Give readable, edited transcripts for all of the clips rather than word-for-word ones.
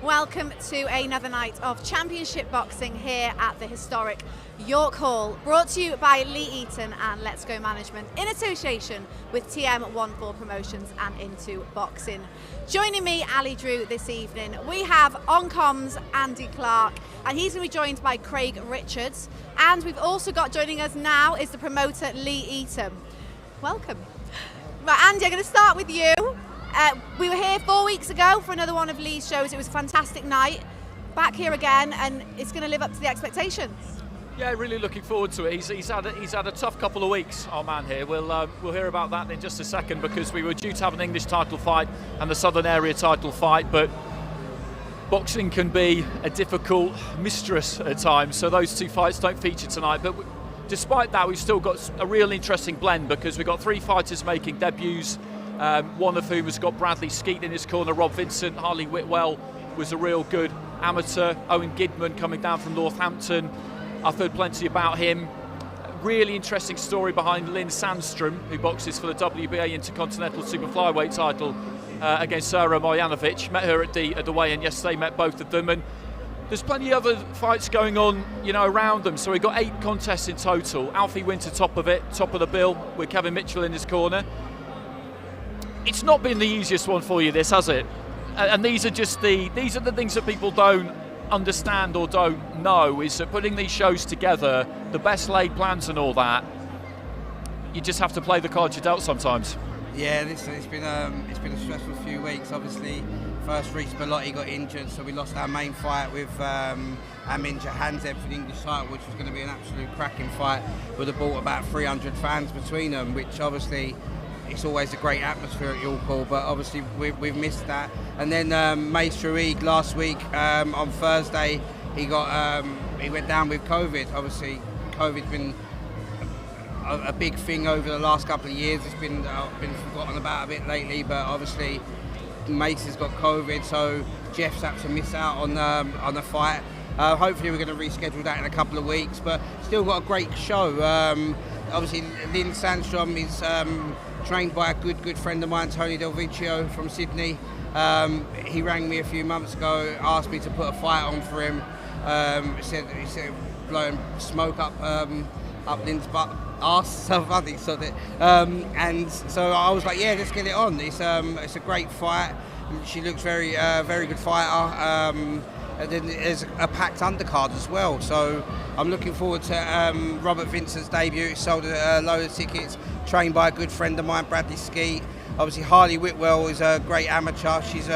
Welcome to another night of Championship Boxing here at the historic York Hall, brought to you by Lee Eaton and Let's Go Management in association with TM14 Promotions and Into Boxing. Joining me, Ali Drew, this evening, we have on comms Andy Clark, and he's going to be joined by Craig Richards. And we've also got joining us now is the promoter Lee Eaton. Welcome. Right, Andy, I'm going to start with you. We were here 4 weeks ago for another one of Lee's shows. It was a fantastic night. Back here again, and it's going to live up to the expectations. Yeah, really looking forward to it. He's had a tough couple of weeks, our man here. We'll hear about that in just a second, because we were due to have an English title fight and the Southern Area title fight, but boxing can be a difficult mistress at times, so those two fights don't feature tonight. But despite that, we've still got a real interesting blend, because we've got three fighters making debuts. One of whom has got Bradley Skeet in his corner, Rob Vincent. Harley Whitwell was a real good amateur. Owen Gidman coming down from Northampton. I've heard plenty about him. Really interesting story behind Lynn Sandstrom, who boxes for the WBA Intercontinental Super Flyweight title against Sarah Mojanovic. Met her at the weigh-in yesterday, met both of them. And there's plenty of other fights going on, around them. So we've got 8 contests in total. Alfie Winter top of the bill, with Kevin Mitchell in his corner. It's not been the easiest one for you, this, has it? And these are the things that people don't understand or don't know, is that putting these shows together, the best laid plans and all that, you just have to play the cards you're dealt sometimes. Yeah, listen, it's been a stressful few weeks. Obviously, first Reece Bellotti got injured, so we lost our main fight with Amin Jahanzeb for the English title, which was going to be an absolute cracking fight. Would have brought about 300 fans between them, which obviously, it's always a great atmosphere at York Hall, but obviously we've missed that. And then Mace Ruig last week, on Thursday, he went down with COVID. Obviously, COVID's been a big thing over the last couple of years. It's been forgotten about a bit lately, but obviously Mace has got COVID, so Jeff's had to miss out on the fight. Hopefully we're going to reschedule that in a couple of weeks, but still got a great show. Obviously, Lynn Sandstrom is trained by a good friend of mine, Tony Del Vecchio from Sydney. He rang me a few months ago, asked me to put a fight on for him. He said blowing smoke up Lynn's arse, so funny, sort of. And so I was like, yeah, let's get it on. It's a great fight. She looks very good fighter. And then there's a packed undercard as well, so I'm looking forward to Robert Vincent's debut. He sold a load of tickets, trained by a good friend of mine, Bradley Skeet. Obviously, Harley Whitwell is a great amateur. She's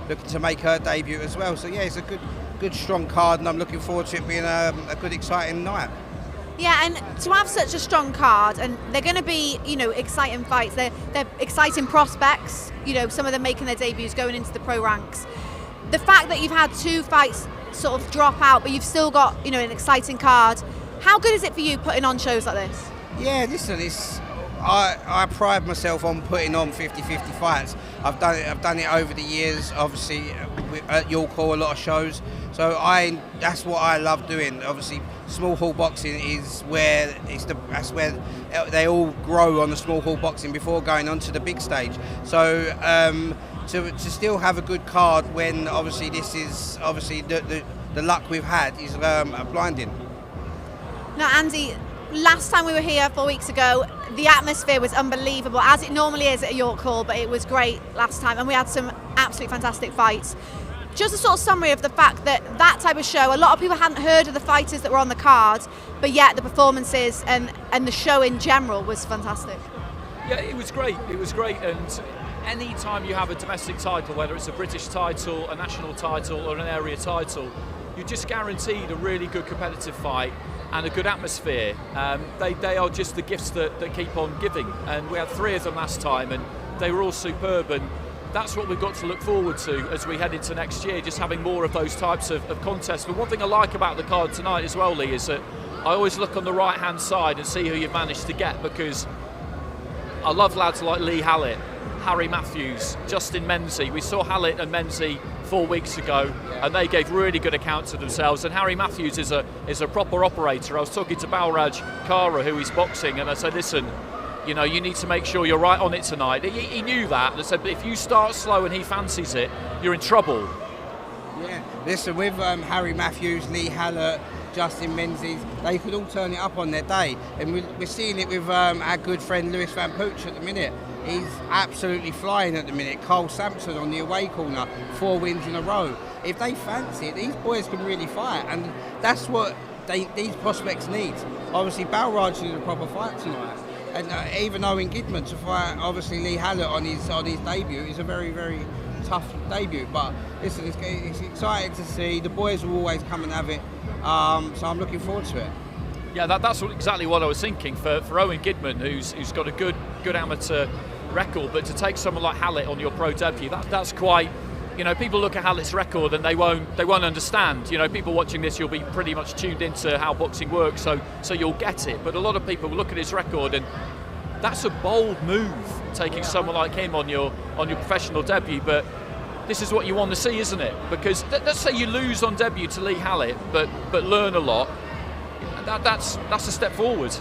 looking to make her debut as well. So yeah, it's a good strong card, and I'm looking forward to it being a good, exciting night. Yeah, and to have such a strong card, and they're going to be, exciting fights. They're exciting prospects. Some of them making their debuts, going into the pro ranks. The fact that you've had 2 fights sort of drop out, but you've still got, an exciting card. How good is it for you putting on shows like this? Yeah, listen, I pride myself on putting on 50-50 fights. I've done it over the years, obviously at York Hall, a lot of shows. So that's what I love doing. Obviously, small hall boxing is that's where they all grow on the small hall boxing before going on to the big stage. So to still have a good card when obviously this is obviously the luck we've had is blinding. Now, Andy, last time we were here 4 weeks ago, the atmosphere was unbelievable, as it normally is at York Hall, but it was great last time, and we had some absolutely fantastic fights. Just a sort of summary of the fact that type of show, a lot of people hadn't heard of the fighters that were on the card, but yet the performances and the show in general was fantastic. Yeah, it was great, and any time you have a domestic title, whether it's a British title, a national title or an area title, you're just guaranteed a really good competitive fight and a good atmosphere. They are just the gifts that keep on giving, and we had 3 of them last time and they were all superb, and that's what we've got to look forward to as we head into next year, just having more of those types of contests. But one thing I like about the card tonight as well, Lee, is that I always look on the right hand side and see who you've managed to get, because I love lads like Lee Hallett, Harry Matthews, Justin Menzie. We saw Hallett and Menzie 4 weeks ago, and they gave really good accounts of themselves. And Harry Matthews is a proper operator. I was talking to Balraj Kara, who he's boxing, and I said, listen, you need to make sure you're right on it tonight. He knew that. And I said, but if you start slow and he fancies it, you're in trouble. Yeah, listen, with Harry Matthews, Lee Hallett, Justin Menzies, they could all turn it up on their day. And we're seeing it with our good friend Lewis Van Pooch at the minute. He's absolutely flying at the minute. Cole Sampson on the away corner, 4 wins in a row. If they fancy it, these boys can really fight. And that's what these prospects need. Obviously, Balraj did a proper fight tonight. And even Owen Gidman to fight, obviously, Lee Hallett on his debut is a very, very tough debut, but listen, it's exciting to see. The boys will always come and have it, so I'm looking forward to it. Yeah, that's exactly what I was thinking for Owen Gidman, who's got a good amateur record, but to take someone like Hallett on your pro debut, that's quite. You know, people look at Hallett's record and they won't understand. You know, people watching this, you'll be pretty much tuned into how boxing works, so you'll get it. But a lot of people will look at his record and that's a bold move, taking someone like him on your professional debut. But this is what you want to see, isn't it? Because let's say you lose on debut to Lee Hallett, but learn a lot. That's a step forward.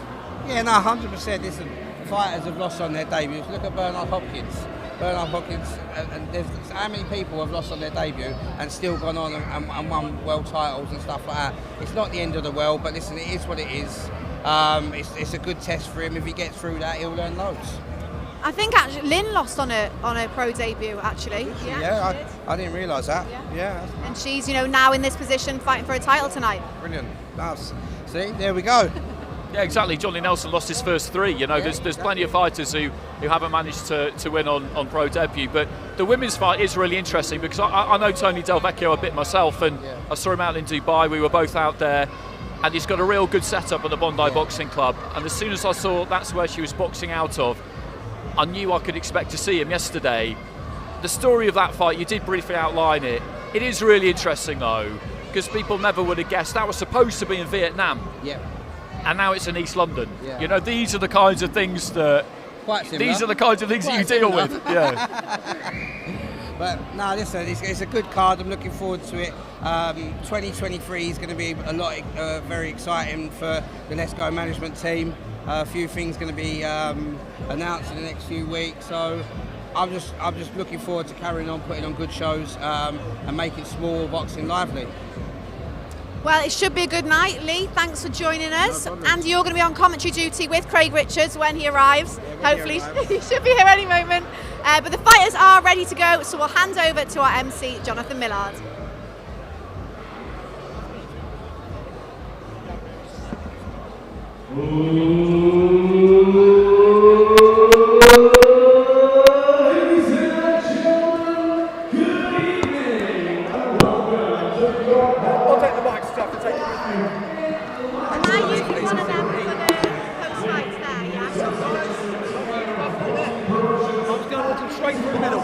Yeah, no, 100%. Listen, fighters have lost on their debuts. Look at Bernard Hopkins. And there's how many people have lost on their debut and still gone on and won world titles and stuff like that. It's not the end of the world, but listen, it is what it is. It's a good test for him. If he gets through that, he'll learn loads. I think actually Lynn lost on a pro debut actually. Yeah, I didn't realise that. Yeah. And she's now in this position fighting for a title tonight. Brilliant. See, there we go. Yeah, exactly. Johnny Nelson lost his first 3. You know, there's plenty of fighters who haven't managed to win on pro debut. But the women's fight is really interesting because I know Tony Del Vecchio a bit myself, and I saw him out in Dubai. We were both out there, and he's got a real good setup at the Bondi Boxing Club. And as soon as I saw that's where she was boxing out of, I knew I could expect to see him yesterday. The story of that fight, you did briefly outline it. It is really interesting though, because people never would have guessed that was supposed to be in Vietnam. Yeah. And now it's in East London. Yeah. You know, these are the kinds of things that. Quite similar. These are the kinds of things that you deal with. Yeah. But no, listen, it's a good card. I'm looking forward to it. 2023 is going to be a lot, very exciting for the Let's Go management team. A few things going to be announced in the next few weeks. So I'm just looking forward to carrying on, putting on good shows, and making small boxing lively. Well, it should be a good night. Lee, thanks for joining us. And you're going to be on commentary duty with Craig Richards when he arrives. Hopefully, he should be here any moment. But the fighters are ready to go, so we'll hand over to our MC, Jonathan Millard. Straight through the middle.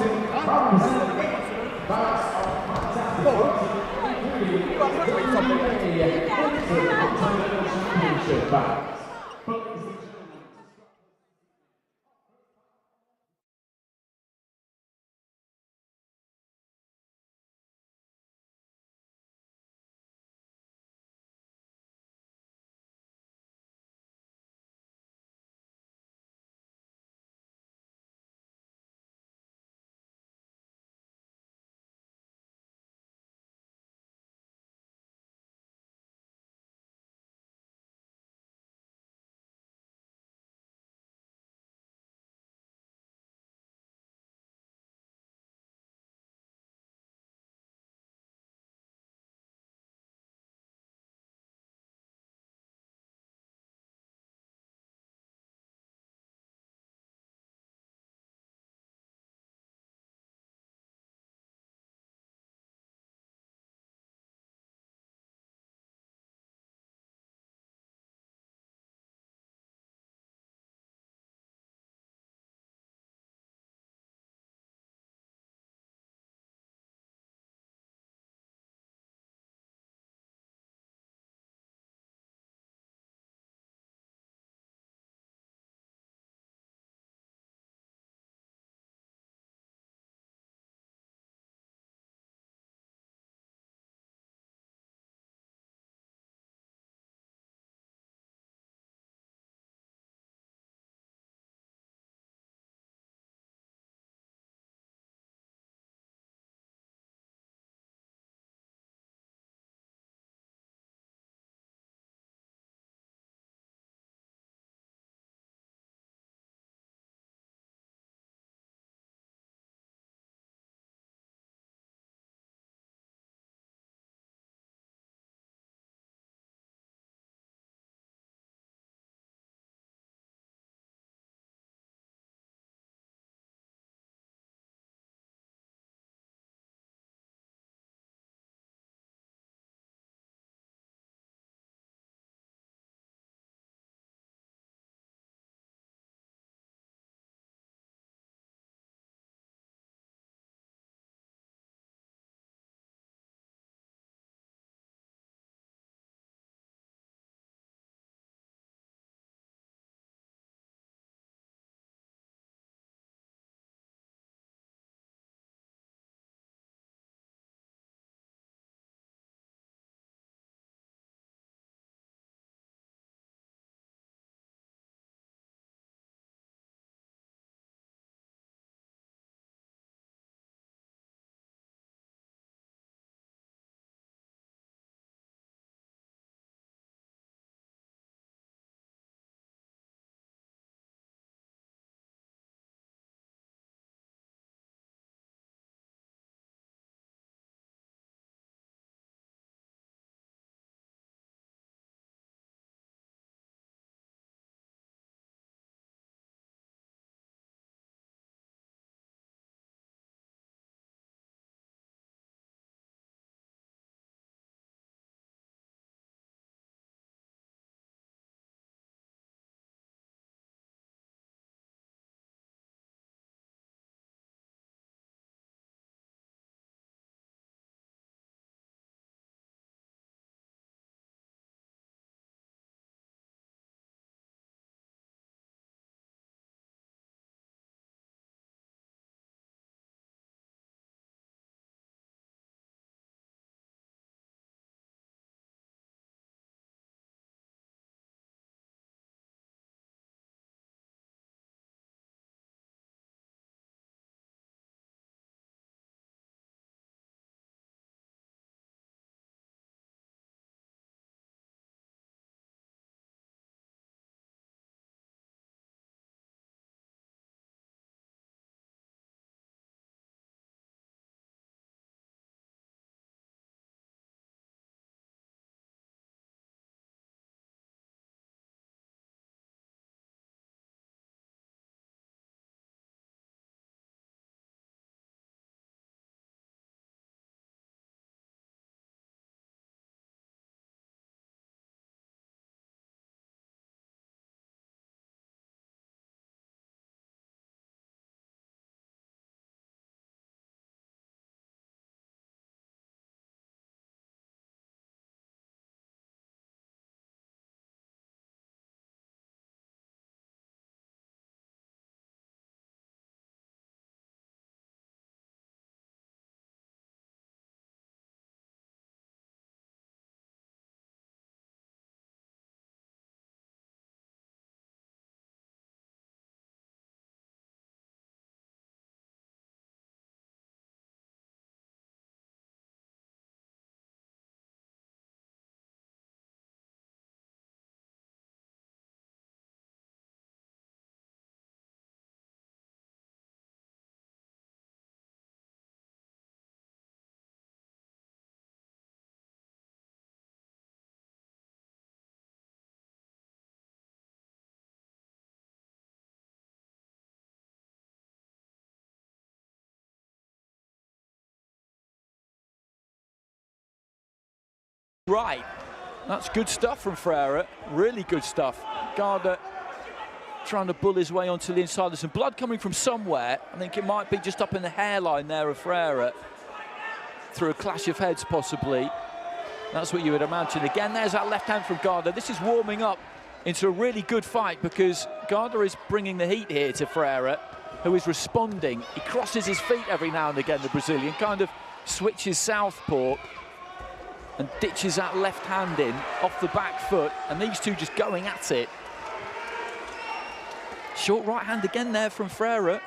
Right, that's good stuff from Ferreira, really good stuff. Gardner trying to bull his way onto the inside. There's some blood coming from somewhere. I think it might be just up in the hairline there of Ferreira, through a clash of heads possibly. That's what you would imagine. Again, there's that left hand from Gardner. This is warming up into a really good fight because Gardner is bringing the heat here to Ferreira, who is responding. He crosses his feet every now and again, the Brazilian, kind of switches southpaw and ditches that left hand in off the back foot, and these two just going at it. Short right hand again there from Ferreira.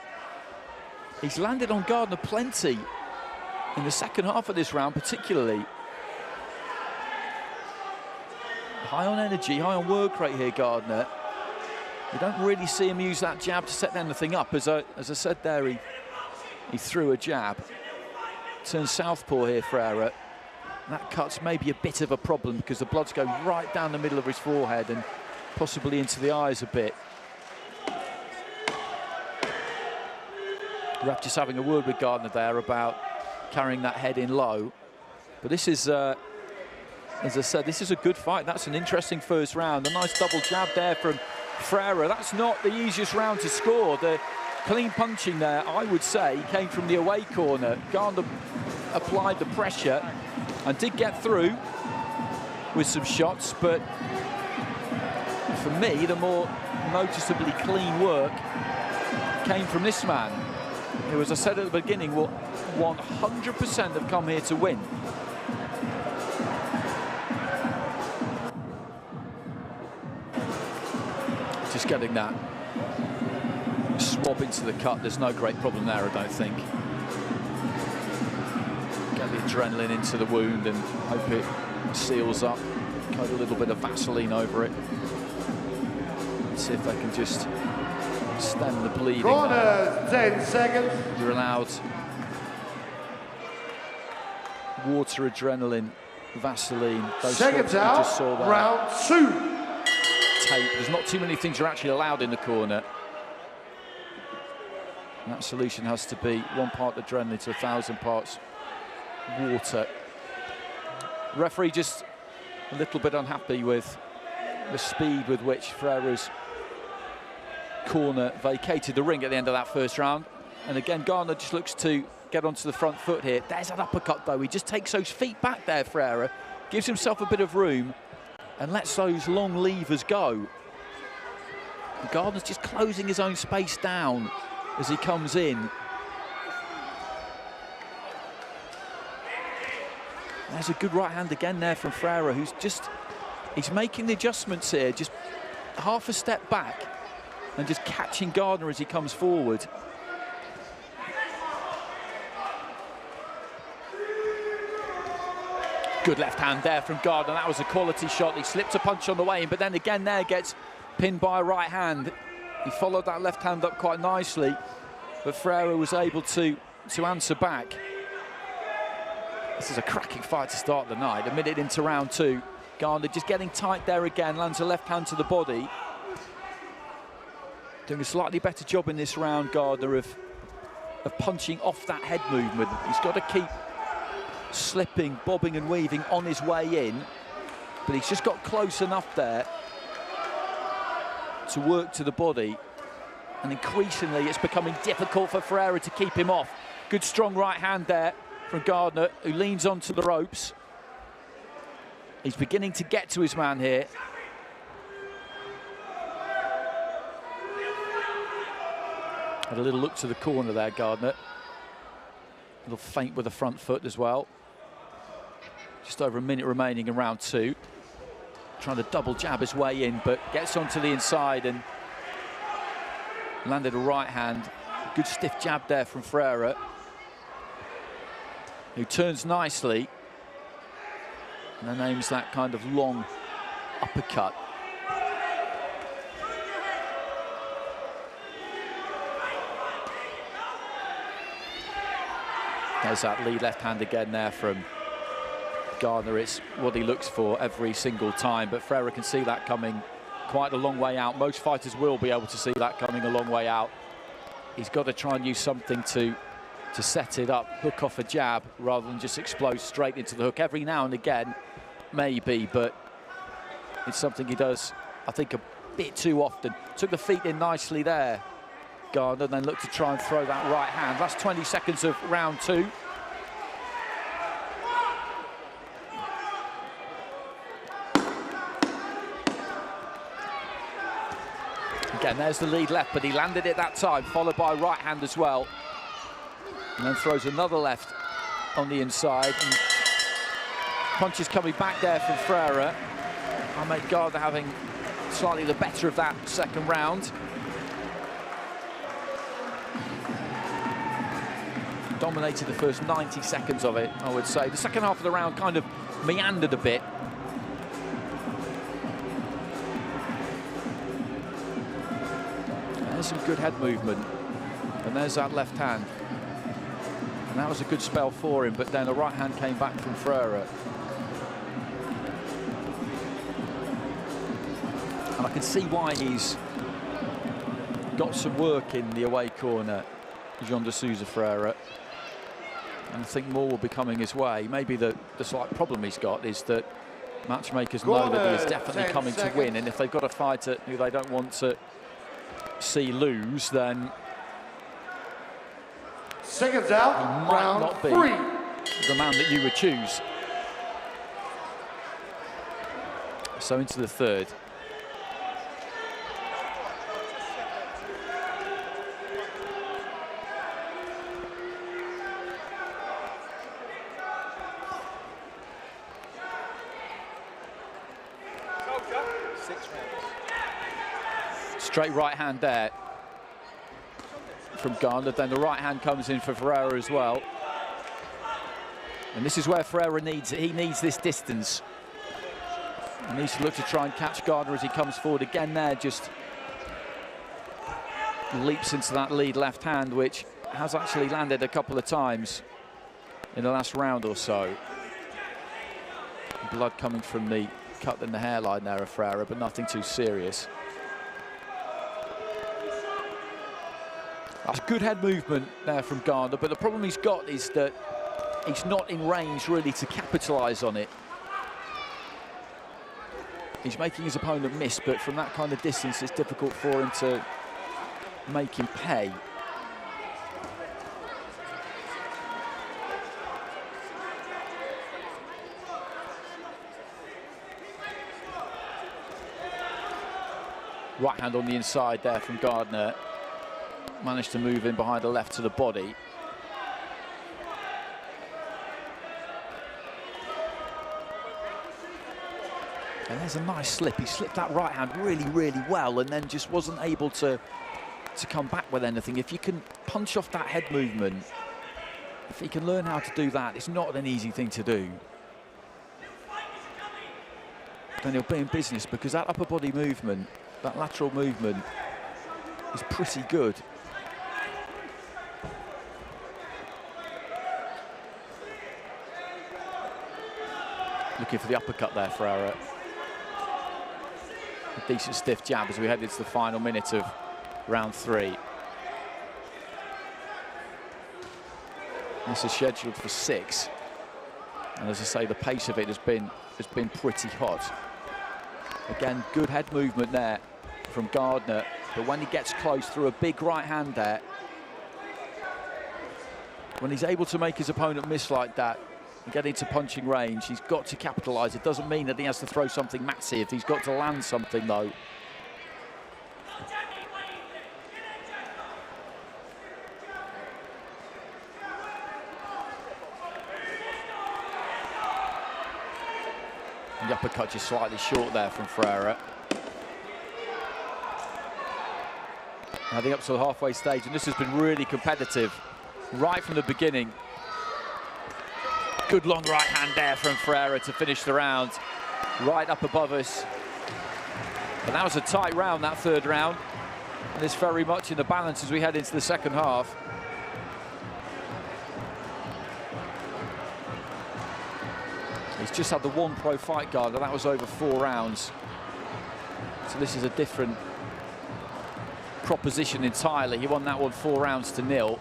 He's landed on Gardner plenty in the second half of this round, particularly. High on energy, high on work rate here, Gardner. You don't really see him use that jab to set anything up. As I said there, he threw a jab. Turns southpaw here, Ferreira. That cut's maybe a bit of a problem because the blood's going right down the middle of his forehead and possibly into the eyes a bit. Ref just having a word with Gardner there about carrying that head in low. But this is, as I said, this is a good fight. That's an interesting first round. A nice double jab there from Ferreira. That's not the easiest round to score. The clean punching there, I would say, came from the away corner. Gardner applied the pressure and did get through with some shots, but for me, the more noticeably clean work came from this man, who, as I said at the beginning, will 100% have come here to win. Just getting that swab into the cut. There's no great problem there, I don't think. Get the adrenaline into the wound and hope it seals up. Coat a little bit of Vaseline over it. See if they can just stem the bleeding. Corner, 10 seconds. You're allowed water, adrenaline, Vaseline. Those seconds out, just saw that. round 2. Tape. There's not too many things you're actually allowed in the corner. And that solution has to be 1 part adrenaline to 1,000 parts water. Referee just a little bit unhappy with the speed with which Ferreira's corner vacated the ring at the end of that first round. And again, Gardner just looks to get onto the front foot here. There's an uppercut though. He just takes those feet back there, Ferreira, gives himself a bit of room and lets those long levers go. And Gardner's just closing his own space down as he comes in. There's a good right hand again there from Ferreira, who's just, he's making the adjustments here, just half a step back and just catching Gardner as he comes forward. Good left hand there from Gardner. That was a quality shot. He slipped a punch on the way in, but then again there gets pinned by a right hand. He followed that left hand up quite nicely, but Ferreira was able to answer back. This is a cracking fight to start the night. A minute into round 2. Gardner just getting tight there again, lands a left hand to the body. Doing a slightly better job in this round, Gardner, of punching off that head movement. He's got to keep slipping, bobbing and weaving on his way in, but he's just got close enough there to work to the body, and increasingly it's becoming difficult for Ferreira to keep him off. Good strong right hand there from Gardner, who leans onto the ropes. He's beginning to get to his man here. Had a little look to the corner there, Gardner. A little feint with the front foot as well. Just over a minute remaining in round 2. Trying to double jab his way in, but gets onto the inside and landed a right hand. Good stiff jab there from Ferreira, who turns nicely and then aims that kind of long uppercut. There's that lead left hand again there from Gardner. It's what he looks for every single time, but Ferreira can see that coming quite a long way out. Most fighters will be able to see that coming a long way out. He's got to try and use something to set it up, hook off a jab, rather than just explode straight into the hook. Every now and again, maybe, but it's something he does, I think, a bit too often. Took the feet in nicely there, Gardner, then looked to try and throw that right hand. Last 20 seconds of round 2. Again, there's the lead left, but he landed it that time, followed by right hand as well. And then throws another left on the inside. And punches coming back there from Freire. Ahmed Gardner having slightly the better of that second round. Dominated the first 90 seconds of it, I would say. The second half of the round kind of meandered a bit. There's some good head movement. And there's that left hand. And that was a good spell for him, but then the right hand came back from Freire. And I can see why he's got some work in the away corner, Jean de Sousa Freire. And I think more will be coming his way. Maybe the slight problem he's got is that matchmakers know that he is definitely coming to win, and if they've got a fighter who they don't want to see lose, then seconds out, he might round not be 3. the man that you would choose. So into the third. Straight right hand there from Gardner. Then the right hand comes in for Ferreira as well. And this is where Ferreira needs it. He needs this distance. He needs to look to try and catch Gardner as he comes forward again there. Just leaps into that lead left hand, which has actually landed a couple of times in the last round or so. Blood coming from the cut in the hairline there of Ferreira, but nothing too serious. That's good head movement there from Gardner, but the problem he's got is that he's not in range really to capitalise on it. He's making his opponent miss, but from that kind of distance it's difficult for him to make him pay. Right hand on the inside there from Gardner. Managed to move in behind the left to the body. And there's a nice slip. He slipped that right hand really, really well and then just wasn't able to come back with anything. If you can punch off that head movement, if he can learn how to do that, it's not an easy thing to do. Then he'll be in business, because that upper body movement, that lateral movement, is pretty good. Looking for the uppercut there, Ferreira. A decent stiff jab as we head into the final minute of round 3. This is scheduled for 6. And as I say, the pace of it has been pretty hot. Again, good head movement there from Gardner, but when he gets close through a big right hand there, when he's able to make his opponent miss like that and get into punching range, he's got to capitalise. It doesn't mean that he has to throw something massive. He's got to land something, though. The uppercut just slightly short there from Ferreira. Heading up to the halfway stage, and this has been really competitive right from the beginning. Good long right hand there from Ferreira to finish the round, right up above us. And that was a tight round, that third round. And it's very much in the balance as we head into the second half. He's just had the one pro fight guard, and that was over 4 rounds. So this is a different proposition entirely. He won that one 4 rounds to 0.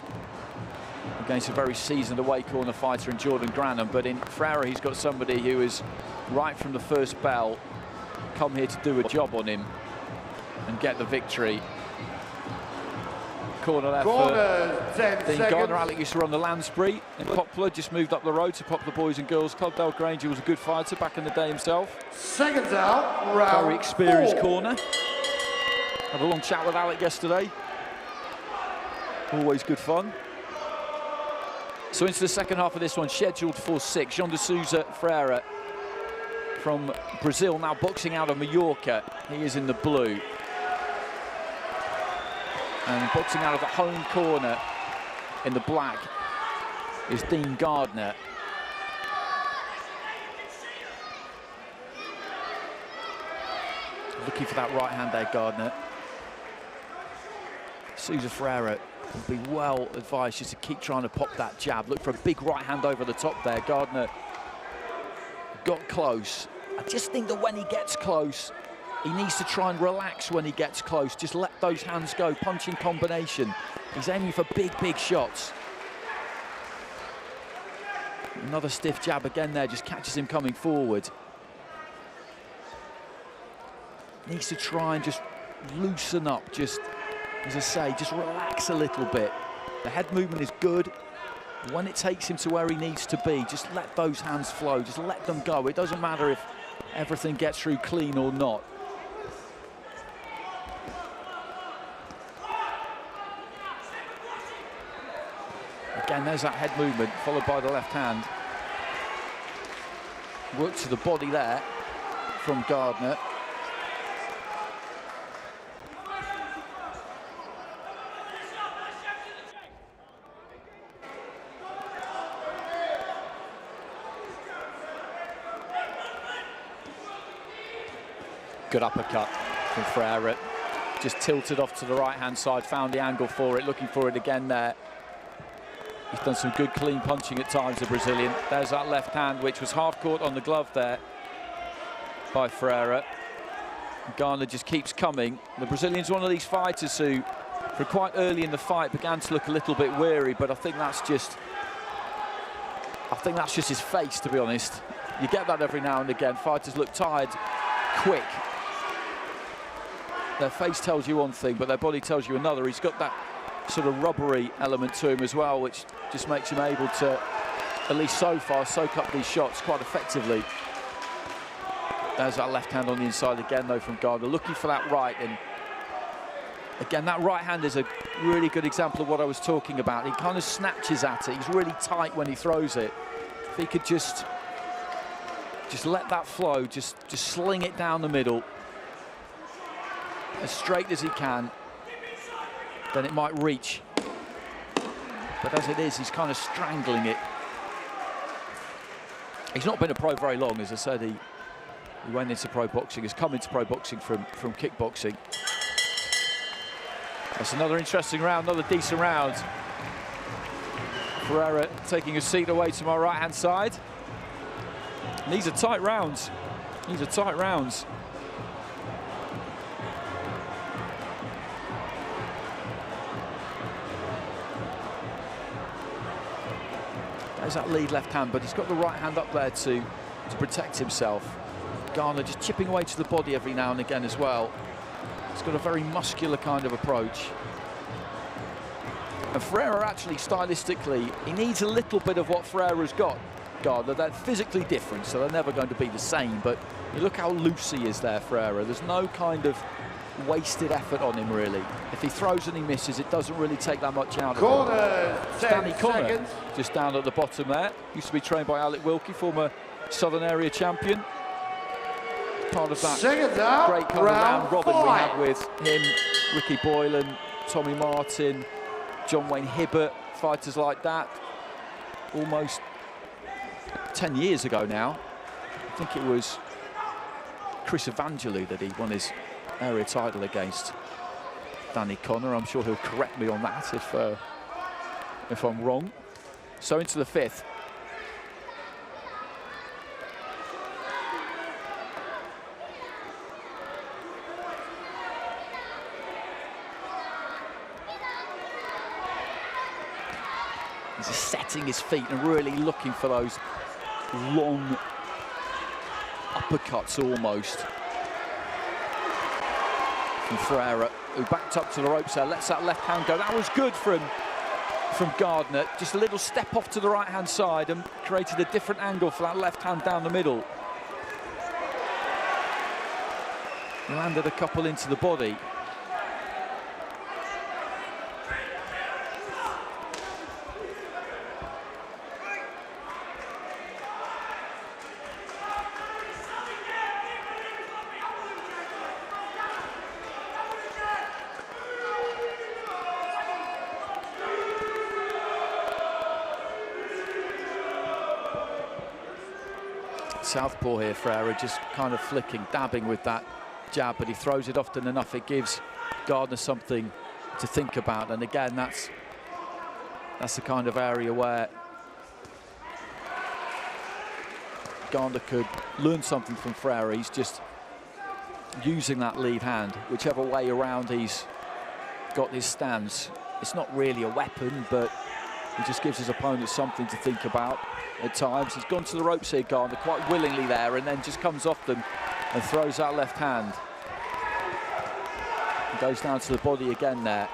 against a very seasoned away corner fighter in Jordan Granham. But in Ferreira, he's got somebody who is, right from the first bell, come here to do a job on him and get the victory. Corner there for 10 Dean seconds. Gardner. Alec used to run the Lansbury in Poplar, just moved up the road to Poplar Boys and Girls Club. Dale Granger was a good fighter back in the day himself. Seconds out, round Very experienced 4. corner. Had a long chat with Alec yesterday. Always good fun. So into the second half of this one, scheduled for 6. João de Sousa Ferreira from Brazil, now boxing out of Mallorca. He is in the blue. And boxing out of the home corner in the black is Dean Gardner. Looking for that right hand there, Gardner. Sousa Ferreira would be well advised just to keep trying to pop that jab. Look for a big right hand over the top there. Gardner got close. I just think that when he gets close, he needs to try and relax when he gets close. Just let those hands go, punching combination. He's aiming for big, big shots. Another stiff jab again there, just catches him coming forward. Needs to try and just loosen up, just, as I say, just relax a little bit. The head movement is good. When it takes him to where he needs to be, just let those hands flow, just let them go. It doesn't matter if everything gets through clean or not. Again, there's that head movement, followed by the left hand. Work to the body there from Gardner. Good uppercut from Ferreira. Just tilted off to the right-hand side, found the angle for it, looking for it again there. He's done some good clean punching at times, the Brazilian. There's that left hand, which was half caught on the glove there by Ferreira. Gardner just keeps coming. The Brazilian's one of these fighters who, for quite early in the fight, began to look a little bit weary, but I think that's just his face, to be honest. You get that every now and again. Fighters look tired, quick. Their face tells you one thing, but their body tells you another. He's got that sort of rubbery element to him as well, which just makes him able to, at least so far, soak up these shots quite effectively. There's that left hand on the inside again, though, from Gardner, looking for that right. And again, that right hand is a really good example of what I was talking about. He kind of snatches at it. He's really tight when he throws it. If he could just let that flow, just sling it down the middle as straight as he can, then it might reach. But as it is, he's kind of strangling it. He's not been a pro very long, as I said. He went into pro boxing, has come into pro boxing from kickboxing. That's another interesting round, another decent round. Ferreira taking a seat away to my right-hand side. And these are tight rounds. These are tight rounds. There's that lead left hand, but he's got the right hand up there to protect himself. Gardner just chipping away to the body every now and again as well. He's got a very muscular kind of approach. And Ferreira actually, stylistically, he needs a little bit of what Ferreira's got. Gardner, they're physically different, so they're never going to be the same, but you look how loose he is there, Ferreira. There's no kind of wasted effort on him, really. If he throws and he misses, it doesn't really take that much out of him. Danny Connor, just down at the bottom there. Used to be trained by Alec Wilkie, former Southern Area champion. Part of that great kind of round robin we had with him, Ricky Boylan, Tommy Martin, John Wayne Hibbert, fighters like that. Almost 10 years ago now. I think it was Chris Evangelou that he won his area title against Danny Connor. I'm sure he'll correct me on that if I'm wrong. So into the fifth. He's just setting his feet and really looking for those long uppercuts almost. From Ferreira, who backed up to the ropes there, lets that left hand go. That was good from Gardner. Just a little step off to the right-hand side and created a different angle for that left hand down the middle. He landed a couple into the body. Southpaw here, Ferreira, just kind of flicking, dabbing with that jab, but he throws it often enough. It gives Gardner something to think about, and again, that's the kind of area where Gardner could learn something from Ferreira. He's just using that lead hand, whichever way around he's got his stance. It's not really a weapon, but he just gives his opponent something to think about at times. He's gone to the ropes here, Gardner, quite willingly there, and then just comes off them and throws that left hand. He goes down to the body again there.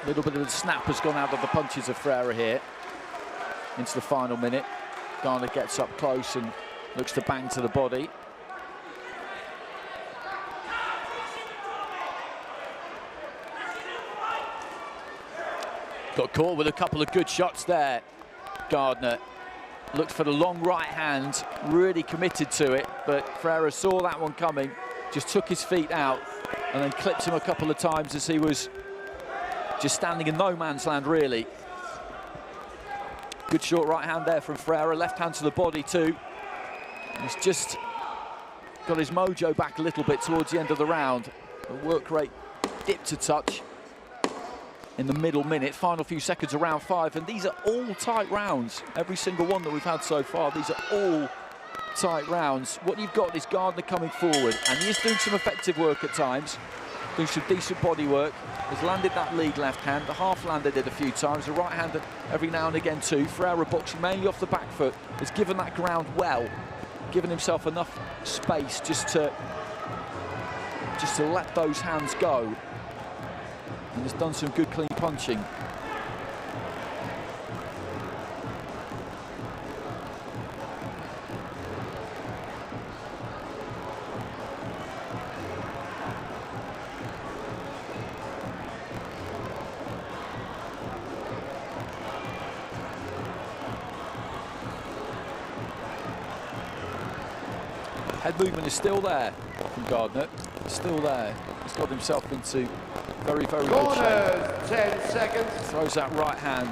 A little bit of the snap has gone out of the punches of Ferreira here into the final minute. Gardner gets up close and looks to bang to the body. Got caught with a couple of good shots there. Gardner looked for the long right hand, really committed to it, but Ferreira saw that one coming, just took his feet out and then clipped him a couple of times as he was just standing in no man's land, really. Good short right hand there from Ferreira, left hand to the body too. He's just got his mojo back a little bit towards the end of the round. The work rate dipped a touch in the middle minute, final few seconds of round 5, and these are all tight rounds. Every single one that we've had so far, these are all tight rounds. What you've got is Gardner coming forward, and he is doing some effective work at times, doing some decent body work. Has landed that lead left hand, the half landed it a few times, the right hand every now and again too. Ferreira boxing mainly off the back foot, has given that ground well, given himself enough space just to let those hands go. And has done some good clean punching. Head movement is still there from Gardner, still there. He's got himself into very, very good shape. 10 seconds. Throws that right hand.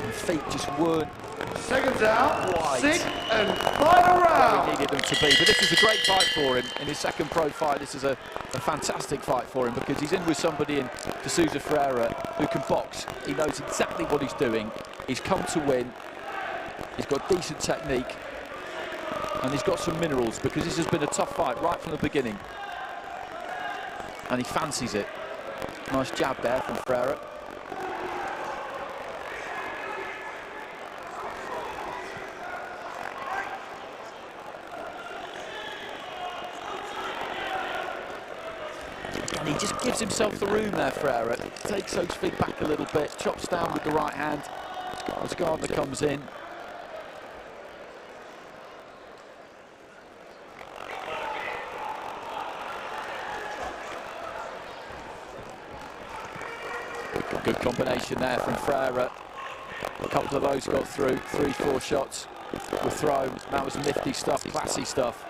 And feet just weren't Seconds out. wide. 6th and final Where round. he needed them to be. But this is a great fight for him. In his second pro fight, this is a fantastic fight for him because he's in with somebody in De Sousa Ferreira who can box. He knows exactly what he's doing. He's come to win. He's got decent technique. And he's got some minerals because this has been a tough fight right from the beginning. And he fancies it. Nice jab there from Ferreira. And he just gives himself the room there, Ferreira. Takes those feet back a little bit, chops down with the right hand as Gardner comes in. Good combination there from Ferreira. A couple of those got through, 3-4 shots were thrown. That was nifty stuff, classy stuff.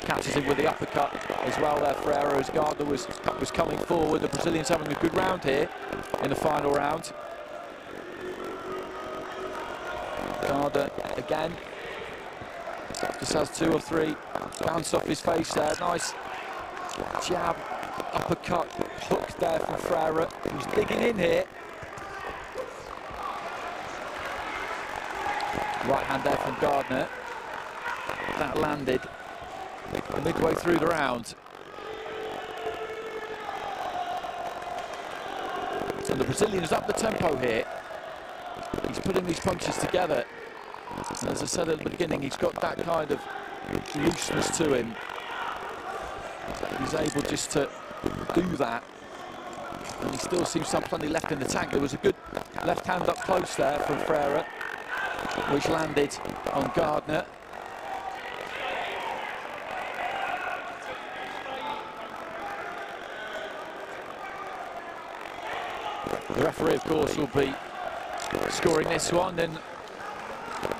Catches him with the uppercut as well there, Ferreira, as Gardner was coming forward. The Brazilian's having a good round here in the final round. Gardner again. Just has 2 or 3 bounce off his face there. Nice jab, uppercut, hook there from Ferreira, who's digging in here. Right hand there from Gardner. That landed midway through the round. And the Brazilian has upped the tempo here. He's putting these punches together. And as I said at the beginning, he's got that kind of looseness to him. He's able just to do that. And he still seems to have plenty left in the tank. There was a good left hand up close there from Freire, which landed on Gardner. The referee, of course, will be scoring this one, and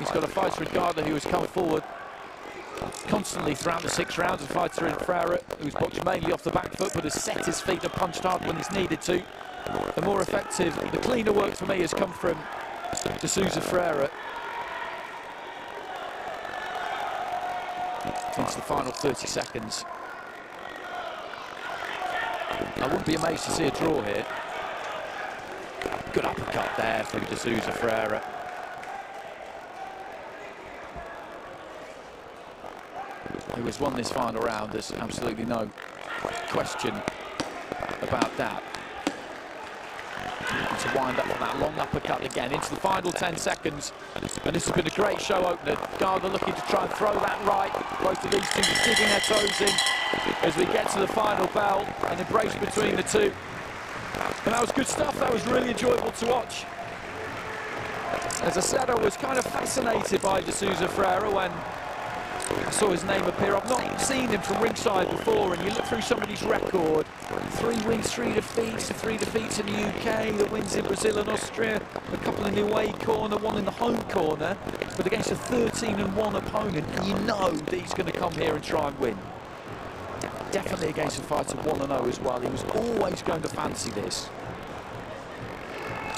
he's got a fighter in Gardner who has come forward constantly throughout the 6 rounds. A fighter in Freire who's boxed mainly off the back foot, but has set his feet and punched hard when he's needed to. The more effective, the cleaner work for me has come from De Sousa Freire. Into the final 30 seconds. I wouldn't be amazed to see a draw here. Good uppercut there from De Sousa Freire. Who has won this final round, there's absolutely no question about that. To wind up on that long uppercut again into the final 10 seconds. And this has been a great show opener. Gardner looking to try and throw that right. Both of these teams digging their toes in as we get to the final bell. An embrace between the two. And that was good stuff. That was really enjoyable to watch. As I said, I was kind of fascinated by De Sousa Freire when I saw his name appear. I've not seen him from ringside before, and you look through somebody's record, 3 wins, 3 defeats, 3 defeats in the UK, the wins in Brazil and Austria, a couple in the away corner, 1 in the home corner, but against a 13-1 opponent, and you know that he's going to come here and try and win. Definitely against a fighter 1-0 as well. He was always going to fancy this.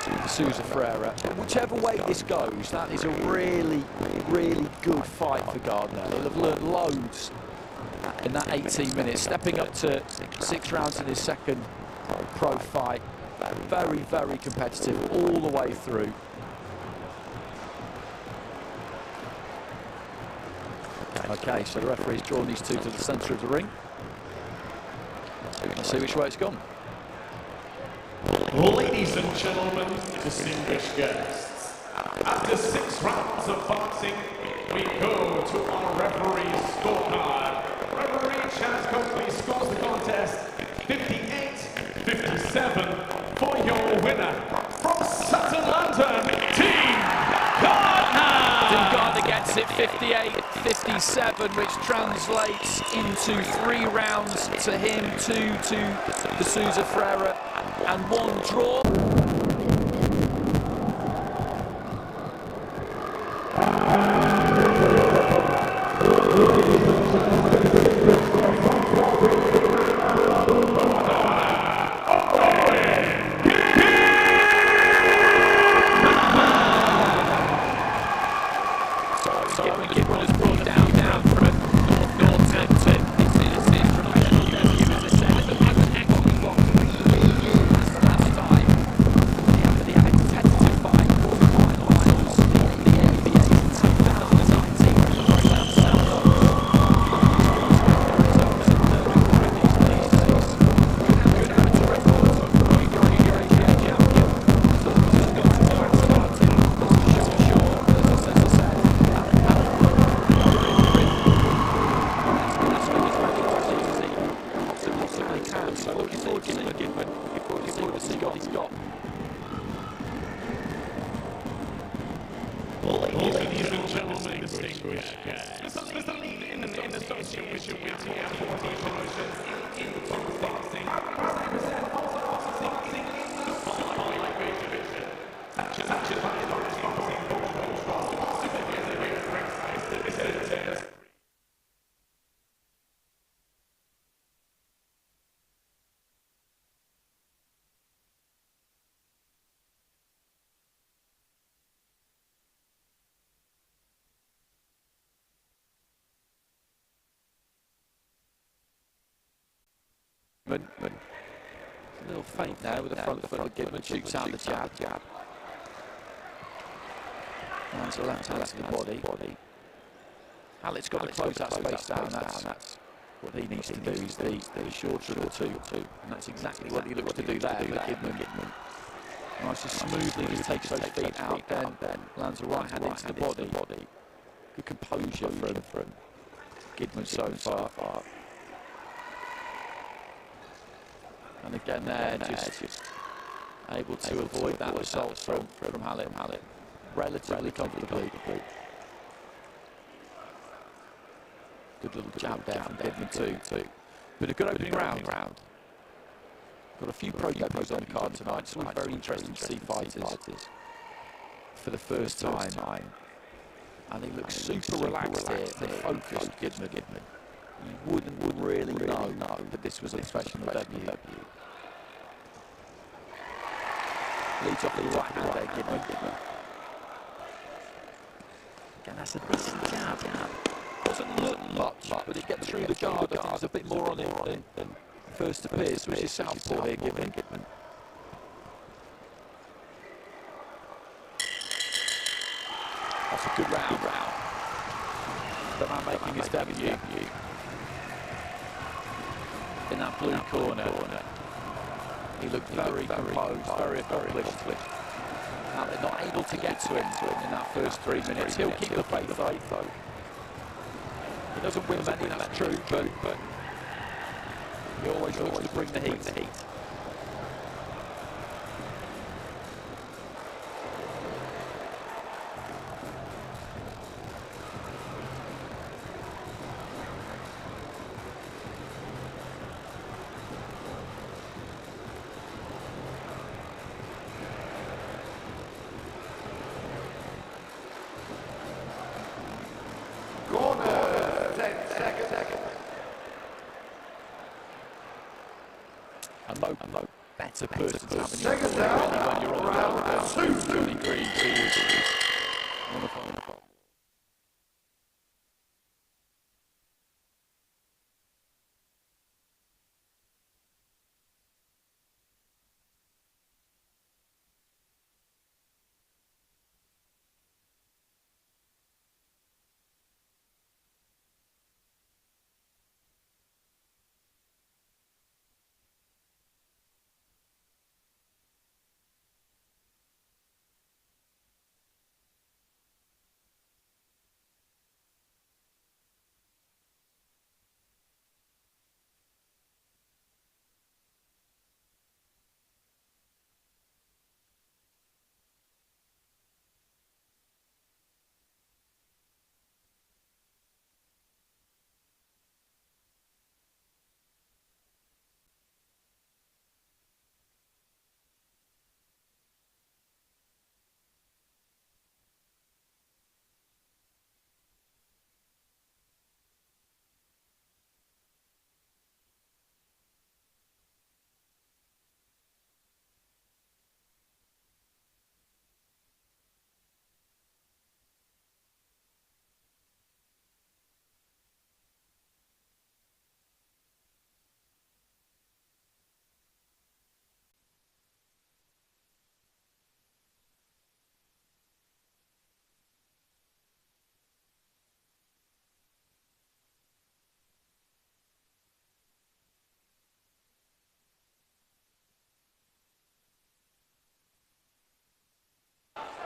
De Sousa Freire. Whichever way this goes, that is a really, really good fight for Gardner. He'll have learned loads in that 18 minutes, stepping up to 6 rounds in his second pro fight. Very, very competitive all the way through. Okay, so the referee's drawn these two to the centre of the ring. Let's see which way it's gone. Ladies and gentlemen, distinguished guests, after 6 rounds of boxing, we go to our referee's scorecard. Referee Chaz Coakley scores the contest 58-57 for your winner from Sutton, London, Team Gardner. Team Gardner gets it 58-57, which translates into 3 rounds to him, 2 to De Sousa Freire, and 1 draw. A little feint there with the front foot. Goodman shoots out the jab. Lands the left hand to the body. Hallett's got to close that space down. That's what he needs to do. He's the shorter of the two. And that's exactly what he looks to do there. But Goodman Nice and smoothly just takes those feet out, then lands a right hand into the body. Good composure from Gidman so far. And again there, just able to avoid that assault from Hallett relatively comfortably. Good little jab there from Gidman too. But a good opening round. Got a few pro debuts on the card tonight, so it's very interesting to see fighters for the first time. And he looks super relaxed here, focused Gidman. You wouldn't really know that this was a professional debut. Leads off the right hand there, Gidman. Again, that's a decent jab. Doesn't look much, but it gets through the guard. I think there's a bit more on it than first appears, which is southpaw here, Gidman. That's a good round. The man making his debut in that blue corner. He looked very composed, very accomplished. Now they're not able to get to him in that first 3 minutes. He'll keep the faith though. He doesn't win many, that's true, but he always looks to bring the heat. And no better person to have in your corner when you're on round 2. Johnny Green, wonderful.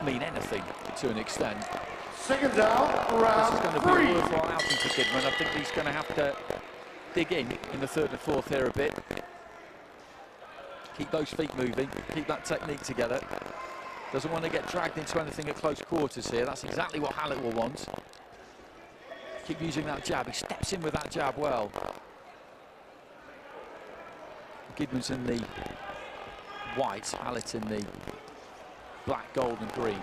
Mean anything to an extent. Seconds out, round This is going to 3. be a worthwhile outing for Gidman. I think he's going to have to dig in the third and fourth here a bit. Keep those feet moving, keep that technique together. Doesn't want to get dragged into anything at close quarters here. That's exactly what Hallett will want. Keep using that jab. He steps in with that jab well. Gidman's in the white, Hallett in the black, gold and green.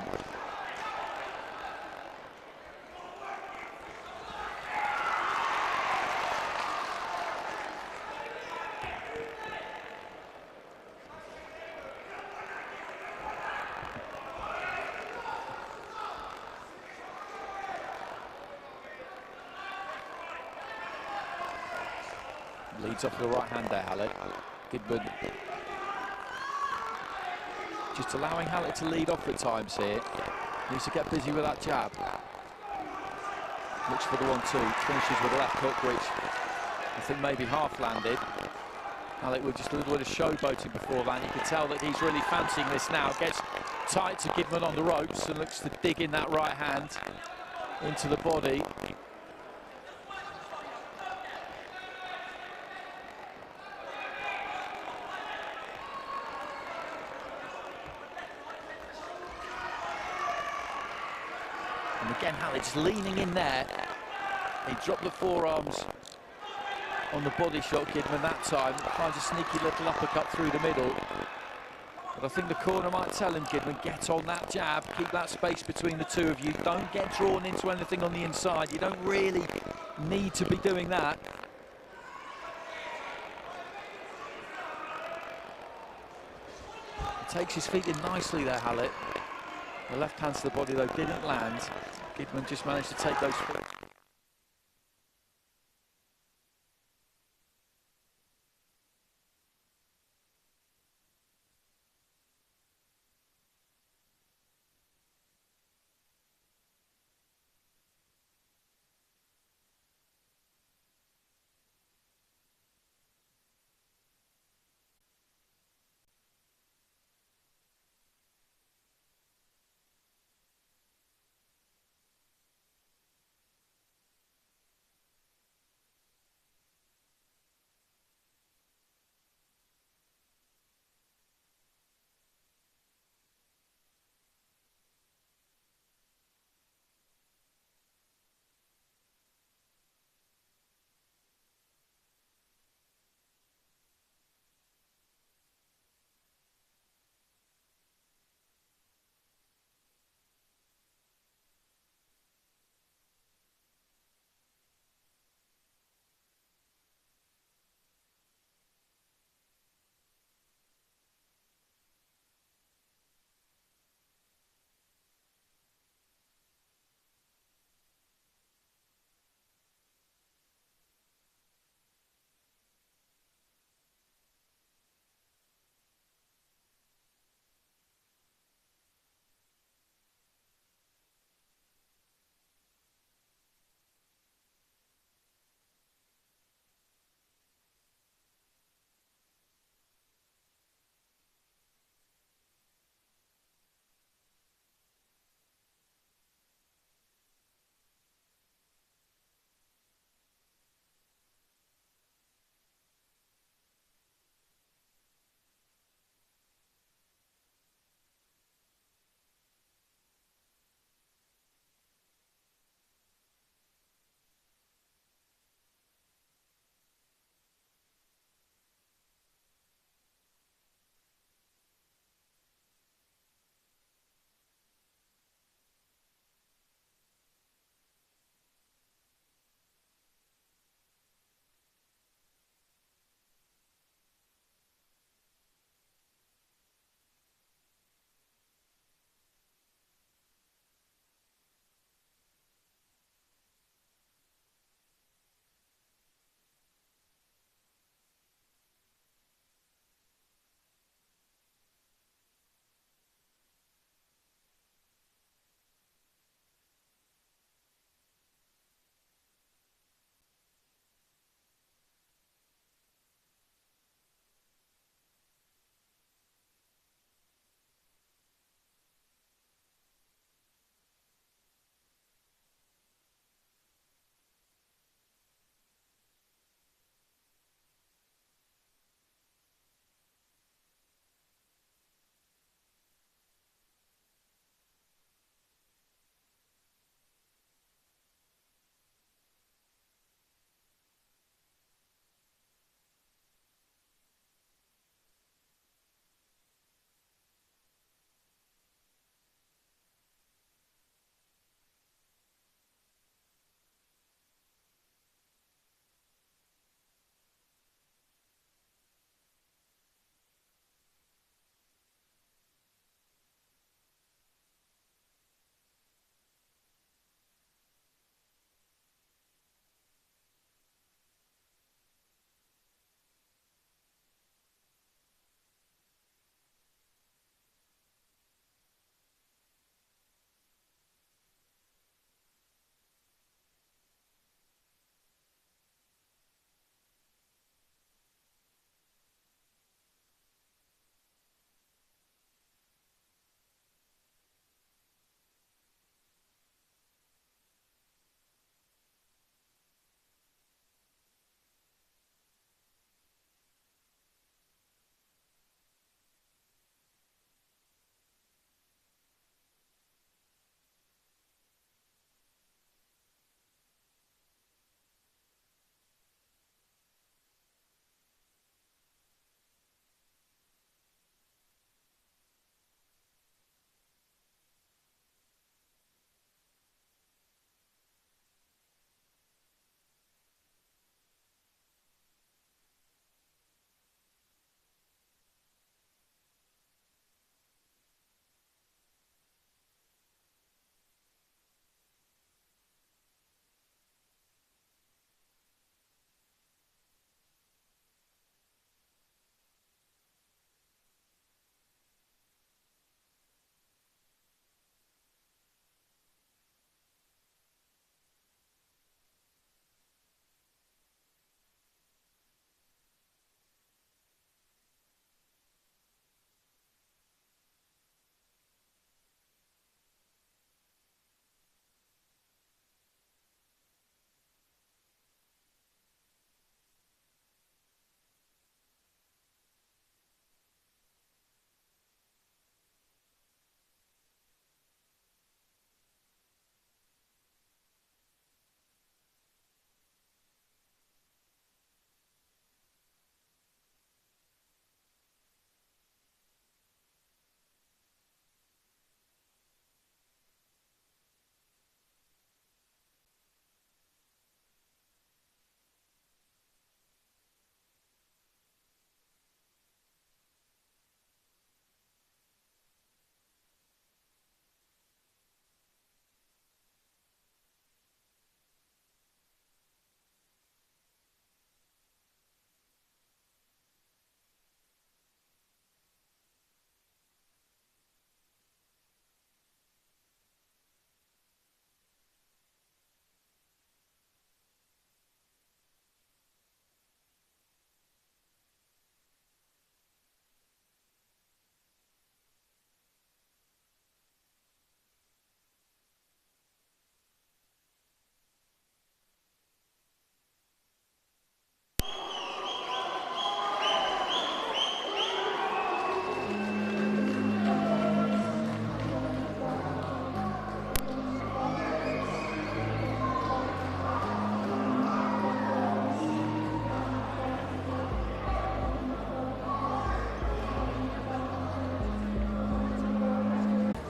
Leads off the right hand there, Hallett. Gidman just allowing Hallett to lead off at times here. Needs to get busy with that jab. Looks for the 1-2, finishes with a left hook, which I think maybe half landed. Alec with just a little bit of showboating before that. You can tell that he's really fancying this now. Gets tight to Kidman on the ropes and looks to dig in that right hand into the body. And again, Hallett's just leaning in there. He dropped the forearms on the body shot Kidman that time. Finds a sneaky little uppercut through the middle. But I think the corner might tell him, Kidman, get on that jab, keep that space between the two of you. Don't get drawn into anything on the inside. You don't really need to be doing that. He takes his feet in nicely there, Hallett. The left hand to the body, though, didn't land. Kidman just managed to take those feet.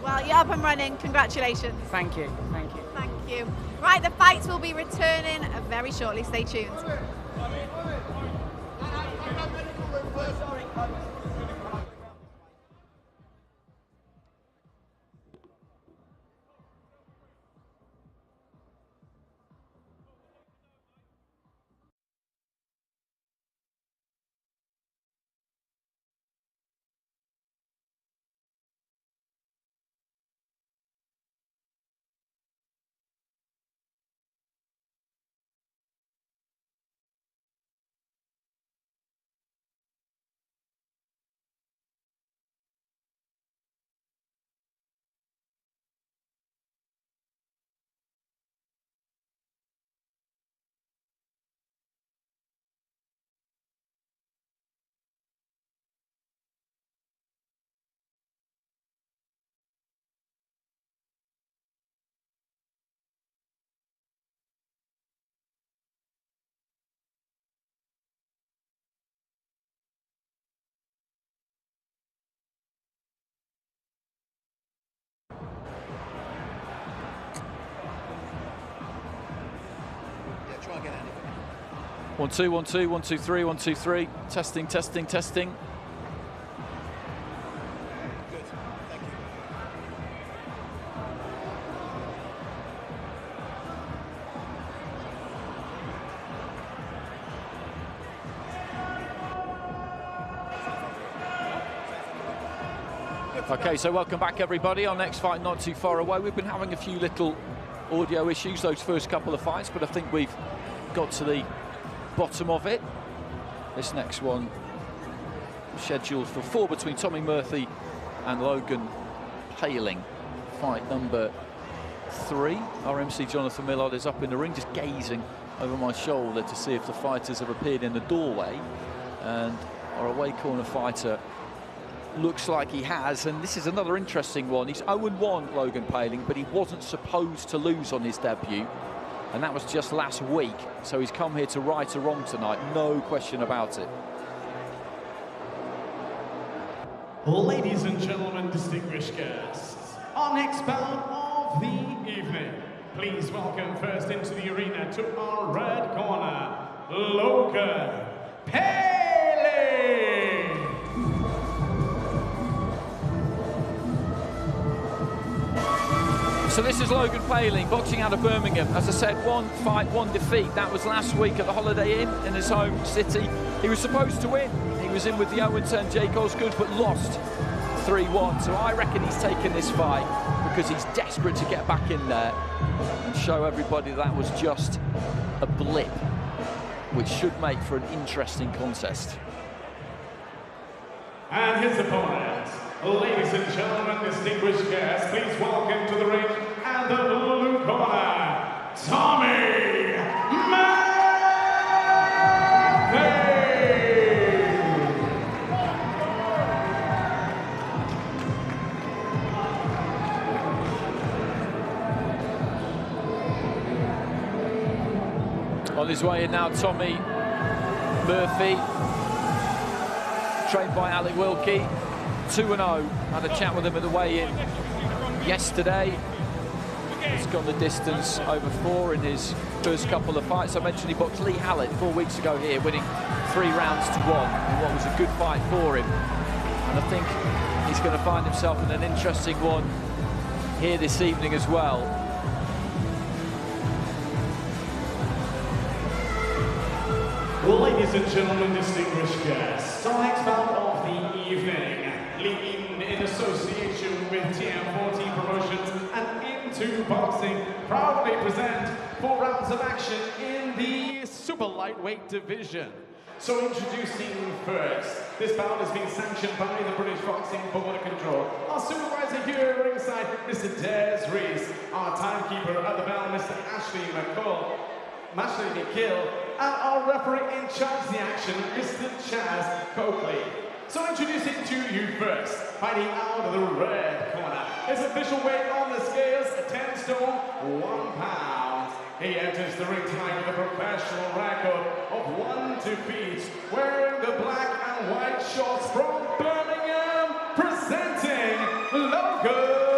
Well, you're up and running. Congratulations. Thank you, thank you. Thank you. Right, the fights will be returning very shortly. Stay tuned. Try again, Andy. 1 2 1 2 1 2 3 1 2 3. Testing, testing, testing. Good. Thank you. Okay, so welcome back everybody. Our next fight not too far away. We've been having a few little audio issues those first couple of fights, but I think we've got to the bottom of it. This next one scheduled for 4 between Tommy Murphy and Logan Paling. Fight number 3. Our MC Jonathan Millard is up in the ring, just gazing over my shoulder to see if the fighters have appeared in the doorway, and our away corner fighter looks like he has. And this is another interesting one. He's 0-1, Logan Paling, but he wasn't supposed to lose on his debut, and that was just last week. So he's come here to right a wrong tonight, no question about it. Ladies and gentlemen, distinguished guests, our next bout of the evening. Please welcome first into the arena to our red corner, Logan Paling. So this is Logan Paling, boxing out of Birmingham. As I said, 1 fight, 1 defeat. That was last week at the Holiday Inn in his home city. He was supposed to win. He was in with the 0-10 Jake Osgood, but lost 3-1. So I reckon he's taken this fight because he's desperate to get back in there and show everybody that was just a blip, which should make for an interesting contest. And his opponent, ladies and gentlemen, distinguished guests, please welcome to the ring and the blue corner, Tommy Murphy. On his way in now, Tommy Murphy, trained by Alec Wilkie, 2-0. Had a chat with him at the weigh-in yesterday. He's gone the distance over 4 in his first couple of fights. I mentioned he boxed Lee Hallett 4 weeks ago here, winning 3 rounds to 1 in what was a good fight for him. And I think he's going to find himself in an interesting one here this evening as well. Ladies and gentlemen, distinguished guests, our next bout of the evening, leading in association with TM14 Promotions and Into Boxing, proudly present 4 rounds of action in the super lightweight division. So introducing first, this bout is being sanctioned by the British Boxing Board of Control. Our supervisor here at ringside, Mr. Des Rees, our timekeeper at the bell, Mr. Ashley McKill, and our referee in charge of the action, Mr. Chaz Coakley. So introducing to you first, fighting out of the red corner, his official weight on the scales, 10 stone, 1 pound. He enters the ring tonight with a professional record of 1 defeat, wearing the black and white shorts from Birmingham, presenting Logan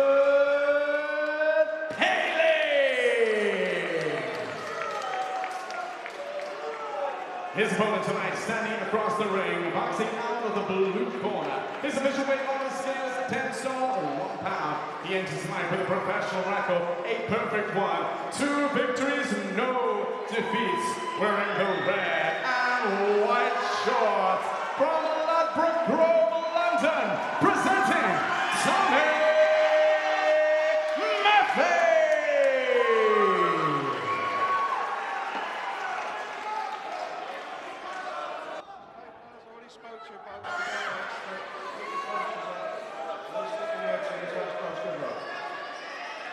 opponent tonight, standing across the ring, boxing out of the blue corner. His official weight on the scales, 10 stone, 1 pound. He enters tonight with a professional record, 8 perfect 1, 2 victories, no defeats. Wearing the red and white shorts from Ladbroke Grove, London, presenting Tommy Murphy.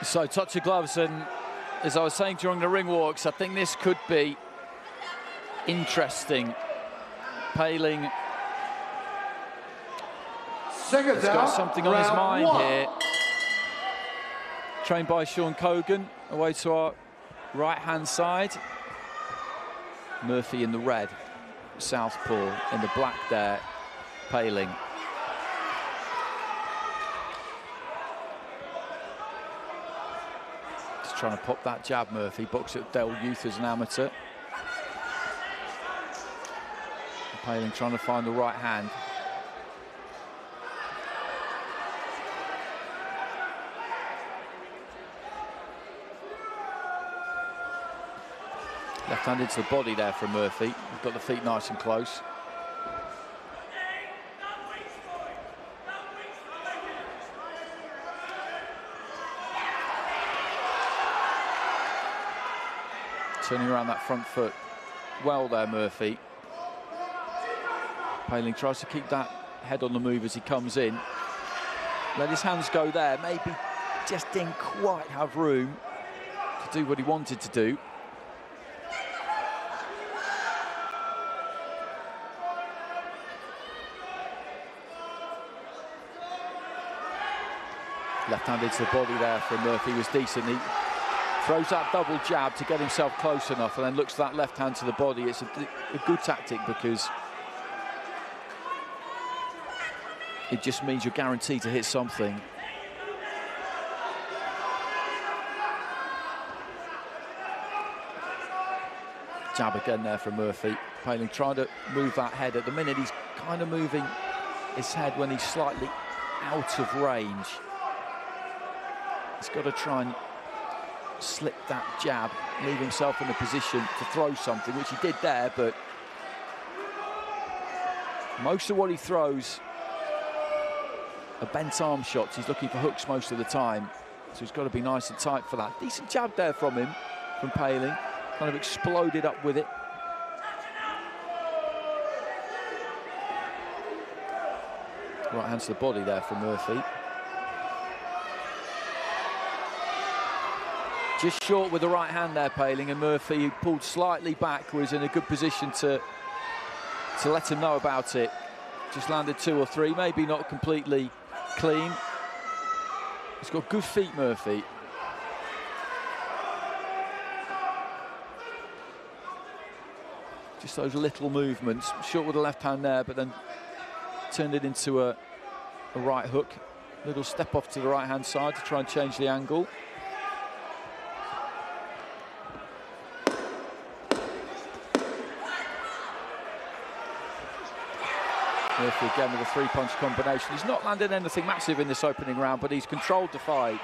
So touch of gloves, and as I was saying during the ring walks, I think this could be interesting. Paling has got something on his mind here. Trained by Sean Cogan, away to our right-hand side. Murphy in the red, southpaw in the black there, Paling. Just trying to pop that jab, Murphy. Boxed at Dale Youth as an amateur. Paling trying to find the right hand. Left-handed to the body there from Murphy. He's got the feet nice and close. Turning around that front foot well there, Murphy. Paling tries to keep that head on the move as he comes in. Let his hands go there. Maybe just didn't quite have room to do what he wanted to do. Left-handed to the body there from Murphy was decent. He throws that double jab to get himself close enough and then looks that left hand to the body. It's a good tactic because it just means you're guaranteed to hit something. Jab again there from Murphy. Paling trying to move that head. At the minute, he's kind of moving his head when he's slightly out of range. He's got to try and slip that jab, leave himself in a position to throw something, which he did there, but most of what he throws are bent arm shots. He's looking for hooks most of the time, so he's got to be nice and tight for that. Decent jab there from him, from Paling. Kind of exploded up with it. Right hand to the body there from Murphy. Just short with the right hand there, Paling, and Murphy, who pulled slightly back, was in a good position to let him know about it. Just landed 2 or 3, maybe not completely clean. He's got good feet, Murphy. Just those little movements. Short with the left hand there, but then turned it into a right hook. Little step off to the right hand side to try and change the angle. Murphy again with a 3-punch combination. He's not landed anything massive in this opening round, but he's controlled the fight.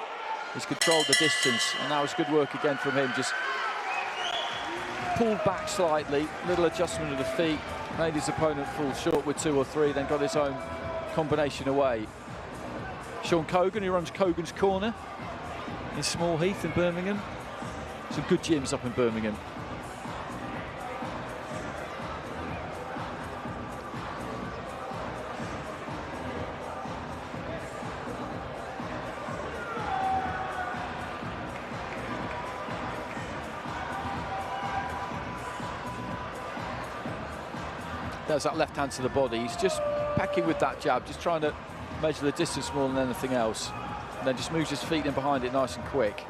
He's controlled the distance, and that was good work again from him. Just pulled back slightly, little adjustment of the feet, made his opponent fall short with 2 or 3, then got his own combination away. Sean Cogan, who runs Cogan's Corner in Small Heath in Birmingham. Some good gyms up in Birmingham. There's that left hand to the body. He's just pecking with that jab, just trying to measure the distance more than anything else. And then just moves his feet in behind it nice and quick.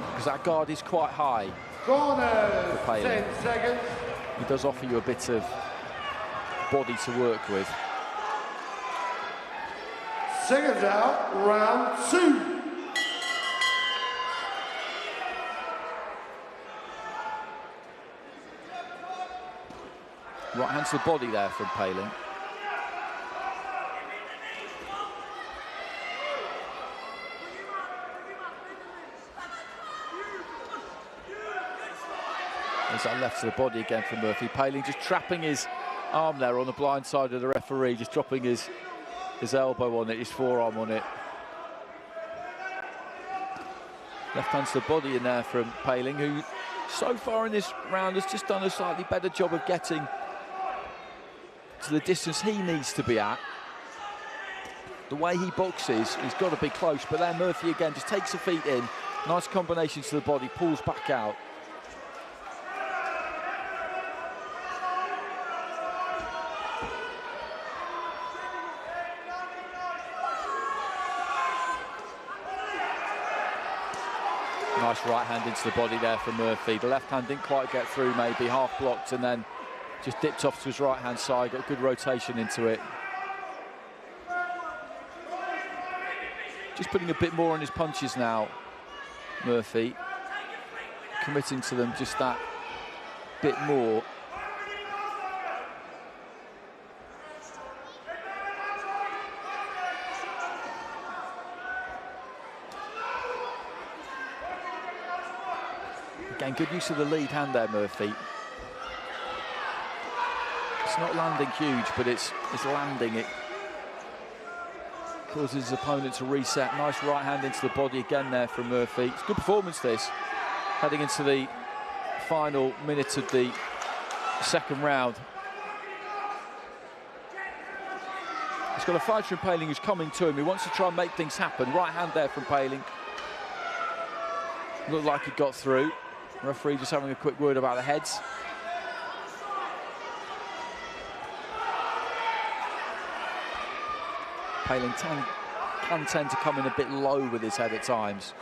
Because that guard is quite high. Corner, 10 seconds. He does offer you a bit of body to work with. Seconds out, round 2. Right hand to the body there from Poehling. There's that left to the body again from Murphy. Poehling just trapping his arm there on the blind side of the referee, just dropping his elbow on it, his forearm on it. Left hand to the body in there from Poehling, who so far in this round has just done a slightly better job of getting to the distance he needs to be at. The way he boxes, he's got to be close, but then Murphy again just takes the feet in, nice combination to the body, pulls back out. Nice right hand into the body there from Murphy. The left hand didn't quite get through, maybe half blocked, and then just dipped off to his right hand side, got good rotation into it. Just putting a bit more on his punches now, Murphy. Committing to them just that bit more. Again, good use of the lead hand there, Murphy. It's not landing huge, but it's landing. It causes his opponent to reset. Nice right hand into the body again there from Murphy. It's a good performance, this, heading into the final minute of the second round. He's got a fighter from Poehling who's coming to him. He wants to try and make things happen. Right hand there from Poehling. Looked like he got through. Referee just having a quick word about the heads. Poehling can tend to come in a bit low with his head at times.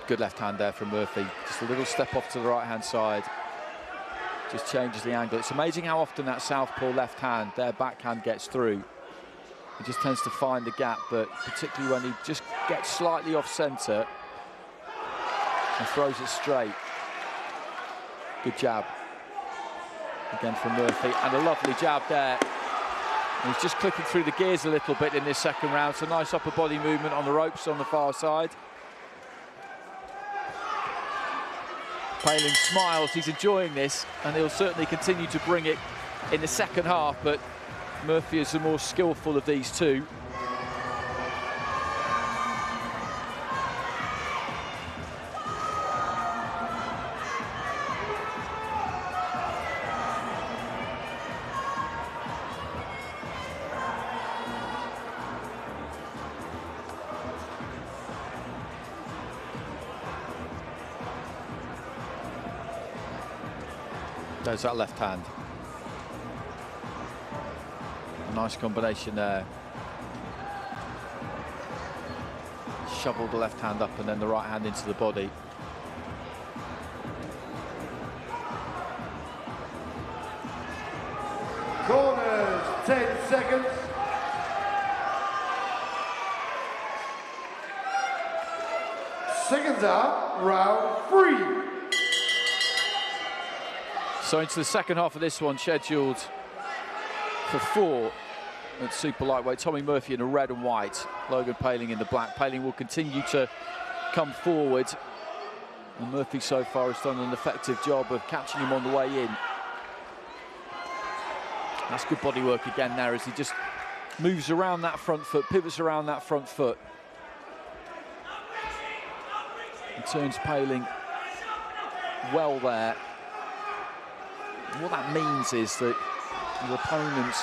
Good left hand there from Murphy. Just a little step off to the right hand side. Just changes the angle. It's amazing how often that southpaw left hand, their backhand, gets through. He just tends to find the gap, but particularly when he just gets slightly off centre and throws it straight. Good jab. Again from Murphy, and a lovely jab there. And he's just clicking through the gears a little bit in this second round. So nice upper body movement on the ropes on the far side. Poehling smiles, he's enjoying this, and he'll certainly continue to bring it in the second half, but Murphy is the more skillful of these two. There's that left hand. A nice combination there. Shoveled the left hand up and then the right hand into the body. Corners, 10 seconds. Seconds out, round 3. So into the second half of this one, scheduled for 4 at super lightweight. Tommy Murphy in the red and white, Logan Poehling in the black. Poehling will continue to come forward, and Murphy so far has done an effective job of catching him on the way in. That's good body work again there as he just moves around that front foot, pivots around that front foot. And turns Poehling well there. What that means is that your opponent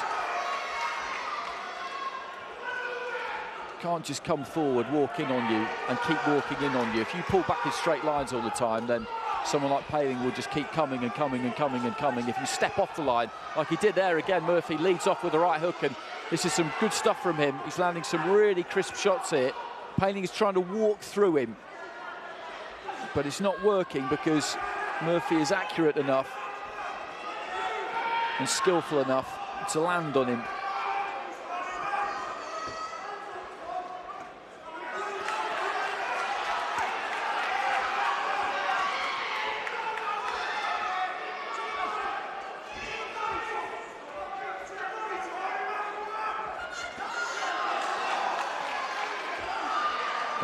can't just come forward, walk in on you and keep walking in on you. If you pull back in straight lines all the time, then someone like Poehling will just keep coming and coming and coming and coming. If you step off the line, like he did there again, Murphy leads off with the right hook, and this is some good stuff from him. He's landing some really crisp shots here. Poehling is trying to walk through him, but it's not working because Murphy is accurate enough and skillful enough to land on him.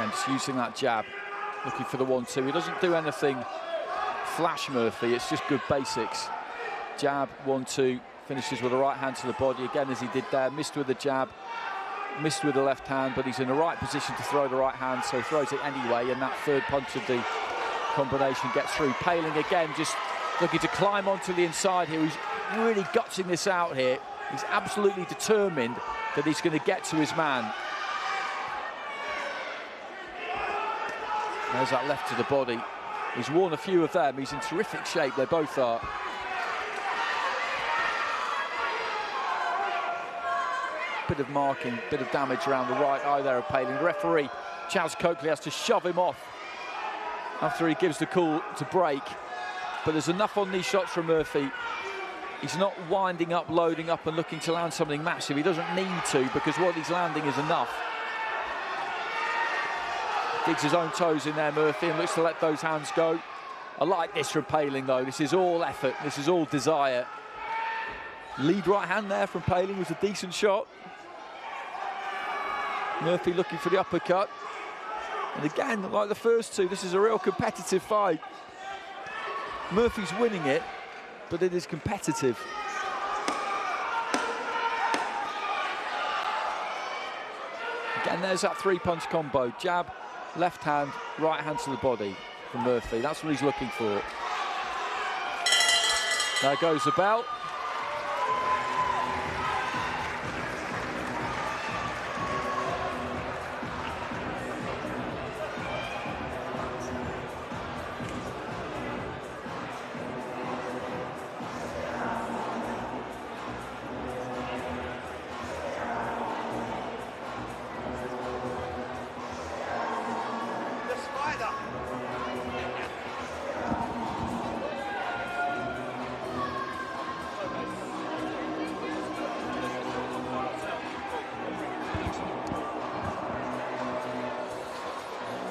Again, just using that jab, looking for the 1-2. He doesn't do anything flash, Murphy. It's just good basics. Jab, 1-2, finishes with a right hand to the body, again as he did there. Missed with the jab, missed with the left hand, but he's in the right position to throw the right hand, so throws it anyway, and that third punch of the combination gets through. Poehling again just looking to climb onto the inside here. He's really gutsing this out here. He's absolutely determined that he's going to get to his man. There's that left to the body. He's worn a few of them. He's in terrific shape, they both are. Bit of marking, bit of damage around the right eye there of Poehling. The referee, Chas Coakley, has to shove him off after he gives the call to break. But there's enough on these shots from Murphy. He's not winding up, loading up and looking to land something massive. He doesn't need to, because what he's landing is enough. Digs his own toes in there, Murphy, and looks to let those hands go. I like this from Poehling, though. This is all effort. This is all desire. Lead right hand there from Poehling was a decent shot. Murphy looking for the uppercut. And again, like the first two, this is a real competitive fight. Murphy's winning it, but it is competitive. Again, there's that three-punch combo. Jab, left hand, right hand to the body from Murphy. That's what he's looking for. There goes the bell.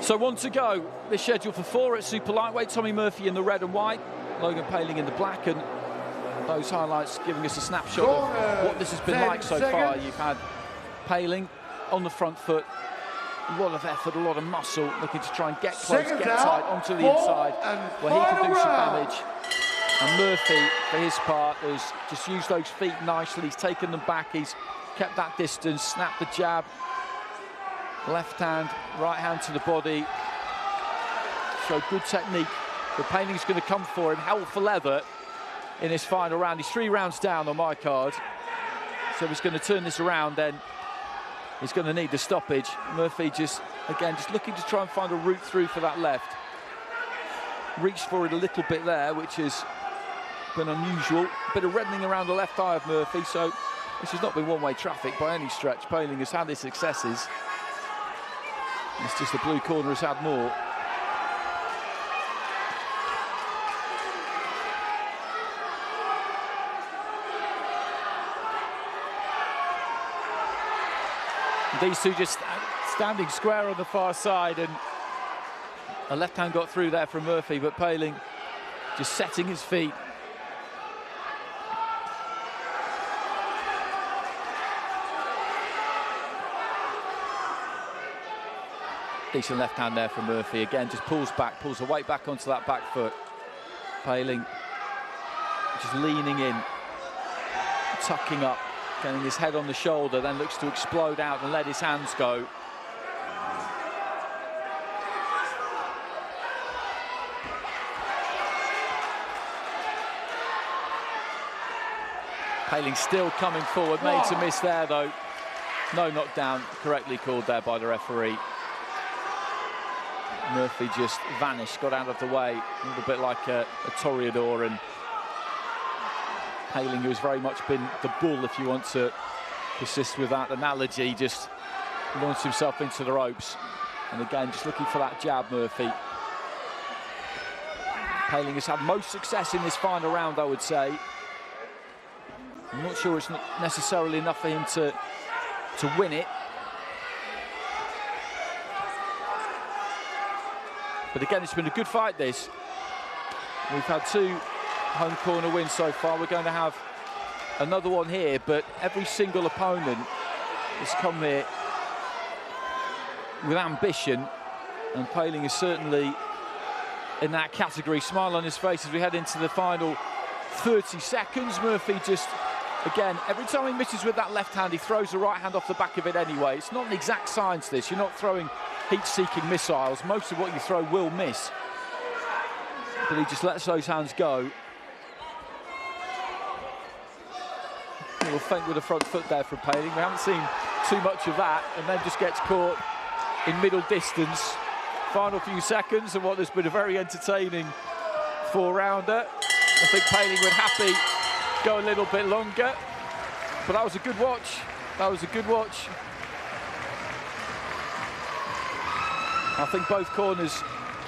So one to go. They're scheduled for 4 at super lightweight. Tommy Murphy in the red and white, Logan Poehling in the black, and those highlights giving us a snapshot of what this has been like so far. You've had Poehling on the front foot, a lot of effort, a lot of muscle, looking to try and get close, get tight onto the inside, where he can do some damage. And Murphy, for his part, has just used those feet nicely. He's taken them back, he's kept that distance, snapped the jab, left hand, right hand to the body. So good technique. The Poehling's going to come for him, hell for leather in this final round. He's 3 rounds down on my card. So he's going to turn this around, then he's going to need the stoppage. Murphy just, again, just looking to try and find a route through for that left. Reached for it a little bit there, which has been unusual. A bit of reddening around the left eye of Murphy, so this has not been one-way traffic by any stretch. Poehling has had his successes. It's just the blue corner has had more. These two just standing square on the far side, and a left hand got through there from Murphy, but Poehling just setting his feet. Decent left hand there from Murphy. Again, just pulls back, pulls the weight back onto that back foot. Poehling just leaning in, tucking up, getting his head on the shoulder, then looks to explode out and let his hands go. Poehling still coming forward, made to miss there though. No knockdown, correctly called there by the referee. Murphy just vanished, got out of the way, a little bit like a toreador, and Poehling, who's very much been the bull, if you want to persist with that analogy, just launched himself into the ropes. And again, just looking for that jab, Murphy. Poehling has had most success in this final round, I would say. I'm not sure it's not necessarily enough for him to win it. But again, it's been a good fight, this. We've had 2 home corner wins so far. We're going to have another one here, but every single opponent has come here with ambition And Poehling is certainly in that category. Smile on his face as we head into the final 30 seconds. Murphy just, again, every time he misses with that left hand, he throws the right hand off the back of it anyway. It's not an exact science, this. You're not throwing heat-seeking missiles. Most of what you throw will miss. But he just lets those hands go. A little feint with the front foot there from Poehling. We haven't seen too much of that, and then just gets caught in middle distance. Final few seconds of what has been a very entertaining 4-rounder. I think Poehling would happy go a little bit longer, but that was a good watch. That was a good watch. I think both corners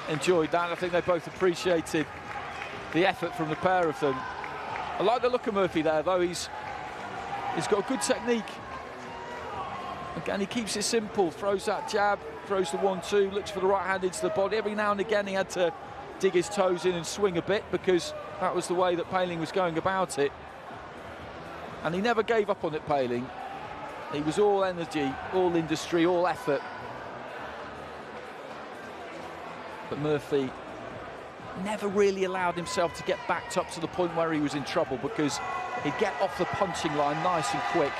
enjoyed that. I think they both appreciated the effort from the pair of them. I like the look of Murphy there, though. He's got a good technique. Again, he keeps it simple, throws that jab, throws the 1-2, looks for the right hand into the body. Every now and again he had to dig his toes in and swing a bit because that was the way that Poehling was going about it. And he never gave up on it, Poehling. He was all energy, all industry, all effort. But Murphy never really allowed himself to get backed up to the point where he was in trouble, because he'd get off the punching line nice and quick.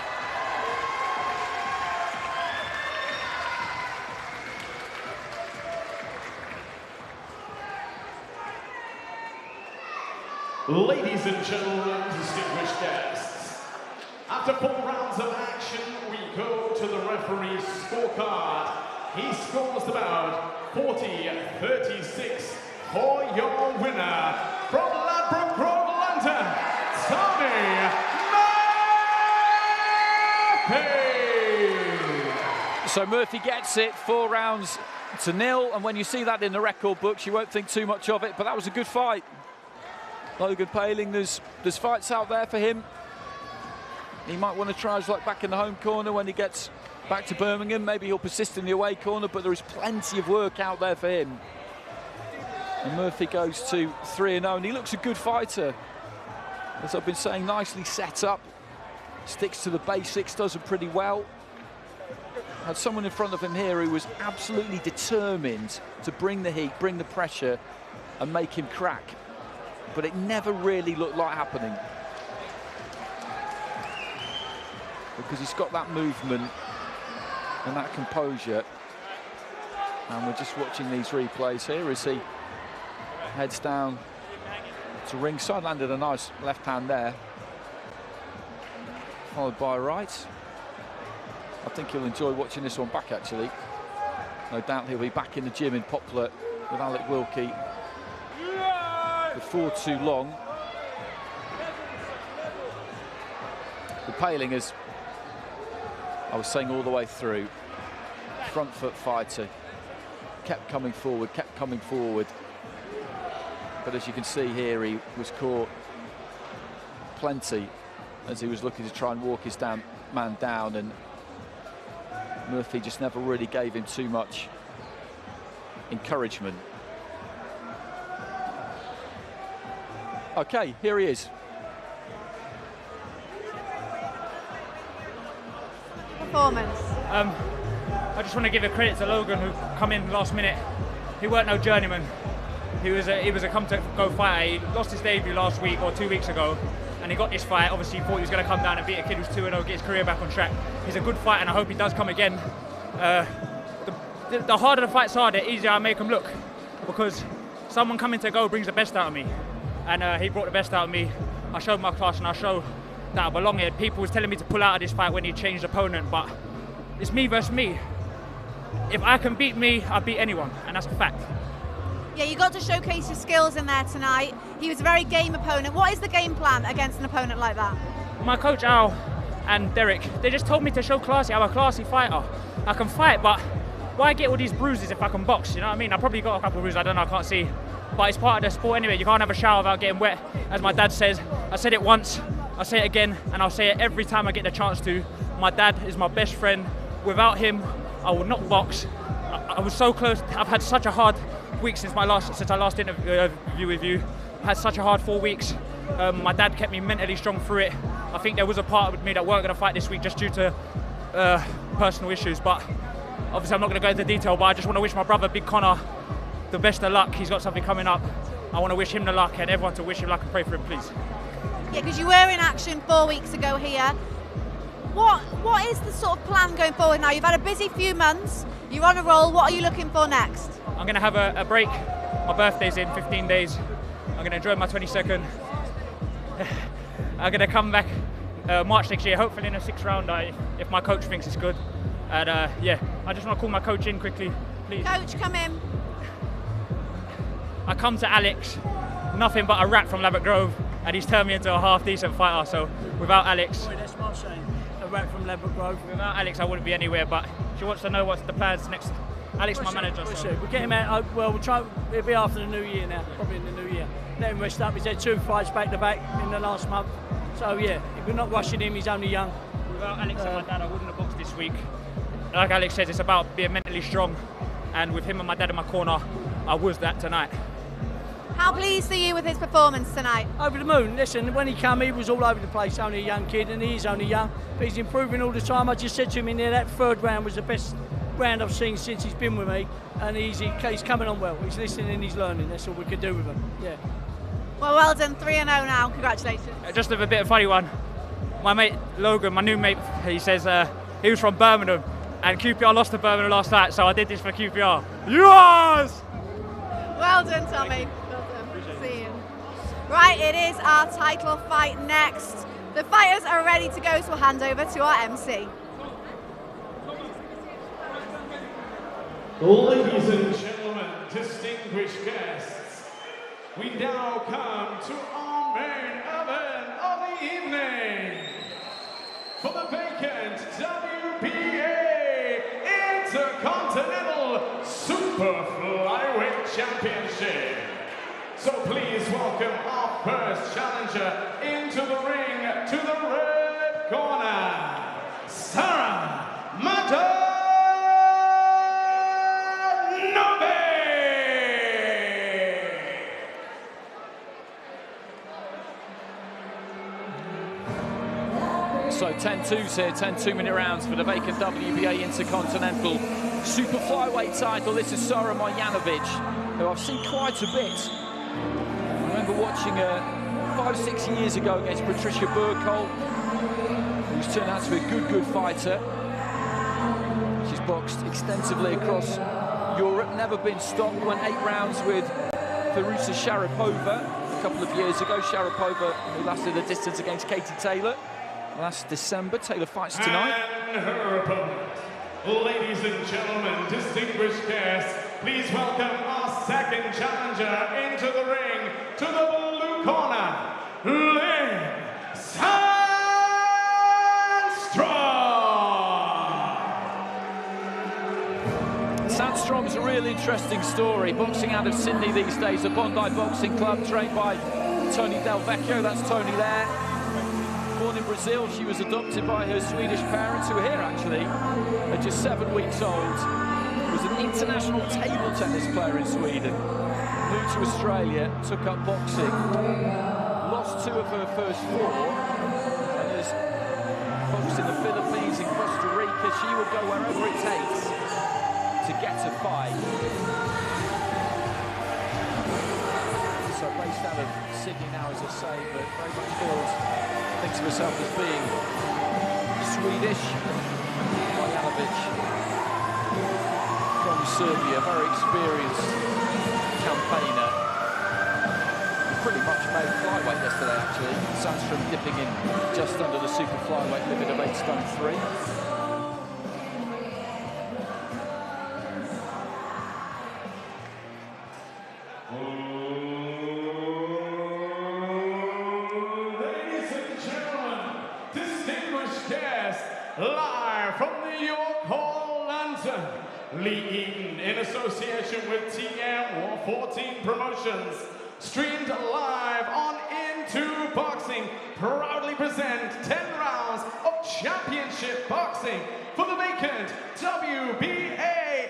Ladies and gentlemen, distinguished guests, after 4 rounds of action, we go to the referee's scorecard. He scores the bout 40-36 for your winner from Ladbroke Grove, London, Tommy Murphy. So Murphy gets it 4-0, and when you see that in the record books, you won't think too much of it, but that was a good fight. Logan Poehling, there's fights out there for him. He might want to try his luck back in the home corner when he gets back to Birmingham. Maybe he'll persist in the away corner, but there is plenty of work out there for him. And Murphy goes to 3-0, and he looks a good fighter. As I've been saying, nicely set up, sticks to the basics, does it pretty well. Had someone in front of him here who was absolutely determined to bring the heat, bring the pressure, and make him crack. But it never really looked like happening, because he's got that movement and that composure. And we're just watching these replays here as he heads down to ringside. Landed a nice left hand there, followed by a right. I think he'll enjoy watching this one back, actually. No doubt he'll be back in the gym in Poplar with Alec Wilkie before too long. The Poehling, as I was saying all the way through, front foot fighter, kept coming forward. But as you can see here, he was caught plenty as he was looking to try and walk his man down, and Murphy just never really gave him too much encouragement. Okay, here he is. Performance. I just want to give a credit to Logan, who come in last minute. He weren't no journeyman. He was a come-to-go fighter. He lost his debut last week or 2 weeks ago, and he got this fight. Obviously, he thought he was going to come down and beat a kid who's 2-0, get his career back on track. He's a good fighter, and I hope he does come again. The harder the fights are, the easier I make them look, because someone coming to go brings the best out of me. And he brought the best out of me. I showed my class, and I showed that I belong here. People was telling me to pull out of this fight when he changed opponent, but it's me versus me. If I can beat me, I'll beat anyone, and that's a fact. Yeah, you got to showcase your skills in there tonight. He was a very game opponent. What is the game plan against an opponent like that? My coach Al and Derek, they just told me to show classy. I'm a classy fighter. I can fight, but why get all these bruises if I can box? You know what I mean? I probably got a couple of bruises, I don't know, I can't see. But it's part of the sport anyway. You can't have a shower without getting wet, as my dad says. I said it once, I'll say it again, and I'll say it every time I get the chance to. My dad is my best friend. Without him, I will not box. I was so close. I've had such a hard week since I last interview with you. I had such a hard 4 weeks. My dad kept me mentally strong through it. I think there was a part of me that weren't going to fight this week just due to personal issues, but obviously I'm not going to go into detail, but I just want to wish my brother, Big Connor, the best of luck. He's got something coming up. I want to wish him the luck and everyone to wish him luck and pray for him, please. Yeah, because you were in action 4 weeks ago here. What is the sort of plan going forward now? You've had a busy few months, you're on a roll, what are you looking for next? I'm going to have a break. My birthday's in 15 days. I'm going to enjoy my 22nd. I'm going to come back March next year, hopefully in a 6th rounder if my coach thinks it's good. And yeah, I just want to call my coach in quickly, please. Coach, come in. I come to Alex, nothing but a rat from Ladbroke Grove, and he's turned me into a half-decent fighter, so without Alex... Boy, that's what I'm saying, a rat from Ladbroke Grove. Without Alex, I wouldn't be anywhere, but she wants to know what's the plans next. Alex, my manager. We'll get him out, we'll try, it'll be after the new year now, probably in the new year. Let him rest up, he's had 2 fights back-to-back in the last month, so yeah, we're not rushing him, he's only young. Without Alex and my dad, I wouldn't have boxed this week. Like Alex says, it's about being mentally strong, and with him and my dad in my corner, I was that tonight. How pleased are you with his performance tonight? Over the moon. Listen, when he came, he was all over the place, only a young kid, and he is only young, but he's improving all the time. I just said to him in there, that 3rd round was the best round I've seen since he's been with me, and he's coming on well. He's listening and he's learning. That's all we can do with him. Yeah. Well done, 3-0 now. Congratulations. Just a bit of a funny one. My mate Logan, my new mate, he says he was from Birmingham, and QPR lost to Birmingham last night, so I did this for QPR. Yes! Well done, Tommy. Well done. See you. Right, it is our title fight next. The fighters are ready to go, so we'll hand over to our MC. Ladies and gentlemen, distinguished guests, we now come to our main event of the evening. For the vacant WBA Intercontinental Super Flyweight Championship. So please welcome our first challenger into the ring to the red corner, Sarah Mata. So 10-2s here, 10 2-minute rounds for the vacant WBA Intercontinental Super Flyweight title. This is Sara Marjanovic, who I've seen quite a bit. I remember watching her 5-6 years ago against Patricia Burkholdt, who's turned out to be a good fighter. She's boxed extensively across Europe, never been stopped, went 8 rounds with Firuza Sharipova a couple of years ago. Sharipova, who lasted the distance against Katie Taylor last December. Taylor fights tonight. And her opponent. Ladies and gentlemen, distinguished guests, please welcome our second challenger into the ring to the blue corner, Lynn Sandstrom. Sandstrom's a really interesting story. Boxing out of Sydney these days, the Bondi Boxing Club, trained by Tony Del Vecchio. That's Tony there. Born in Brazil, she was adopted by her Swedish parents, who are here actually, at just 7 weeks old. Was an international table tennis player in Sweden. Moved to Australia, took up boxing, lost 2 of her first 4, and has boxed in the Philippines, in Costa Rica. She will go wherever it takes to get a fight. So based out of Sydney now, as I say, but very much thinks of herself as being Swedish. Marjanovic from Serbia, very experienced campaigner. Pretty much made flyweight yesterday actually. Sandstrom dipping in just under the super flyweight limit of 8 stone 3. Live from the York Hall, London, Lee Eaton in association with TM14 Promotions, streamed live on Into Boxing, proudly present 10 rounds of championship boxing for the vacant WBA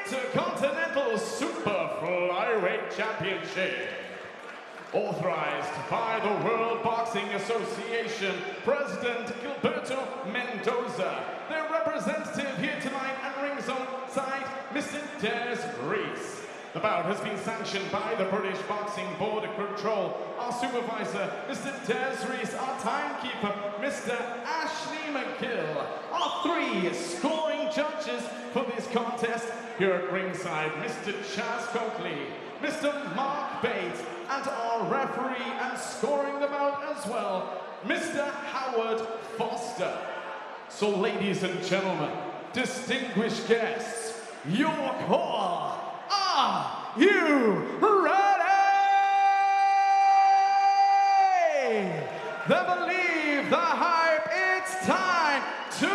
Intercontinental Super Flyweight Championship. Authorized by the World Boxing Association, President Gilberto Mendoza. Their representative here tonight at ringside, Mr. Des Rees. The bout has been sanctioned by the British Boxing Board of Control. Our supervisor, Mr. Des Rees. Our timekeeper, Mr. Ashley McGill. Our 3 scoring judges for this contest here at ringside, Mr. Chas Coakley, Mr. Mark Bates, and our referee and scoring the bout as well, Mr. Howard Foster. So ladies and gentlemen, distinguished guests, your call. Are you ready? Then believe the hype, it's time to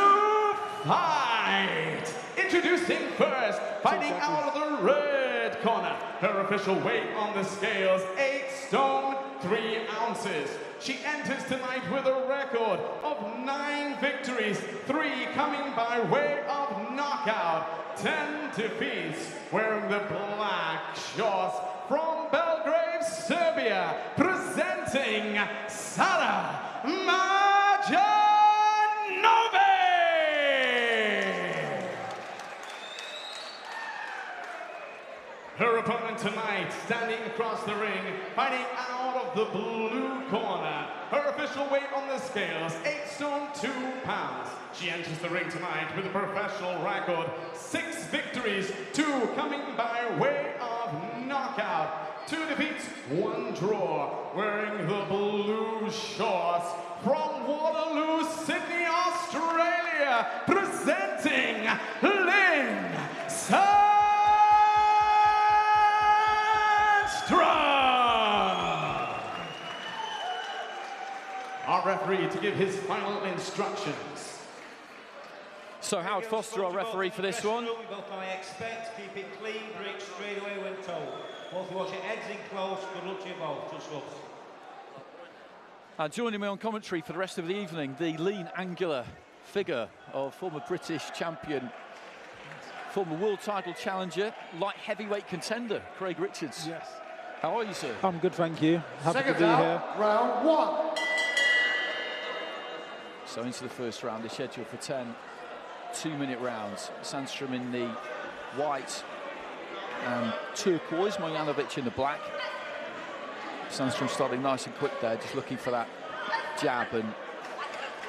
fight. Introducing first, fighting out of the red corner. Her official weight on the scales, 8 stone, 3 ounces. She enters tonight with a record of 9 victories, 3 coming by way of knockout, 10 defeats. Wearing the black shorts from Belgrade, Serbia, presenting Sara Marjanovic. Her opponent tonight, standing across the ring, fighting out of the blue corner. Her official weight on the scales, 8 stone, 2 pounds. She enters the ring tonight with a professional record, 6 victories, 2 coming by way of knockout, 2 defeats, 1 draw. Wearing the blue shorts from Waterloo, Sydney, Australia, presenting Lynn Sandstrom. Our referee to give his final instructions. So Howard Foster, our referee for this one. Both I expect, keep it clean, break straight away when told. Both watch your heads in close, good luck to you both, just looks. Joining me on commentary for the rest of the evening, the lean, angular figure of former British champion, former world title challenger, light heavyweight contender, Craig Richards. Yes. How are you, sir? I'm good, thank you. Happy Second to be here. round 1. So into the first round, they're scheduled for 10 2-minute rounds. Sandstrom in the white and turquoise, Marjanovic in the black. Sandstrom starting nice and quick there, just looking for that jab. And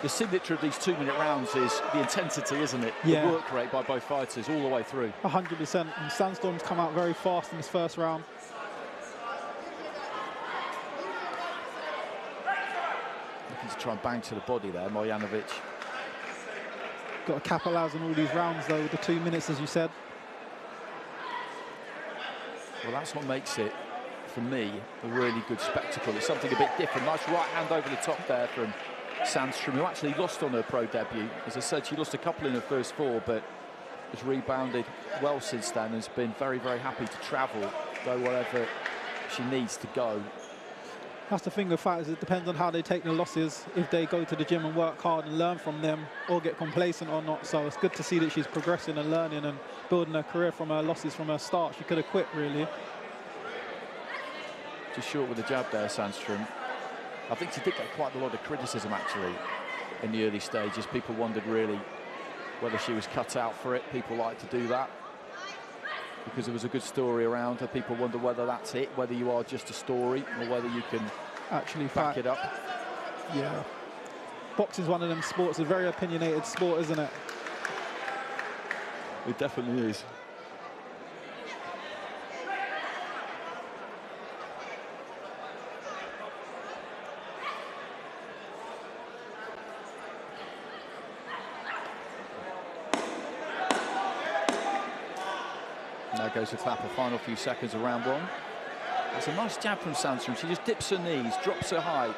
the signature of these 2-minute rounds is the intensity, isn't it? Yeah. The work rate by both fighters all the way through. 100%. And Sandstorm's come out very fast in this first round. Looking to try and bang to the body there, Marjanovic. Got to capitalise on all these rounds, though, with the 2 minutes, as you said. Well, that's what makes it, for me, a really good spectacle. It's something a bit different. Nice right hand over the top there from Sandstrom, who actually lost on her pro debut. As I said, she lost a couple in her first 4, but has rebounded well since then and has been very, very happy to travel, go wherever she needs to go. That's the thing with fighters, it depends on how they take the losses, if they go to the gym and work hard and learn from them, or get complacent or not. So it's good to see that she's progressing and learning and building her career from her losses from her start. She could have quit, really. Just short with the jab there, Sandstrom. I think she did get quite a lot of criticism, actually, in the early stages. People wondered, really, whether she was cut out for it. People like to do that because there was a good story around her. People wonder whether that's it, whether you are just a story or whether you can actually back it up. Yeah. Boxing's one of them sports, a very opinionated sport, isn't it? It definitely is. Now goes the clapper, final few seconds of round 1. It's a nice jab from Sandstrom. She just dips her knees, drops her height,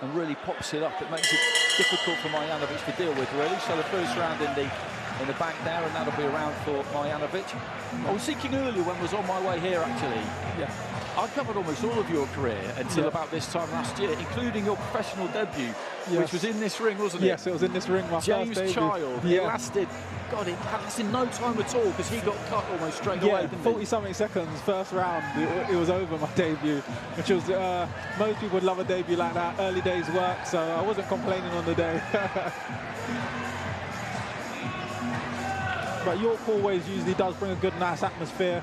and really pops it up. It makes it difficult for Marjanovic to deal with, really. So the first round in the back there, and that'll be a round for Marjanovic. I was thinking earlier when I was on my way here, actually. Yeah. I covered almost all of your career until about this time last year, including your professional debut, which was in this ring, wasn't it? Yes, it was in this ring. My James first debut. Child. It lasted, God, it lasted no time at all because he got cut almost straight away, didn't 40-something seconds, first round, it was over my debut, which was, most people would love a debut like that, early days work, so I wasn't complaining on the day. But York always usually does bring a good, nice atmosphere.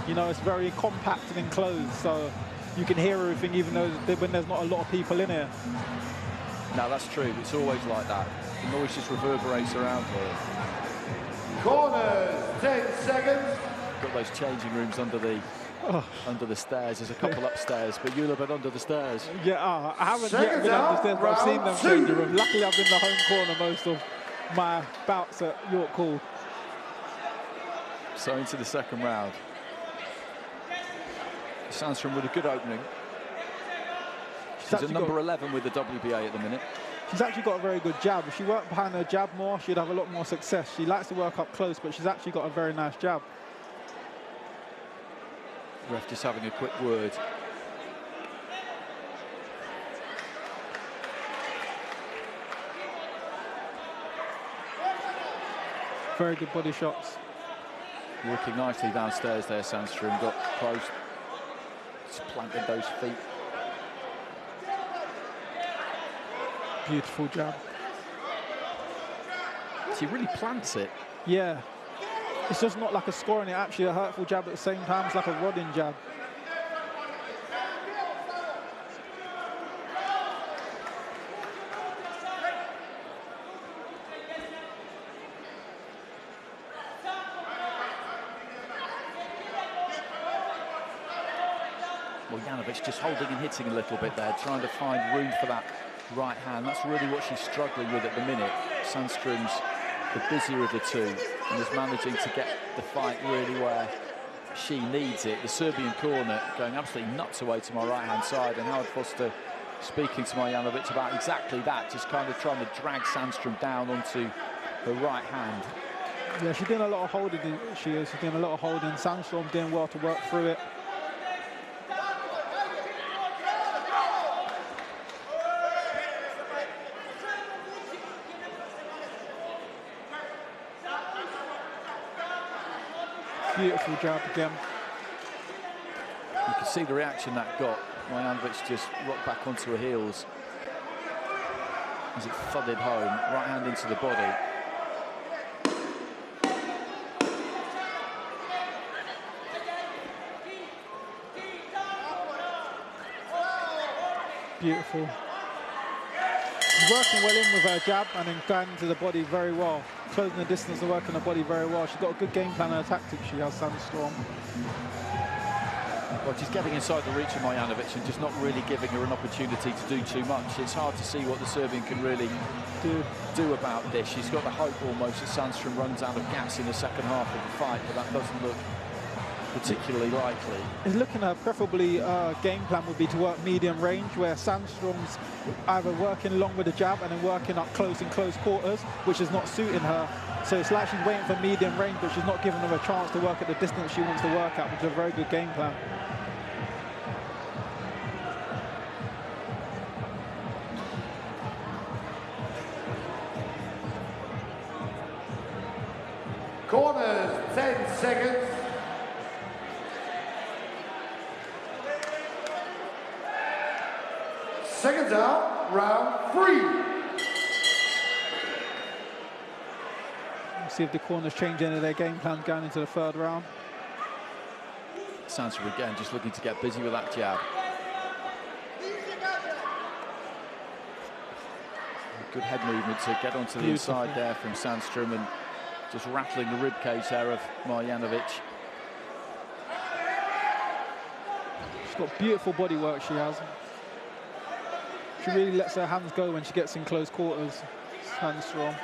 You know, it's very compact and enclosed, so you can hear everything even though when there's not a lot of people in here. No, that's true. It's always like that. The noise just reverberates around here. Corners, 10 seconds. Got those changing rooms under the stairs. There's a couple upstairs, but you'll have been under the stairs. Yeah, I haven't yet been under the stairs, but I've seen them changing rooms. Luckily, I've been the home corner most of my bouts at York Hall. So into the second round. Sandstrom with a good opening. She's at number 11 with the WBA at the minute. She's actually got a very good jab. If she worked behind her jab more, she'd have a lot more success. She likes to work up close, but she's actually got a very nice jab. Ref just having a quick word. Very good body shots. Working nicely downstairs there, Sandstrom. Got close. Just planted those feet. Beautiful jab. She really plants it. Yeah. It's just not like a scoring, it actually a hurtful jab at the same time. It's like a rodding jab. Well, Janovic just holding and hitting a little bit there, trying to find room for that right hand. That's really what she's struggling with at the minute. Sandstrom's the busier of the two and is managing to get the fight really where she needs it. The Serbian corner going absolutely nuts away to my right-hand side, and Howard Foster speaking to Marjanovic about exactly that, just kind of trying to drag Sandstrom down onto her right hand. Yeah, she's doing a lot of holding. She's doing a lot of holding. Sandstrom doing well to work through it. Beautiful jab again. You can see the reaction that got. Marjanovic just rocked back onto her heels as it thudded home, right hand into the body. Beautiful. She's working well in with her jab and then going into the body very well. Closing the distance and working the body very well. She's got a good game plan and her tactics, she has, Sandstrom. Well, she's getting inside the reach of Marjanovic and just not really giving her an opportunity to do too much. It's hard to see what the Serbian can really do about this. She's got the hope almost that Sandstrom runs out of gas in the second half of the fight, but that doesn't look particularly likely. It's looking at preferably game plan would be to work medium range, where Sandstrom's either working long with the jab and then working up close in close quarters, which is not suiting her. So it's like she's waiting for medium range, but she's not giving her a chance to work at the distance she wants to work at, which is a very good game plan. Corners, 10 seconds. Seconds out, round 3. Let's see if the corners change any of their game plans going into the third round. Sandstrom again just looking to get busy with that jab. Good head movement to get onto the inside there from Sandstrom and just rattling the rib cage there of Marjanovic. She's got beautiful body work, she has. She really lets her hands go when she gets in close quarters. Sandstrom.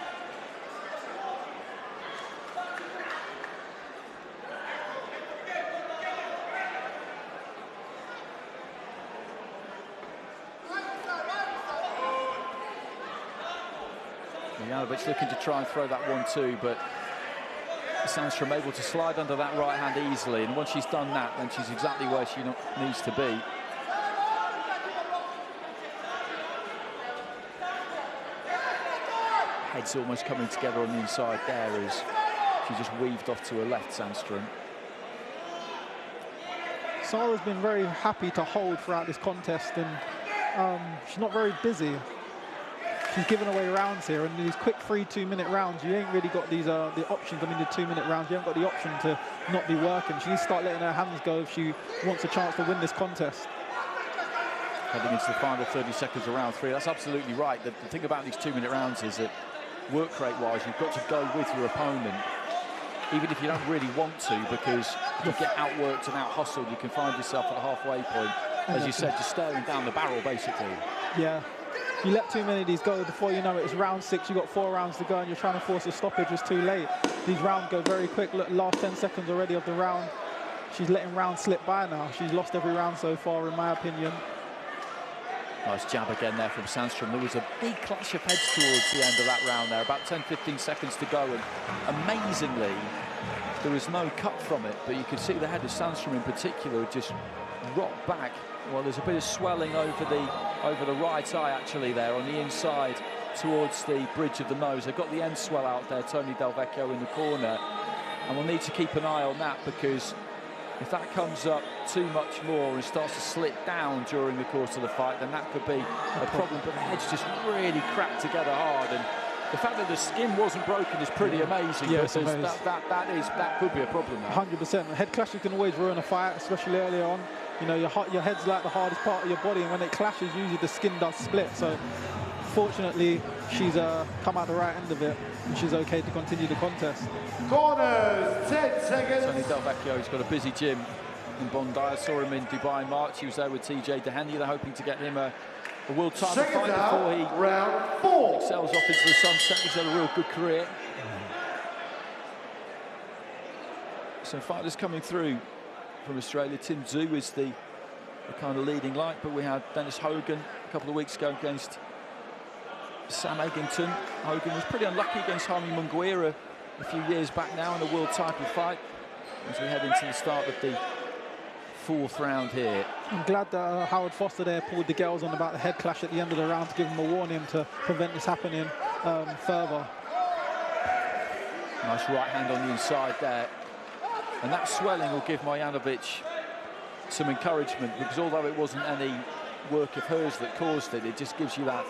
Marjanovic looking to try and throw that 1-2, but Sandstrom able to slide under that right hand easily, and once she's done that, then she's exactly where she needs to be. Heads almost coming together on the inside there as she just weaved off to her left, Sandstrom. Sara's been very happy to hold throughout this contest, and she's not very busy. She's giving away rounds here, and these quick 3 2-minute rounds, you ain't really got these the options. I mean, the 2-minute rounds, you haven't got the option to not be working. She needs to start letting her hands go if she wants a chance to win this contest. Heading into the final 30 seconds of round 3, that's absolutely right. The thing about these 2-minute rounds is that work rate wise, you've got to go with your opponent, even if you don't really want to, because you get outworked and out-hustled. You can find yourself at the halfway point, as you said, just staring down the barrel, basically. Yeah. You let too many of these go, before you know it, it's round 6, you've got 4 rounds to go, and you're trying to force a stoppage. It's too late. These rounds go very quick. Look, last 10 seconds already of the round. She's letting rounds slip by now. She's lost every round so far, in my opinion. Nice jab again there from Sandstrom. There was a big clash of heads towards the end of that round there, about 10-15 seconds to go, and amazingly, there was no cut from it, but you could see the head of Sandstrom in particular just rocked back. Well, there's a bit of swelling over the right eye actually there on the inside towards the bridge of the nose. They've got the end swell out there, Tony Del Vecchio in the corner, and we'll need to keep an eye on that, because if that comes up too much more and starts to slip down during the course of the fight, then that could be a problem. But the head's just really cracked together hard, and the fact that the skin wasn't broken is pretty amazing. Yeah, because that could be a problem now. 100%. Head clashes can always ruin a fight, especially earlier on. You know, your head's like the hardest part of your body, and when it clashes, usually the skin does split. So, fortunately, she's come out the right end of it, and she's okay to continue the contest. Corners, 10 seconds. Tony Del Vecchio, he's got a busy gym in Bondi. I saw him in Dubai in March. He was there with TJ Dehania. They're hoping to get him a world title fight before he round 4. excels off into the sunset. He's had a real good career. So fighters coming through from Australia. Tim Tszyu is the kind of leading light, but we had Dennis Hogan a couple of weeks ago against Sam Eggington. Hogan was pretty unlucky against Jaime Munguia a few years back now in a world title fight, as we head into the start of the 4th round here. I'm glad that Howard Foster there pulled the girls on about the head clash at the end of the round to give them a warning to prevent this happening further. Nice right hand on the inside there, and that swelling will give Marjanovic some encouragement, because although it wasn't any work of hers that caused it, it just gives you that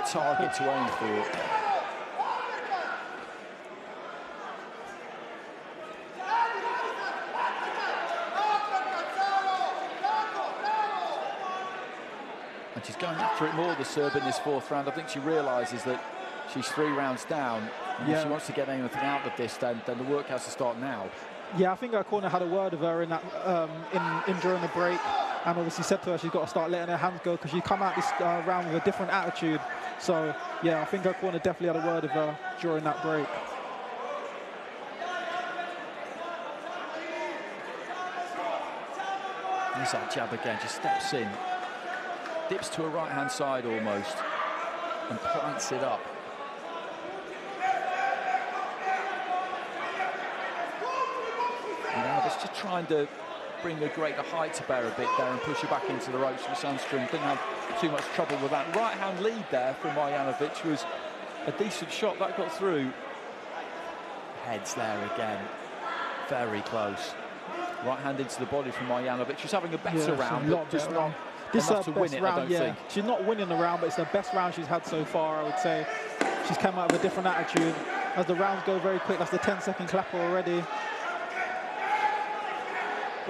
target to aim for. And she's going after it more, the Serb, in this 4th round. I think she realises that she's 3 rounds down, and if she wants to get anything out of this, then the work has to start now. Yeah, I think her corner had a word of her in that during the break, and obviously said to her she's got to start letting her hands go, because she come out this round with a different attitude. So yeah, I think her corner definitely had a word of her during that break. There's that jab again, just steps in, dips to her right hand side almost, and plants it up. It's just trying to bring a greater height to bear a bit there and push her back into the ropes for Sandstrom. Didn't have too much trouble with that. Right hand lead there from Marjanovic was a decent shot that got through. Heads there again, very close. Right hand into the body from Marjanovic. She's having a better round, but just not enough to win it, I don't think. She's not winning the round, but it's the best round she's had so far, I would say. She's come out with a different attitude. As the rounds go very quick, that's the 10-second clapper already.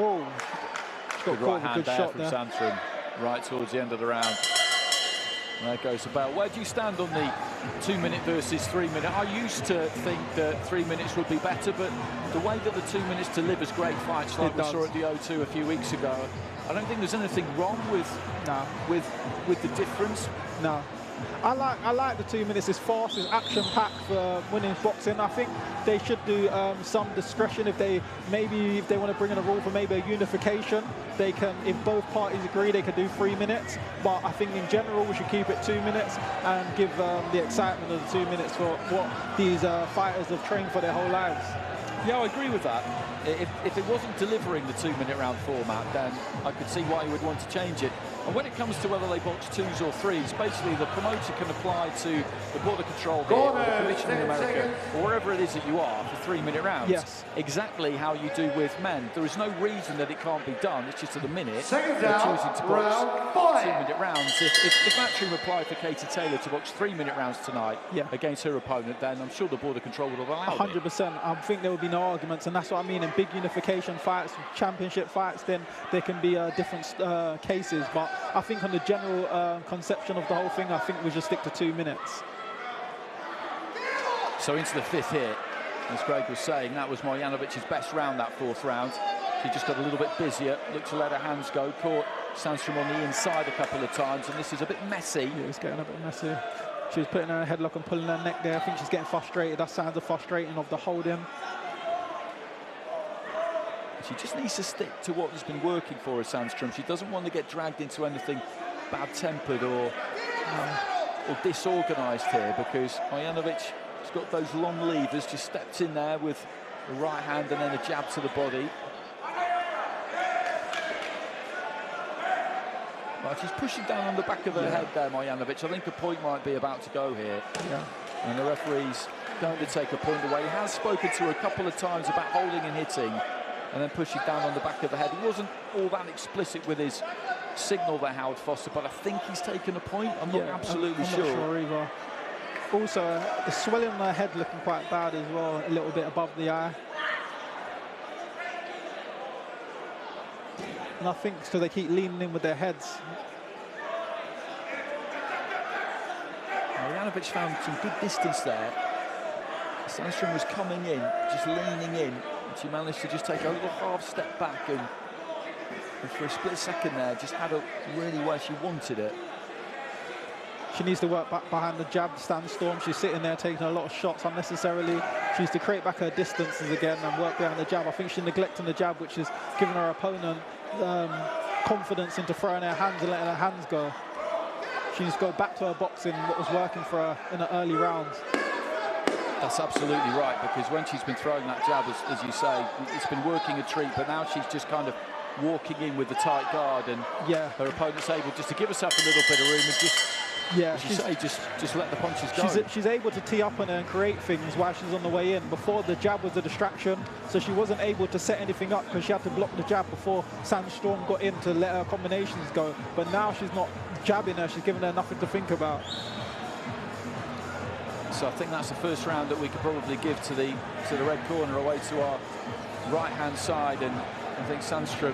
Oh, good right hand there from Sandstrom, right towards the end of the round. And there goes the bell. Where do you stand on the 2-minute versus 3-minute? I used to think that 3 minutes would be better, but the way that the 2 minutes delivers great fights, like we saw at the O2 a few weeks ago, I don't think there's anything wrong with the difference. No. I like the 2 minutes. It's fast, it's action-packed for women's boxing. I think they should do some discretion if they want to bring in a rule for maybe a unification. They can, if both parties agree, they can do 3 minutes. But I think in general we should keep it 2 minutes and give the excitement of the 2 minutes for what these fighters have trained for their whole lives. Yeah, I agree with that. If it wasn't delivering the 2-minute round format, then I could see why you would want to change it. And when it comes to whether they box 2s or 3s, basically the promoter can apply to the Border Control here, or the Commission in America, or wherever it is that you are, for 3-minute rounds. Yes. Exactly how you do with men. There is no reason that it can't be done. It's just at the minute Seconds they're out, choosing to box round 5. 2-minute rounds. If Matchroom applied for Katie Taylor to box 3-minute rounds tonight against her opponent, then I'm sure the Border Control would have allowed it. 100%. I think there would be no arguments, and that's what I mean. In big unification fights, championship fights, then there can be different cases. But I think on the general conception of the whole thing, I think we just stick to 2 minutes. So into the 5th here, as Greg was saying, that was Marjanovic's best round, that 4th round. She just got a little bit busier, looked to let her hands go, caught Sandstrom on the inside a couple of times, and this is a bit messy. Yeah, it's getting a bit messy. She was putting her headlock and pulling her neck there. I think she's getting frustrated. That sounds frustrating of the holding. She just needs to stick to what has been working for her, Sandstrom. She doesn't want to get dragged into anything bad-tempered or disorganised here, because Marjanovic has got those long levers, just stepped in there with the right hand and then a jab to the body. Well, she's pushing down on the back of her head there, Marjanovic. I think a point might be about to go here. Yeah. And the referee's going to take a point away. He has spoken to her a couple of times about holding and hitting and then pushing down on the back of the head. He wasn't all that explicit with his signal there, Howard Foster, but I think he's taken a point. I'm not absolutely I'm sure. not sure either. Also, the swelling on her head looking quite bad as well, a little bit above the eye. And I think so they keep leaning in with their heads. Marjanovic found some good distance there. Sandstrom was coming in, just leaning in, and she managed to just take a little half step back, and for a split second there, just had it really where she wanted it. She needs to work back behind the jab, Sandstorm. She's sitting there taking a lot of shots unnecessarily. She needs to create back her distances again and work behind the jab. I think she's neglecting the jab, which is giving her opponent confidence into throwing her hands and letting her hands go. She needs to go back to her boxing, what was working for her in the early rounds. That's absolutely right, because when she's been throwing that jab, as you say, it's been working a treat, but now she's just kind of walking in with the tight guard, and her opponent's able just to give herself a little bit of room and just let the punches go. She's able to tee up on her and create things while she's on the way in. Before, the jab was a distraction, so she wasn't able to set anything up because she had to block the jab before Sandstorm got in to let her combinations go. But now she's not jabbing her, she's giving her nothing to think about. So I think that's the first round that we could probably give to the red corner, away to our right-hand side, and I think Sandstrom,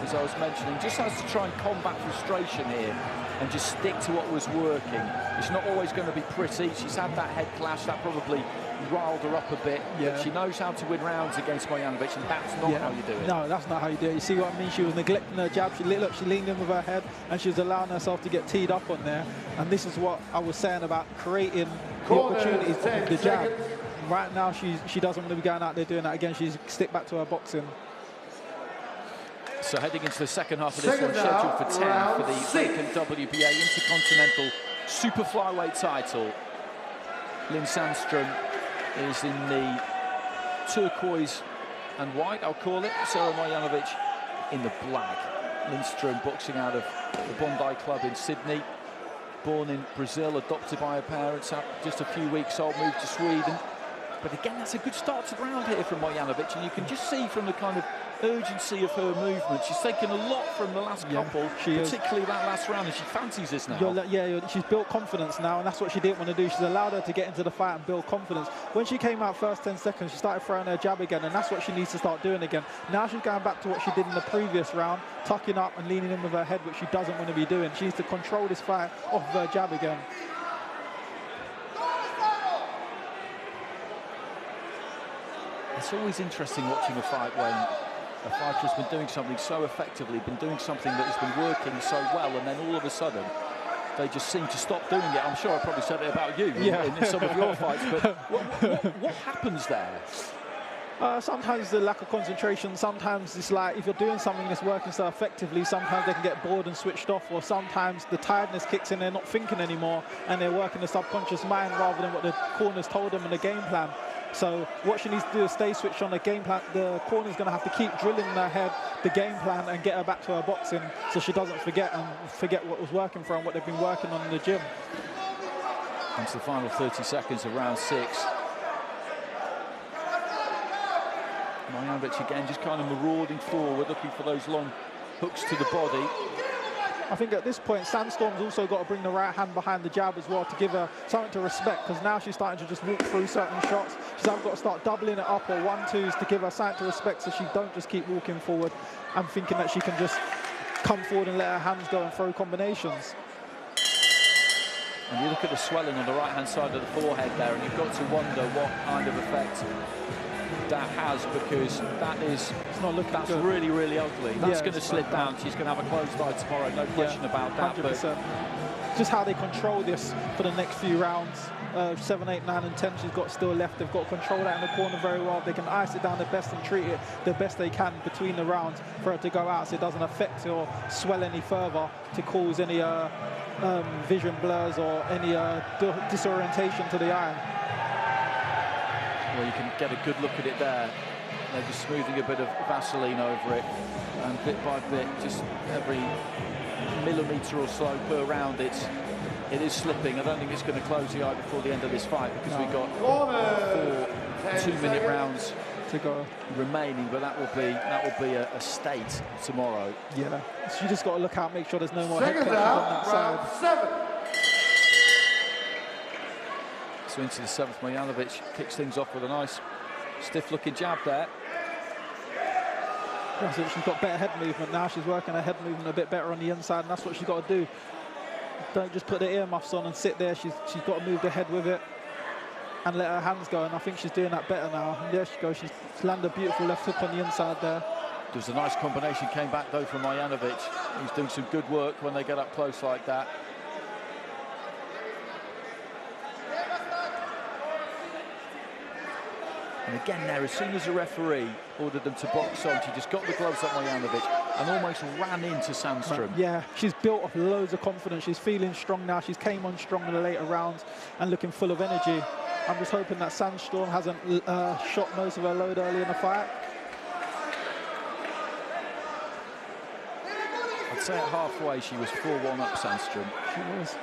as I was mentioning, just has to try and combat frustration here and just stick to what was working. It's not always going to be pretty. She's had that head clash, that probably riled her up a bit, but she knows how to win rounds against Marjanovic, and that's not how you do it. No, that's not how you do it. You see what I mean? She was neglecting her jab. She leaned in with her head, and she was allowing herself to get teed up on there. And this is what I was saying about creating the opportunities with the jab. Right now, she doesn't want to be going out there doing that again. She's stick back to her boxing. So heading into the second half of this one, scheduled for 10 for the vacant WBA Intercontinental Super Flyweight title. Lynn Sandstrom is in the turquoise and white, I'll call it. Sarah Marjanovic in the black. Lindstrom boxing out of the Bondi Club in Sydney. Born in Brazil, adopted by her parents, just a few weeks old, moved to Sweden. But again, that's a good start to the round here from Marjanovic, and you can just see from the kind of urgency of her movement, she's taken a lot from the last couple, particularly that last round, and she fancies this now. She's built confidence now, and that's what she didn't want to do. She's allowed her to get into the fight and build confidence. When she came out first 10 seconds, she started throwing her jab again, and that's what she needs to start doing again. Now she's going back to what she did in the previous round, tucking up and leaning in with her head, which she doesn't want to be doing. She needs to control this fight off of her jab again. It's always interesting watching a fight when a fighter has been doing something so effectively, been doing something that has been working so well, and then all of a sudden they just seem to stop doing it. I'm sure I probably said it about you in some of your fights, but what happens there? Sometimes the lack of concentration, sometimes it's like if you're doing something that's working so effectively, sometimes they can get bored and switched off, or sometimes the tiredness kicks in, they're not thinking anymore, and they're working the subconscious mind rather than what the corners told them in the game plan. So what she needs to do is stay switched on the game plan. The corner's going to have to keep drilling in her head the game plan and get her back to her boxing so she doesn't forget what was working for her and what they've been working on in the gym. Into the final 30 seconds of round 6. Marjanovic again just kind of marauding forward, looking for those long hooks to the body. I think at this point, Sandstorm's also got to bring the right hand behind the jab as well to give her something to respect, because now she's starting to just walk through certain shots. She's either got to start doubling it up or 1-2s to give her something to respect so she don't just keep walking forward and thinking that she can just come forward and let her hands go and throw combinations. And you look at the swelling on the right-hand side of the forehead there, and you've got to wonder what kind of effect that has, because that's good. Really, really ugly. That's going to slip down. She's going to have a closed eye tomorrow, no question about that. 100%. But just how they control this for the next few rounds. 7, 8, 9 and 10 she's got still left. They've got to control that in the corner very well. They can ice it down the best and treat it the best they can between the rounds for her to go out so it doesn't affect or swell any further to cause any vision blurs or any disorientation to the eye. Well, you can get a good look at it there. They're just smoothing a bit of Vaseline over it, and bit by bit, just every millimetre or so per round, it is slipping. I don't think it's going to close the eye before the end of this fight, because we've got 4 2-minute rounds to go remaining, but that will be a state tomorrow. Yeah, so you just got to look out, make sure there's no more head catches on that side. 7. So into the 7th, Marjanovic kicks things off with a nice stiff-looking jab there. That's it, she's got better head movement now. She's working her head movement a bit better on the inside, and that's what she's got to do. Don't just put the earmuffs on and sit there. She's got to move the head with it and let her hands go, and I think she's doing that better now. And there she goes. She's landed a beautiful left hook on the inside there. There's a nice combination came back though from Marjanovic. He's doing some good work when they get up close like that. And again there, as soon as the referee ordered them to box on, she just got the gloves up Marjanovic and almost ran into Sandstrom. Yeah, she's built up loads of confidence. She's feeling strong now. She's came on strong in the later rounds and looking full of energy. I'm just hoping that Sandstorm hasn't shot most of her load early in the fight. I'd say at halfway she was 4-1 up Sandstrom. She was.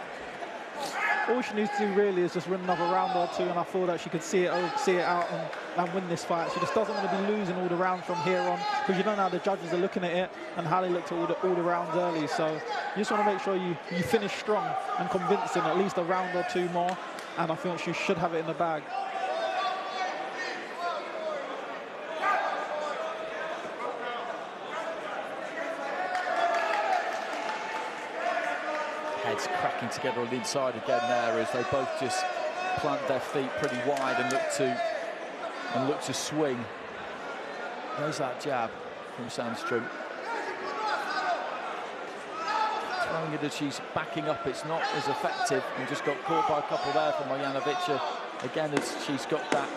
All she needs to do really is just win another round or two, and I feel that she could see it out and win this fight. She just doesn't want to be losing all the rounds from here on, because you don't know how the judges are looking at it and how they looked at all the rounds early. So you just want to make sure you finish strong and convincing, at least a round or two more, and I think she should have it in the bag. Heads cracking together on the inside again there, as they both just plant their feet pretty wide and look to swing. There's that jab from Sandstrom. Throwing it as she's backing up, it's not as effective, and just got caught by a couple there from Marjanovic. Again, as she's got that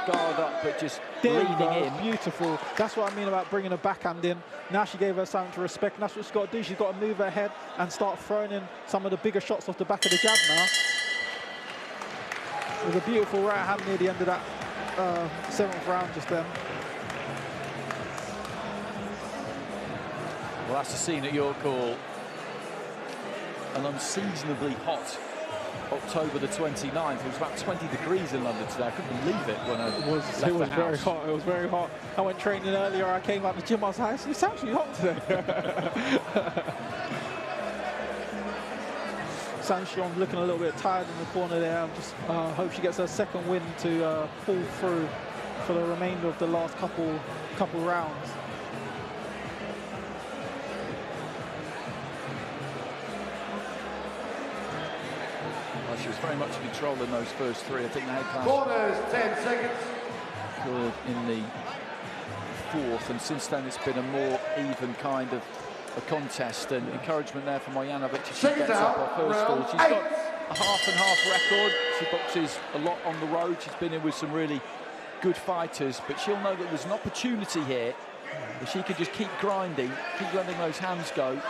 guard up, but just leaning in. Beautiful. That's what I mean about bringing her backhand in. Now she gave her something to respect, and that's what she's got to do. She's got to move her head and start throwing in some of the bigger shots off the back of the jab now. With a beautiful right hand near the end of that 7th round just then. Well, that's the scene at York Hall. An unseasonably hot October the 29th. It was about 20 degrees in London today. I couldn't believe it when I left the house. Very hot. It was very hot. I went training earlier. I came out the gym. I was like, it's actually hot today. Sandstrom's looking a little bit tired in the corner there. I just hope she gets her second win to pull through for the remainder of the last couple rounds. She was very much in control in those first 3. I think the head clash Corners, 10 seconds. occurred in the 4th, and since then it's been a more even kind of a contest, and encouragement there for Marjanovic as she gets up her first fall. She's got a half-and-half record. She boxes a lot on the road. She's been in with some really good fighters, but she'll know that there's an opportunity here if she could just keep grinding, keep letting those hands go,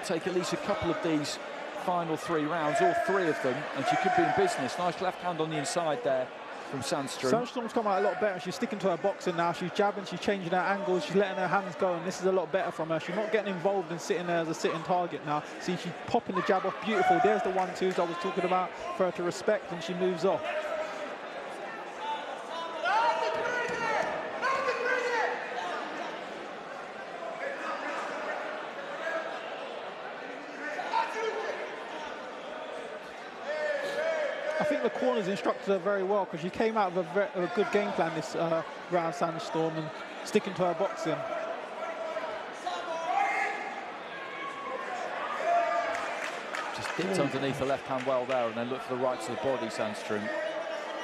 take at least a couple of these final 3 rounds, all 3 of them, and she could be in business. Nice left hand on the inside there from Sandstrom. Sandstrom's come out a lot better. She's sticking to her boxing now. She's jabbing, she's changing her angles, she's letting her hands go, and this is a lot better from her. She's not getting involved in sitting there as a sitting target now. See, she's popping the jab off beautiful. There's the 1-2s I was talking about for her to respect, and she moves off. I think the corners instructed her very well because she came out with a good game plan this round, Sandstorm, and sticking to her boxing. Just dipped underneath the left hand well there and then looked for the right to the body, Sandstrom.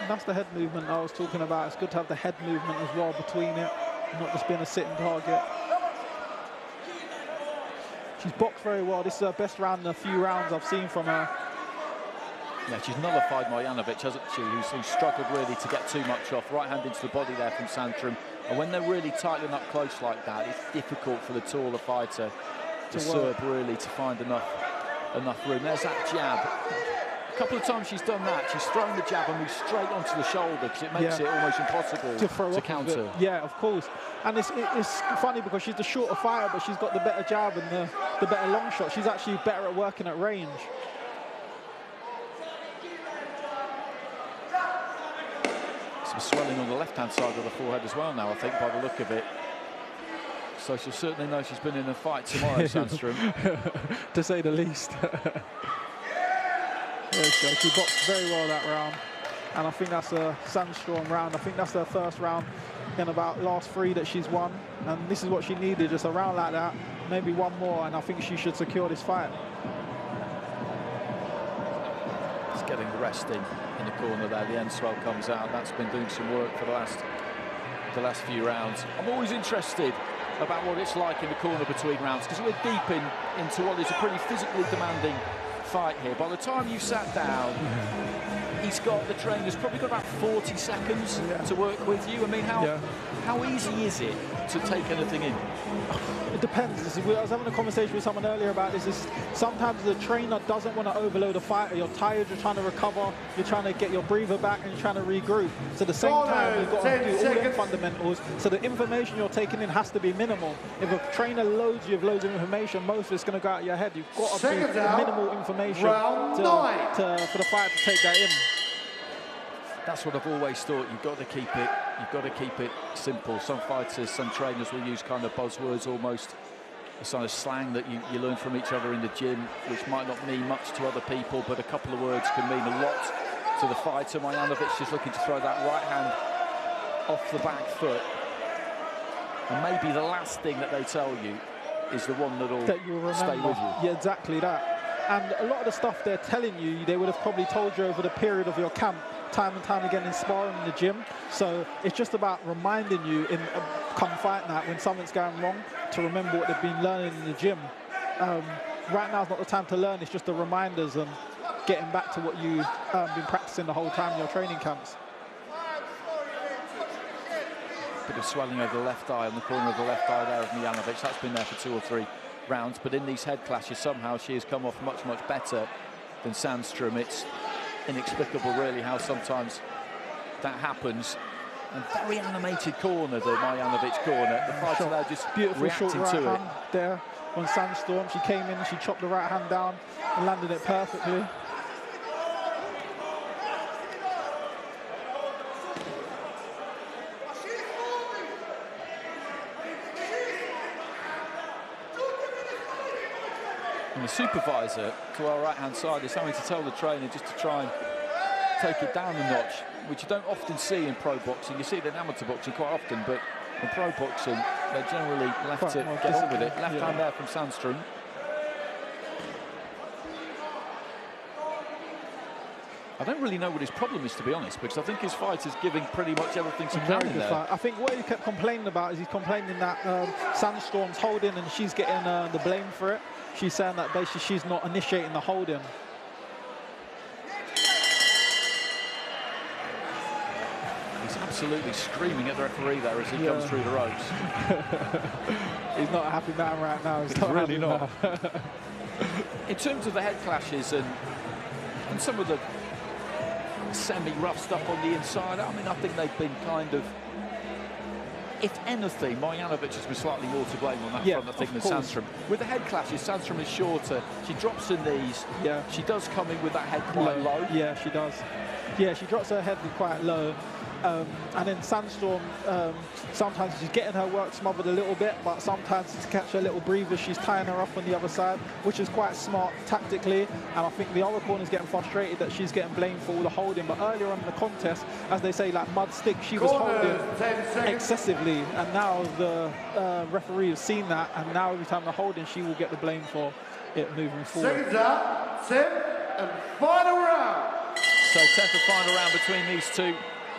And that's the head movement I was talking about. It's good to have the head movement as well between it, not just being a sitting target. She's boxed very well. This is her best round in a few rounds I've seen from her. Yeah, she's nullified Marjanovic, hasn't she, who's struggled really to get too much off. Right hand into the body there from Sandstrom. And when they're really tightening up close like that, it's difficult for the taller fighter to serve really, to find enough room. There's that jab. A couple of times she's done that. She's thrown the jab and moved straight onto the shoulder because it makes it almost impossible to counter. Yeah, of course. And it's funny because she's the shorter fighter, but she's got the better jab and the better long shot. She's actually better at working at range. Some swelling on the left-hand side of the forehead as well now, I think, by the look of it. So she'll certainly know she's been in a fight tomorrow, Sandstrom. To say the least. There we go. She boxed very well that round. And I think that's a Sandstorm round. I think that's her first round in about last 3 that she's won. And this is what she needed, just a round like that. Maybe one more, and I think she should secure this fight. Just getting the rest in the corner there. The end swell comes out. That's been doing some work for the last few rounds. I'm always interested about what it's like in the corner between rounds because we're deep into what is a pretty physically demanding fight here. By the time you sat down, the trainer's probably got about 40 seconds to work with you. I mean, how easy is it to take anything in? It depends. I was having a conversation with someone earlier about this. Sometimes the trainer doesn't want to overload a fighter. You're tired, you're trying to recover, you're trying to get your breather back, and you're trying to regroup. So at the same time, you've got to do all the fundamentals. So the information you're taking in has to be minimal. If a trainer loads you with loads of information, most of it's going to go out of your head. You've got to be minimal information for the fighter to take that in. That's what I've always thought. You've got to keep it simple. Some fighters, some trainers will use kind of buzzwords, almost a sort of slang that you learn from each other in the gym, which might not mean much to other people, but a couple of words can mean a lot to the fighter. Marjanovic is looking to throw that right hand off the back foot, and maybe the last thing that they tell you is the one that'll stay with you. Yeah, exactly that. And a lot of the stuff they're telling you, they would have probably told you over the period of your camp, time and time again in sparring in the gym. So it's just about reminding you in come fight night when something's going wrong to remember what they've been learning in the gym. Right now is not the time to learn. It's just the reminders and getting back to what you've been practicing the whole time in your training camps. Bit of swelling over the left eye, on the corner of the left eye there of Marjanovic. That's been there for 2 or 3 rounds, but in these head clashes somehow she has come off much better than Sandstrom. It's inexplicable really how sometimes that happens. And very animated corner, the Marjanovic corner. The fighter there just beautiful reacting short right to it. hand there on Sandstorm. She came in and she chopped the right hand down and landed it perfectly. And the supervisor to our right-hand side is having to tell the trainer just to try and take it down a notch, which you don't often see in pro boxing. You see it in amateur boxing quite often, but in pro boxing, they're generally left to get on with it. Left hand there from Sandstrom. I don't really know what his problem is, to be honest, because I think his fight is giving pretty much everything she can in there. I think what he kept complaining about is he's complaining that Sandstorm's holding and she's getting the blame for it. She's saying that basically she's not initiating the holding. He's absolutely screaming at the referee there as he comes through the ropes. He's not a happy man right now. He's really not. In terms of the head clashes and some of the semi-rough stuff on the inside. I mean, I think they've been kind of, if anything, Marjanovic has been slightly more to blame on that front, I think, than Sandstrom. With the head clashes, Sandstrom is shorter. She drops her knees. Yeah. She does come in with that head quite low. Yeah, she does. Yeah, she drops her head quite low. And then Sandstorm, sometimes she's getting her work smothered a little bit, but sometimes to catch her little breather, she's tying her up on the other side, which is quite smart tactically. And I think the other corner's getting frustrated that she's getting blamed for all the holding. But earlier on in the contest, as they say, like mud stick, she was holding excessively. And now the referee has seen that, and now every time they're holding, she will get the blame for it moving forward. Seconds up, 10th and final round. So 10th and final round between these two.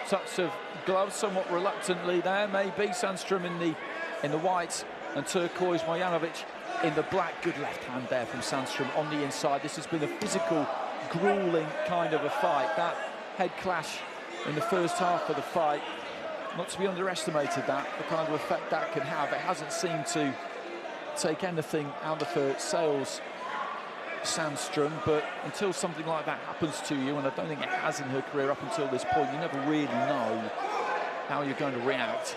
Touch of gloves, somewhat reluctantly there. Maybe Sandstrom in the white and turquoise, Marjanovic in the black. Good left hand there from Sandstrom on the inside. This has been a physical, grueling kind of a fight. That head clash in the first half of the fight, not to be underestimated, that the kind of effect that can have. It hasn't seemed to take anything out of her sails, Sandstrom, but until something like that happens to you, and I don't think it has in her career up until this point, you never really know how you're going to react.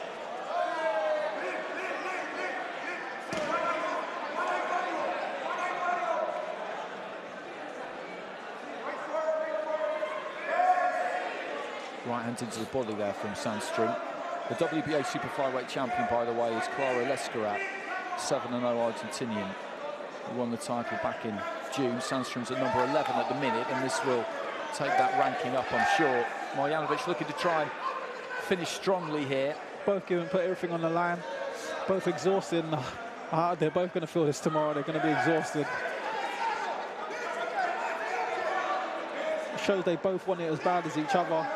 Right hand into the body there from Sandstrom. The WBA super flyweight champion, by the way, is Clara Lescarat, 7-0 Argentinian, who won the title back in June. Sandstrom's at number 11 at the minute, and this will take that ranking up, I'm sure. Marjanovic looking to try and finish strongly here. Both put everything on the line, both exhausted. They're both going to feel this tomorrow. They're going to be exhausted. It shows they both want it as bad as each other.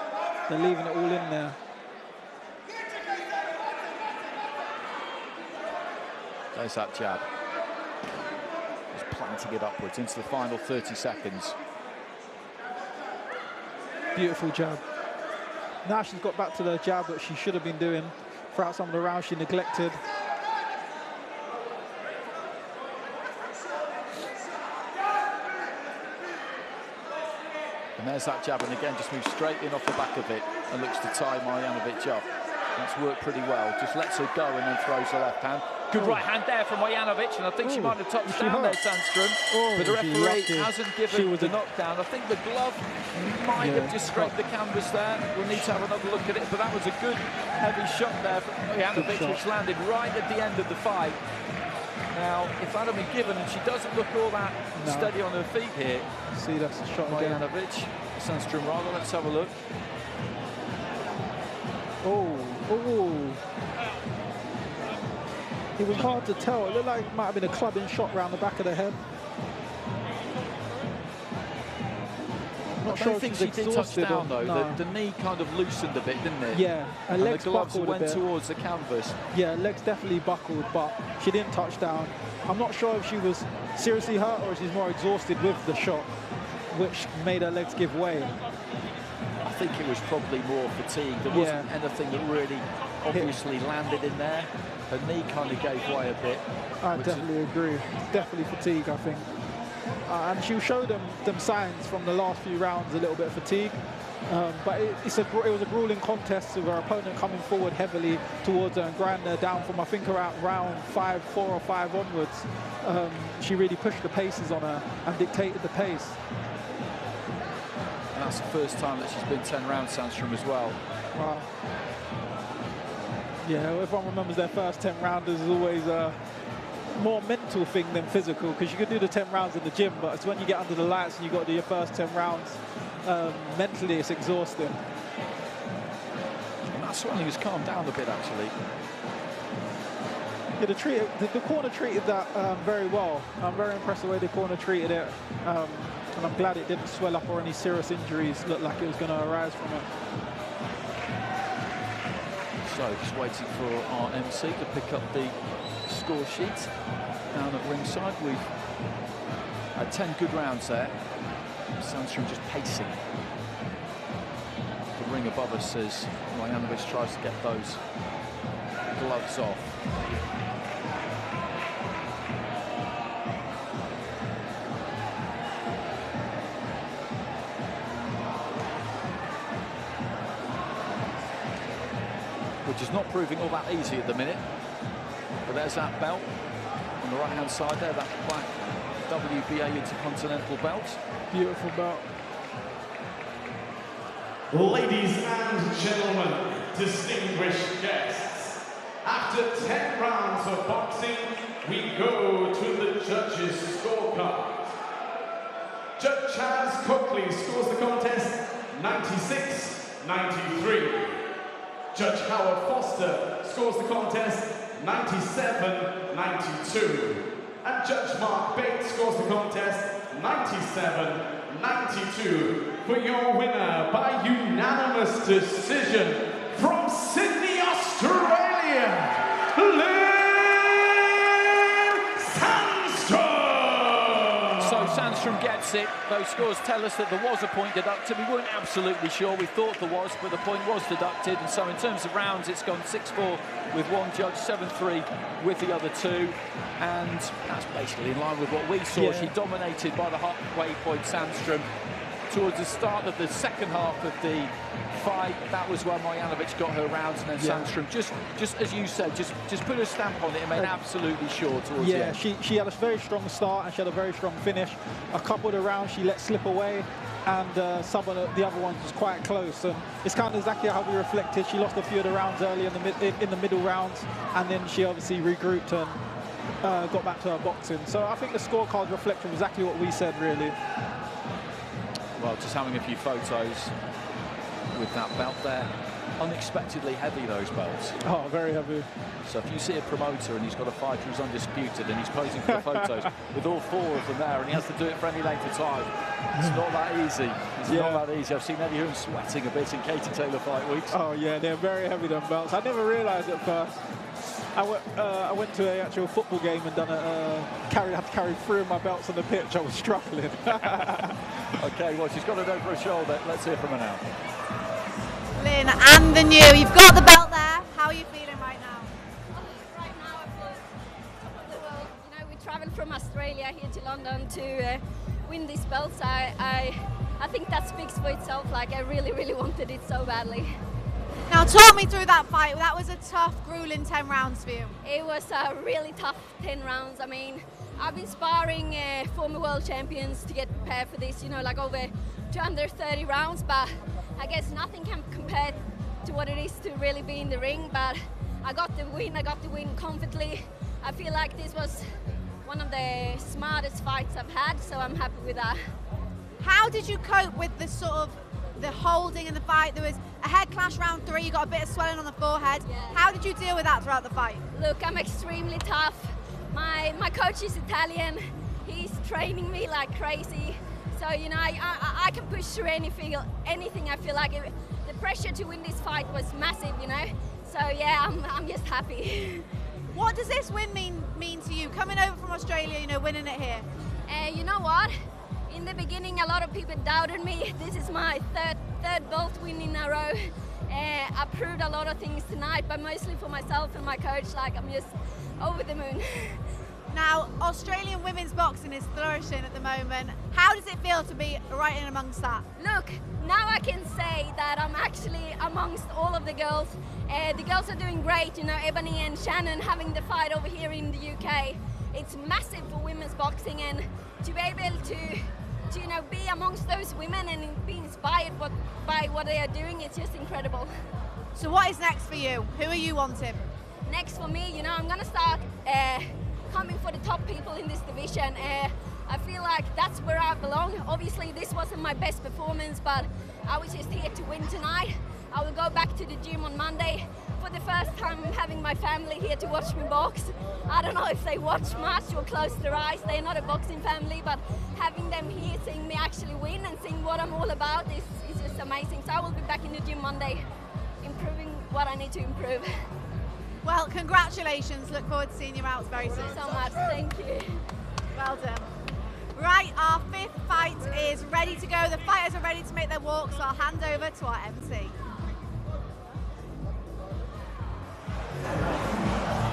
They're leaving it all in there. There's that jab. Just planting it upwards into the final 30 seconds. Beautiful jab. Now she's got back to the jab that she should have been doing throughout some of the rounds she neglected. And there's that jab, and again just moves straight in off the back of it and looks to tie Marjanovic up. That's worked pretty well. Just lets her go and then throws the left hand. Good right hand there from Marjanovic, and I think she might have touched down there, Sandstrom. But the referee hasn't given the knockdown. I think the glove might have just scraped the canvas there. We'll need to have another look at it, but that was a good heavy shot there from Marjanovic, which landed right at the end of the fight. Now, if that had been given, and she doesn't look all that steady on her feet here. See, that's a shot again. Marjanovic, Sandstrom rather. Let's have a look. Oh. It was hard to tell. It looked like it might have been a clubbing shot round the back of the head. I don't think she did touch down though. No. The knee kind of loosened a bit, didn't it? Yeah, her legs the gloves buckled went a bit. towards the canvas. Yeah, legs definitely buckled, but she didn't touch down. I'm not sure if she was seriously hurt or if she's more exhausted with the shot, which made her legs give way. I think it was probably more fatigue. There wasn't anything that really obviously landed in there. Her knee kind of gave way a bit. I definitely agree. Definitely fatigue, I think. And she'll show them signs from the last few rounds, a little bit of fatigue. But it was a grueling contest with her opponent coming forward heavily towards her and grinding her down from, I think, around round 4 or 5 onwards. She really pushed the paces on her and dictated the pace. And that's the first time that she's been 10 rounds, Sandstrom, as well. Wow. Yeah, everyone remembers their first 10 rounders is always a more mental thing than physical, because you can do the 10 rounds in the gym, but it's when you get under the lights and you've got to do your first 10 rounds. Mentally, it's exhausting. And that's when he was calmed down a bit, actually. Yeah, the corner treated that very well. I'm very impressed with the way the corner treated it. And I'm glad it didn't swell up or any serious injuries looked like it was going to arise from it. So just waiting for our MC to pick up the score sheet down at ringside. We've had 10 good rounds there. Sandstrom just pacing. The ring above us as Marjanovic tries to get those gloves off. which is not proving all that easy at the minute. But there's that belt on the right-hand side there, that black WBA Intercontinental belt. Beautiful belt. Ladies and gentlemen, distinguished guests, after 10 rounds of boxing, we go to the judges' scorecard. Judge Chaz Coakley scores the contest 96-93. Judge Howard Foster scores the contest 97-92. And Judge Mark Bates scores the contest 97-92 for your winner by unanimous decision from Sydney, Australia, Lynn Sandstrom! So Sandstrom gets it. Those scores tell us that there was a point deducted. We weren't absolutely sure. We thought there was, but the point was deducted. And so in terms of rounds, it's gone 6-4 with one judge, 7-3 with the other two. And that's basically in line with what we saw. Yeah. She dominated by the halfway point, Sandstrom. Towards the start of the second half of the fight, that was where Marjanovic got her rounds, and then Sandstrom, just as you said, just put a stamp on it and made absolutely sure towards the end. She had a very strong start and she had a very strong finish. A couple of the rounds she let slip away, and some of the other ones was quite close. And it's kind of exactly how we reflected. She lost a few of the rounds early in the middle rounds, and then she obviously regrouped and got back to her boxing. So I think the scorecard reflected exactly what we said, really. Well, just having a few photos with that belt there. Unexpectedly heavy, those belts. Oh, very heavy. So if you see a promoter and he's got a fighter who's undisputed and he's posing for the photos with all four of them there and he has to do it for any length of time, it's not that easy. It's not that easy. I've seen Eddie Hearn sweating a bit in Katie Taylor fight weeks. Oh yeah, they're very heavy, them belts. I never realised at first. I went to an actual football game and had to carry 3 of my belts on the pitch. I was struggling. Okay, well, she's got it over her shoulder. Let's hear from her now. Lynn and the new, you've got the belt there. How are you feeling right now? Right now I feel top of the world. You know, we travelled from Australia here to London to win these belts. I think that speaks for itself. Like, I really, really wanted it so badly. Now talk me through that fight. That was a tough, grueling 10 rounds for you. It was a really tough 10 rounds. I mean, I've been sparring former world champions to get prepared for this, you know, like over 230 rounds, but I guess nothing can compare to what it is to really be in the ring. But I got the win comfortably. I feel like this was one of the smartest fights I've had, so I'm happy with that. How did you cope with the sort of the holding in the fight? There was a head clash round 3, you got a bit of swelling on the forehead. Yeah. How did you deal with that throughout the fight? Look, I'm extremely tough. My coach is Italian. He's training me like crazy. So, you know, I can push through anything. I feel like the pressure to win this fight was massive, you know. So yeah, I'm just happy. What does this win mean to you? Coming over from Australia, you know, winning it here. You know what? In the beginning, a lot of people doubted me. This is my third belt win in a row. I proved a lot of things tonight, but mostly for myself and my coach. Like, I'm just over the moon. Now, Australian women's boxing is flourishing at the moment. How does it feel to be right in amongst that? Look, now I can say that I'm actually amongst all of the girls. The girls are doing great, you know, Ebony and Shannon having the fight over here in the UK. It's massive for women's boxing, and to be able to you know, be amongst those women and be inspired by what they are doing, it's just incredible. So what is next for you? Who are you wanting? Next for me, you know, I'm gonna start coming for the top people in this division. I feel like that's where I belong. Obviously, this wasn't my best performance, but I was just here to win tonight. I will go back to the gym on Monday. For the first time, I'm having my family here to watch me box. I don't know if they watch much or close their eyes. They're not a boxing family, but having them here, seeing me actually win and seeing what I'm all about is just amazing. So I will be back in the gym Monday, improving what I need to improve. Well, congratulations. Look forward to seeing you out very soon. Thank you so much. Thank you. Well done. Right, our 5th fight is ready to go. The fighters are ready to make their walk, so I'll hand over to our MC.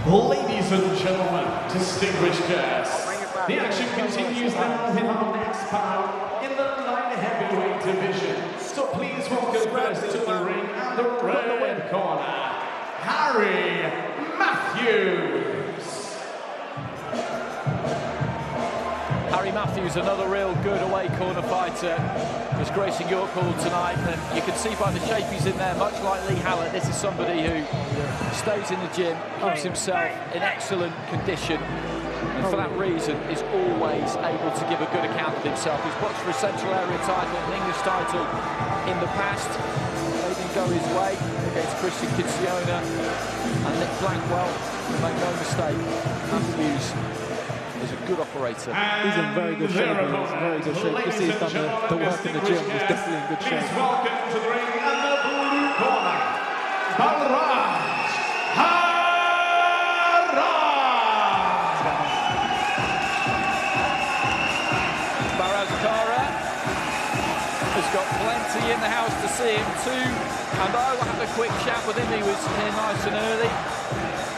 Ladies and gentlemen, distinguished guests, the action continues now with our next bout in the light heavyweight division. So please welcome first to the ring and the red corner, Harry Matthews. Harry Matthews, another real good away corner fighter, was gracing York Hall tonight, and you can see by the shape he's in there, much like Lee Hallett, this is somebody who stays in the gym, keeps himself in excellent condition, and for that reason is always able to give a good account of himself. He's boxed for a Central Area title, an English title in the past. They didn't go his way against Christian Kitziona and Nick Blackwell. Make no mistake, Matthews is a good operator. He's in very good shape. He's in very good shape. You see he's done the work in the gym. He's definitely in good shape. Please welcome to the ring and the blue corner, Balraj Hara. Balraj Hara has got plenty in the house to see him too. And I had a quick chat with him. He was here nice and early.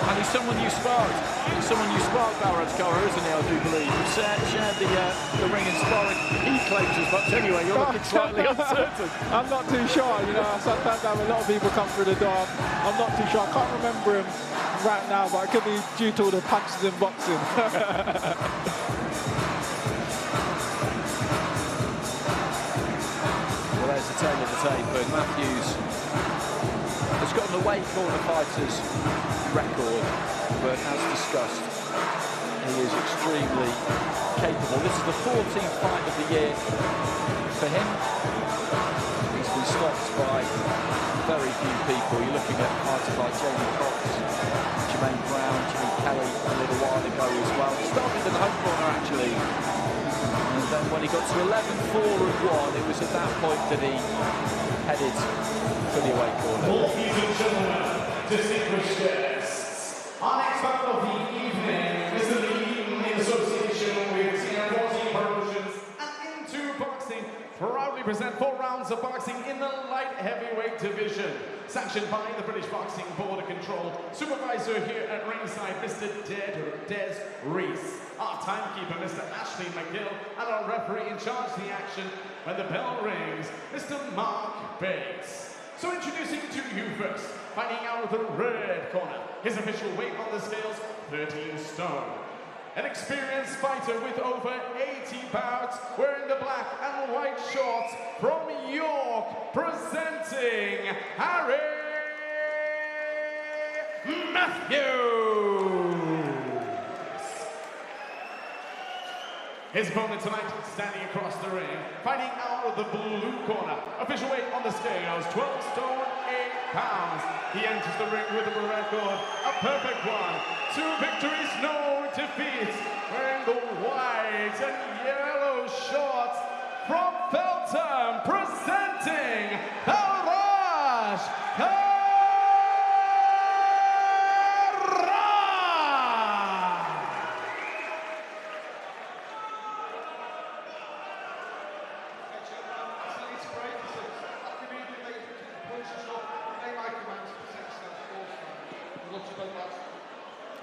And he's someone you sparked. He's someone you sparked, Balraj Hara, isn't he, I do believe? You've shared the ring and sparring. He claims as much anyway. You're looking slightly uncertain. I'm not too sure. You know, sometimes I have a lot of people come through the door. I'm not too sure. I can't remember him right now, but it could be due to all the punches in boxing. Well, there's the tail of the tape, and Matthews has got an away corner fighters record, but as discussed, he is extremely capable. This is the 14th fight of the year for him. He's been stopped by very few people. You're looking at fighters like Jamie Cox, Jermaine Brown, Jimmy Kelly a little while ago as well. He started in the home corner actually, and then when he got to 11-4-1, it was at that point that he headed for the away corner. Ladies and gentlemen, distinguished guests, our next battle of the evening is the Eaton in association with TM14 Promotions and Into Boxing proudly present 4 rounds of boxing in the light heavyweight division. Sanctioned by the British Boxing Board of Control. Supervisor here at ringside, Mr. Des Reese. Our timekeeper, Mr. Ashley McGill, and our referee in charge of the action when the bell rings, Mr. Mark Bates. So introducing to you first, fighting out of the red corner, his official weight on the scales, 13 stone. An experienced fighter with over 80 bouts, wearing the black and white shorts from York, presenting Harry Matthews. His opponent tonight, standing across the ring, fighting out of the blue corner. Official weight on the scales, 12 stone, 8 pounds. He enters the ring with a record, a perfect one. 2 victories, no defeats. Wearing the white and yellow shorts from Feltham, presenting Balraj Hara.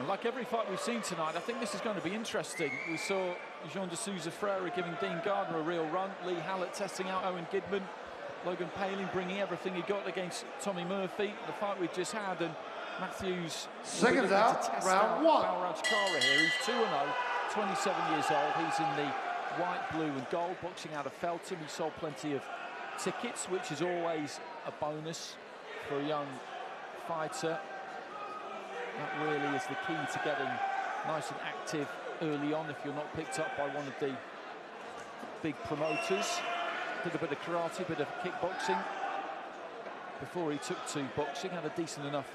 Like every fight we've seen tonight, I think this is going to be interesting. We saw Jean de Souza Freire giving Dean Gardner a real run, Lee Hallett testing out Owen Gidman, Logan Paling bringing everything he got against Tommy Murphy, the fight we've just had, and Matthews Seconds out, round 1. Balraj Hara here, he's 2-0, 27 years old, he's in the white, blue and gold, boxing out of Feltham. He sold plenty of tickets, which is always a bonus for a young fighter. That really is the key to getting nice and active early on if you're not picked up by one of the big promoters. Did a bit of karate, a bit of kickboxing before he took to boxing. Had a decent enough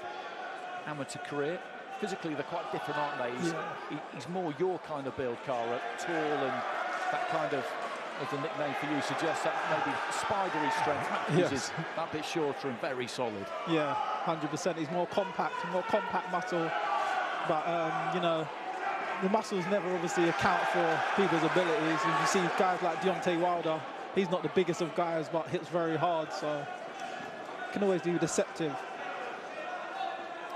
amateur career. Physically, they're quite different, aren't they? He's more your kind of build, Cara. Tall and that kind of, as the nickname for you suggests, that maybe spidery strength. Yes. Is that bit shorter and very solid. Yeah, 100%. He's more compact muscle. But, you know, the muscles never obviously account for people's abilities. And you see guys like Deontay Wilder, he's not the biggest of guys, but hits very hard, so can always be deceptive.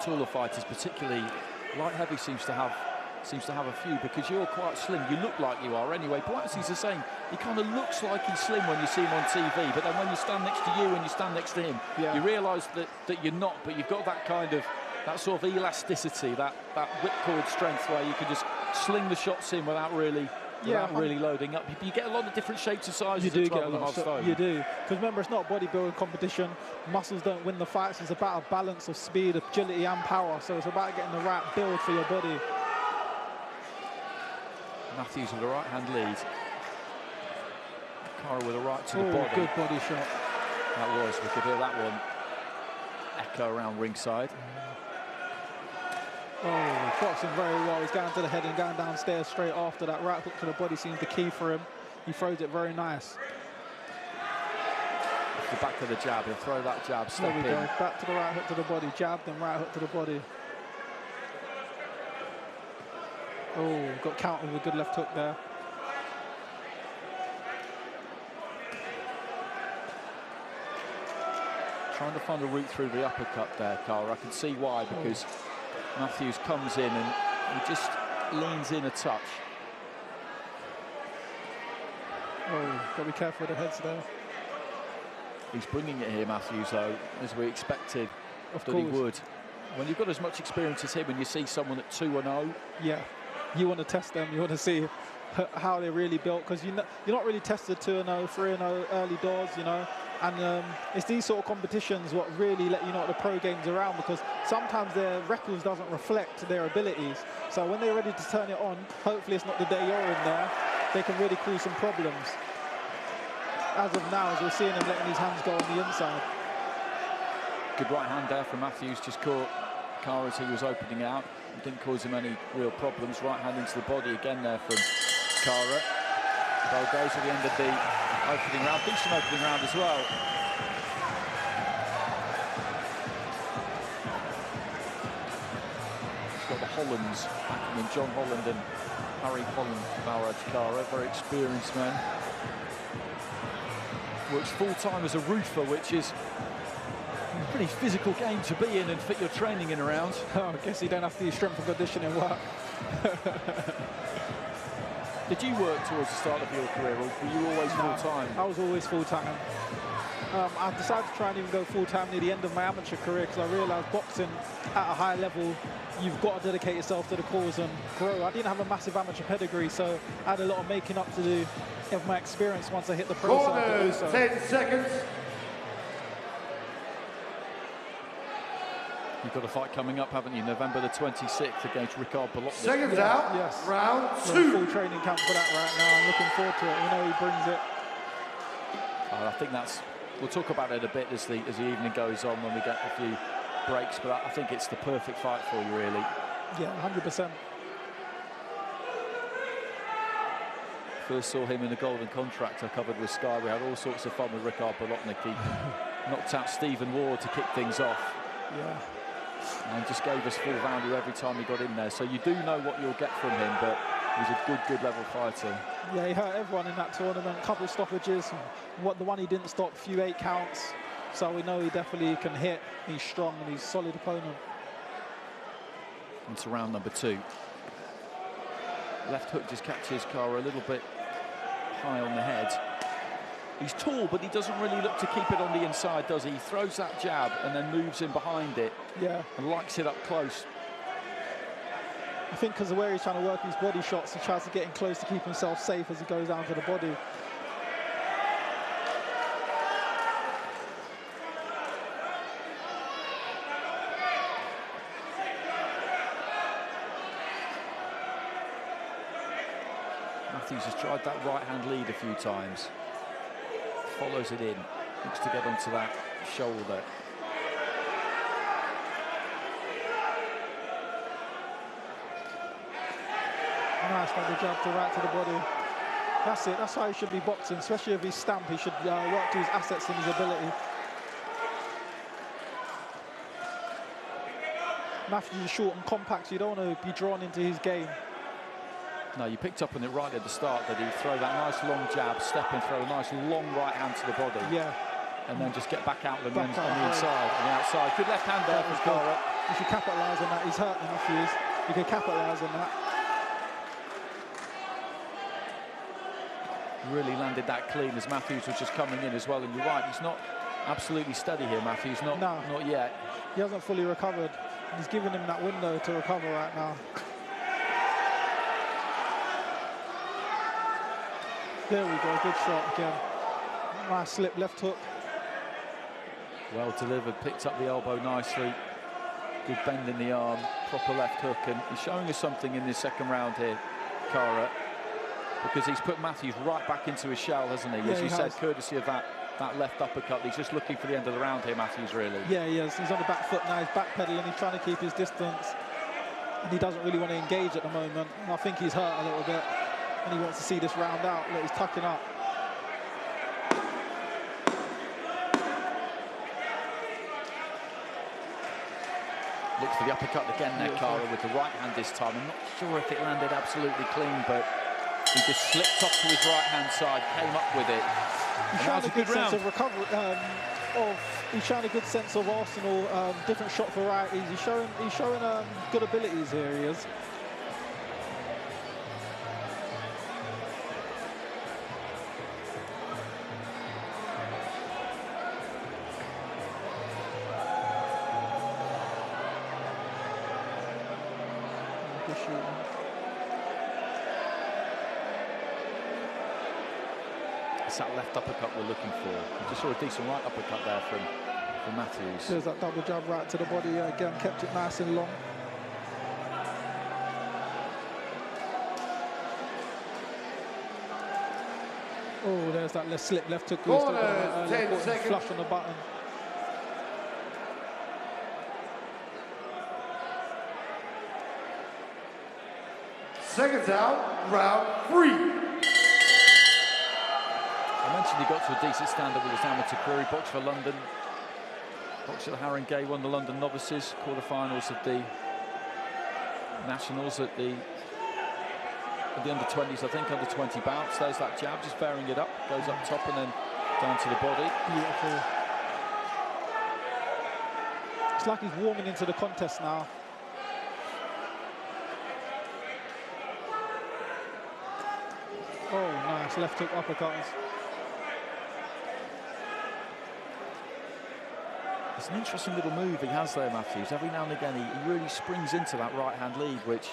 Taller fighters, particularly light heavy, seems to have a few, because you're quite slim. You look like you are anyway. Blightsy's the same. He kind of looks like he's slim when you see him on TV, but then when you stand next to you and you stand next to him, you realise that you're not, but you've got that kind of that sort of elasticity, that whipcord strength where you can just sling the shots in without really loading up. You get a lot of different shapes and sizes. You do get a lot of stuff. You do, because remember, it's not a bodybuilding competition. Muscles don't win the fights. It's about a balance of speed, agility, and power. So it's about getting the right build for your body. Matthews with a right hand lead. Cara with a right to the body. Good body shot. That was. We could hear that one echo around ringside. Oh, boxing very well. He's going to the head and going downstairs straight after that. Right hook to the body seems the key for him. He throws it very nice. Off the back of the jab, he'll throw that jab, step in. There we go. Back to the right hook to the body. Jab, then right hook to the body. Oh, got countered with a good left hook there. Trying to find a route through the uppercut there, Cara. I can see why, because Matthews comes in and he just leans in a touch. Oh, got to be careful with the heads there. He's bringing it here, Matthews, though, as we expected that he would. When you've got as much experience as him and you see someone at 2-0. Yeah, you want to test them. You want to see how they're really built, because you're not really tested 2-0, 3-0 early doors, you know. And it's these sort of competitions what really let you know what the pro game's around, because sometimes their records doesn't reflect their abilities. So when they're ready to turn it on, hopefully it's not the day you're in there, they can really cause some problems. As of now, as we're seeing him letting his hands go on the inside. Good right hand there from Matthews, just caught Cara as he was opening out. It didn't cause him any real problems. Right hand into the body again there from Cara. Bell goes at the end of the opening round. Decent opening round as well. He's got the Hollands backing in, John Holland and Harry Holland, Faraj Cara, very experienced man. Works full-time as a roofer, which is a pretty physical game to be in and fit your training in around. Oh, I guess you don't have to do strength and conditioning work. Did you work towards the start of your career, or were you always full-time? I was always full-time. I decided to try and even go full-time near the end of my amateur career, because I realised boxing at a high level, you've got to dedicate yourself to the cause and grow. I didn't have a massive amateur pedigree, so I had a lot of making up to do of my experience once I hit the pro circuit. 10 seconds. You've got a fight coming up, haven't you? November the 26th against Ricard Bolotny. Seconds out. Yes. Round We're 2. in full training camp for that right now. I'm looking forward to it. We know he brings it. I think that's. We'll talk about it a bit as the evening goes on when we get a few breaks. But I think it's the perfect fight for you, really. Yeah, 100%. First saw him in the Golden Contractor covered with Sky. We had all sorts of fun with Ricard Bolotny. He knocked out Stephen Ward to kick things off. Yeah. And just gave us full value every time he got in there. So you do know what you'll get from him, but he's a good level fighter. Yeah, he hurt everyone in that tournament. Couple of stoppages. The one he didn't stop, few 8 counts. So we know he definitely can hit. He's strong and he's a solid opponent. Into round number 2. Left hook just catches Cara a little bit high on the head. He's tall, but he doesn't really look to keep it on the inside, does he? He throws that jab and then moves in behind it. Yeah. And likes it up close. I think because of where he's trying to work his body shots, he tries to get in close to keep himself safe as he goes down to the body. Matthews has tried that right-hand lead a few times. Follows it in, looks to get onto that shoulder. Nice double jab to right to the body. That's it, that's how he should be boxing, especially if he's stamped. He should work to his assets and his ability. Matthews is short and compact, so you don't want to be drawn into his game. No, you picked up on it right at the start that he'd throw that nice long jab, step and throw a nice long right hand to the body. Yeah. And then just get back out on the inside, on the outside. Good left hand there for Cara. You should capitalise on that. He's hurting Matthews. You can capitalise on that. Really landed that clean as Matthews was just coming in as well. And you're right, he's not absolutely steady here, Matthews. Not yet. He hasn't fully recovered. He's giving him that window to recover right now. There we go, good shot again. Nice slip left hook. Well delivered, picked up the elbow nicely. Good bend in the arm, proper left hook, and he's showing us something in this second round here, Cara, because he's put Matthews right back into his shell, hasn't he? Yeah, As you he said, has. courtesy of that left uppercut. He's just looking for the end of the round here, Matthews, really. Yeah, he is. He's on the back foot now, he's backpedaling, he's trying to keep his distance. And he doesn't really want to engage at the moment. And I think he's hurt a little bit. And he wants to see this round out. Look, he's tucking up. Looks for the uppercut again there, Cara, with the right hand this time. I'm not sure if it landed absolutely clean, but he just slipped off to his right hand side, came up with it. He's showing a good sense of recovery. He's showing a good sense of Arsenal, different shot varieties. He's showing good abilities here. He is. It's that left uppercut we're looking for. We just saw a decent right uppercut there from Matthews. There's that double jab right to the body again, kept it nice and long. Oh, there's that left slip left hook. Corner, 10 seconds. Flush on the button. Seconds out, round 3. I mentioned he got to a decent standard with his amateur career. He boxed for London, boxed at the Haringey, won the London Novices, quarterfinals of the Nationals at the under-20s, I think, under-20 bounce. There's that jab, just bearing it up, goes up top and then down to the body. Beautiful. It's like he's warming into the contest now. Oh, nice left hook uppercuts. It's an interesting little move he has there, Matthews. Every now and again, he really springs into that right-hand lead, which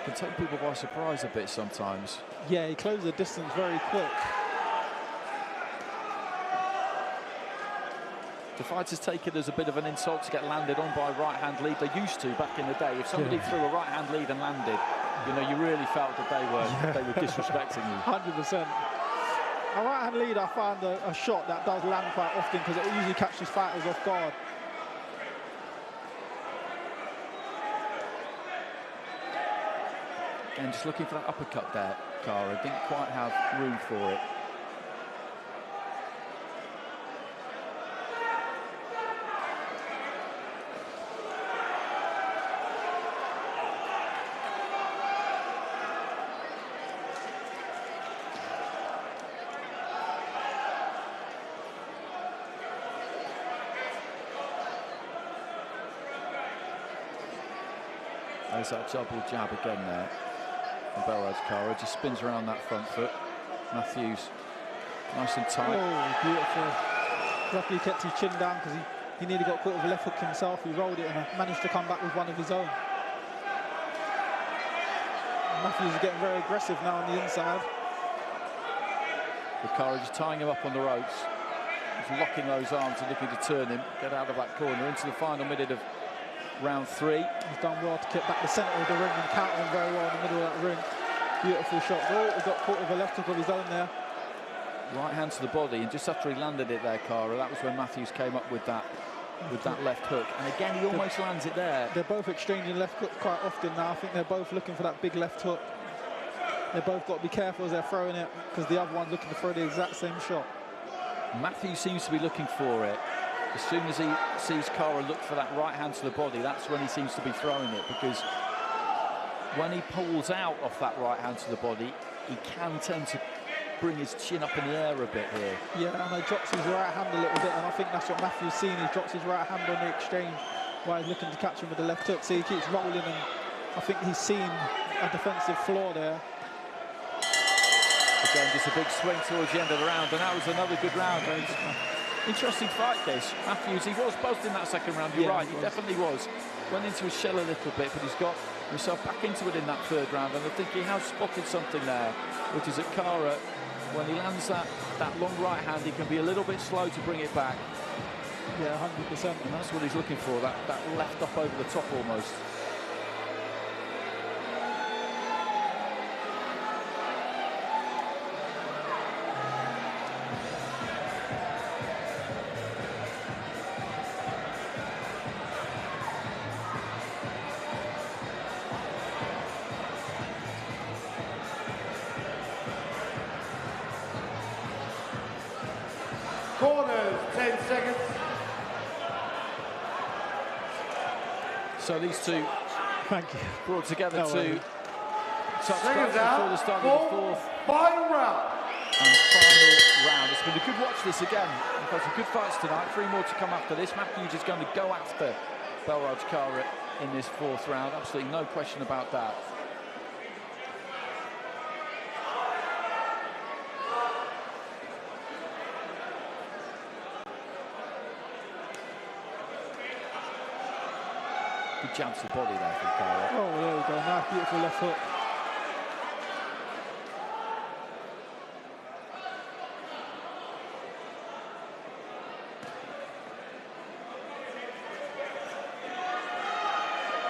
can take people by surprise a bit sometimes. Yeah, he closed the distance very quick. The fighters take it as a bit of an insult to get landed on by a right-hand lead. They used to back in the day. If somebody threw a right-hand lead and landed, you know, you really felt that they were disrespecting you. 100%. A right-hand lead, I found a shot that does land quite often because it usually catches fighters off guard. Again, just looking for that uppercut there, Cara. Didn't quite have room for it. There's that double jab again there from Belraj. Cara just spins around that front foot. Matthews, nice and tight. Oh, beautiful. Luckily he kept his chin down because he nearly got caught with a left hook himself. He rolled it and managed to come back with one of his own. Matthews is getting very aggressive now on the inside. Cara just tying him up on the ropes. He's locking those arms and looking to turn him, get out of that corner into the final minute of round 3. He's done well to get back the centre of the ring and counter him very well in the middle of that ring. Beautiful shot. Oh, he got caught with a left hook of his own there. Right hand to the body, and just after he landed it there, Cara, that was when Matthews came up with that left hook. And again, he almost lands it there. They're both exchanging left hooks quite often now. I think they're both looking for that big left hook. They've both got to be careful as they're throwing it because the other one's looking to throw the exact same shot. Matthews seems to be looking for it. As soon as he sees Cara look for that right hand to the body, that's when he seems to be throwing it, because when he pulls out off that right hand to the body, he can tend to bring his chin up in the air a bit here. Yeah, and he drops his right hand a little bit, and I think that's what Matthews seen. He drops his right hand on the exchange while he's looking to catch him with the left hook. So he keeps rolling, and I think he's seen a defensive flaw there. Again, just a big swing towards the end of the round, and that was another good round. Interesting fight, this. Matthews, he was buzzed in that second round, you're right, he definitely was. went into his shell a little bit, but he's got himself back into it in that third round, and I think he has spotted something there, which is that Kara, when he lands that long right hand, he can be a little bit slow to bring it back. Yeah, 100%. And that's what he's looking for, that left up over the top almost. Corners, 10 seconds. So these two brought together No to worries. touch Seconds before out. the start of the fourth Final round. and final round. It's been a good watch this again. We've had some good fights tonight. 3 more to come after this. Matthews is going to go after Belraj Kara in this fourth round. Absolutely no question about that. Good jab to the body there from Kara. Oh, there we go. Nice, beautiful left hook.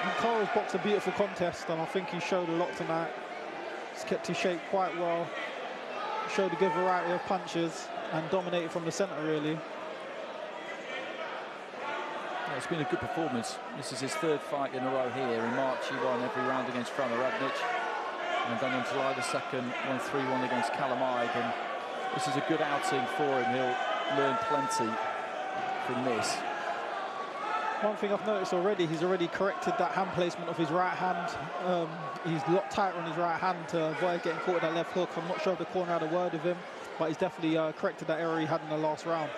And Kara's boxed a beautiful contest, and I think he showed a lot tonight. He's kept his shape quite well. Showed a good variety of punches and dominated from the centre, really. Yeah, it's been a good performance. This is his third fight in a row here. In March, he won every round against Frano Radnic. And then on July the 2nd, won 3-1 against Callum Ide. And this is a good outing for him. He'll learn plenty from this. One thing I've noticed already, he's already corrected that hand placement of his right hand. He's a lot tighter on his right hand to avoid getting caught with that left hook. I'm not sure if the corner had a word with him, but he's definitely corrected that error he had in the last round.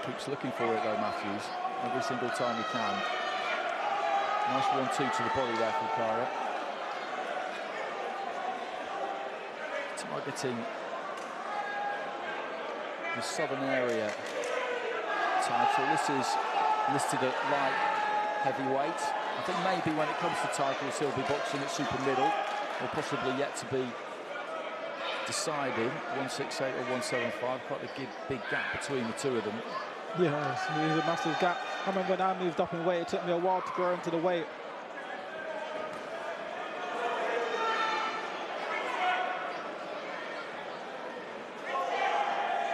Keeps looking for it though, Matthews, every single time he can. Nice 1-2 to the body there from Kara. Targeting the Southern Area title. This is listed at light heavyweight. I think maybe when it comes to titles he'll be boxing at super middle, or possibly yet to be decided. 168 or 175, quite a big gap between the two of them. Yeah, it's a massive gap. I remember when I moved up in weight, it took me a while to grow into the weight.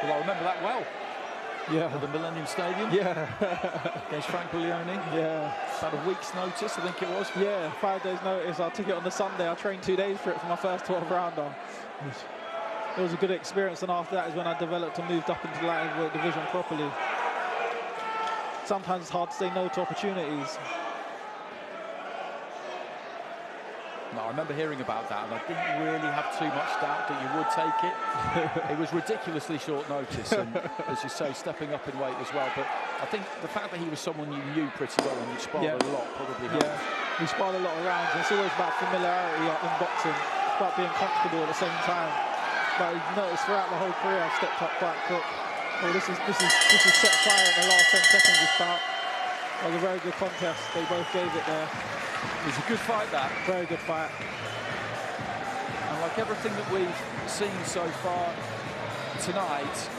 Well, I remember that well. Yeah. At the Millennium Stadium. Yeah. Against Frank Buglioni. Yeah. About a week's notice, I think it was. Yeah, 5 days notice. I took it on the Sunday. I trained 2 days for it for my first 12 rounder. It was a good experience, and after that is when I developed and moved up into the light heavyweight division properly. Sometimes it's hard to say no to opportunities. No, I remember hearing about that, and I didn't really have too much doubt that you would take it. It was ridiculously short notice, and as you say, stepping up in weight as well. But I think the fact that he was someone you knew pretty well and you sparred a lot probably helped. Yeah, we sparred a lot of rounds. It's always about familiarity in boxing. It's about being comfortable at the same time. But you notice throughout the whole career, I've stepped up quite quick. Well, this is set fire in the last 10 seconds. This bout. It was a very good contest. They both gave it there. It was a good fight, that. Very good fight. And like everything that we've seen so far tonight,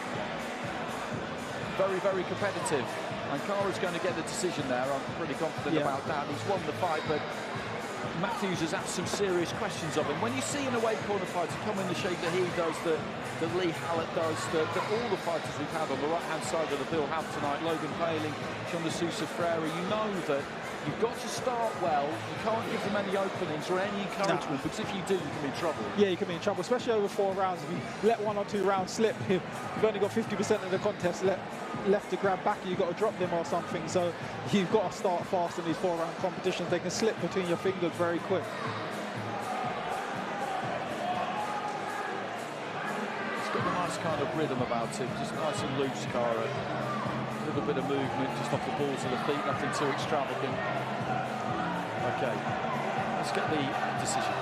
very, very competitive. And Kara's going to get the decision there. I'm pretty confident about that. He's won the fight, but Matthews has asked some serious questions of him. When you see an away corner fighter come in the shape that he does, that Lee Hallett does, that all the fighters we've had on the right-hand side of the bill have tonight, Logan Paling, Sean de Sousa Freire, you know that you've got to start well. You can't give them any openings or any encouragement, because if you do, you can be in trouble. Yeah, you can be in trouble, especially over 4 rounds. If you let 1 or 2 rounds slip, you've only got 50% of the contest left to grab back, and you've got to drop them or something. So you've got to start fast in these 4-round competitions. They can slip between your fingers very quick. He's got a nice kind of rhythm about him, just nice and loose, Kara. A little bit of movement just off the balls of the feet, nothing too extravagant. Okay, let's get the decision.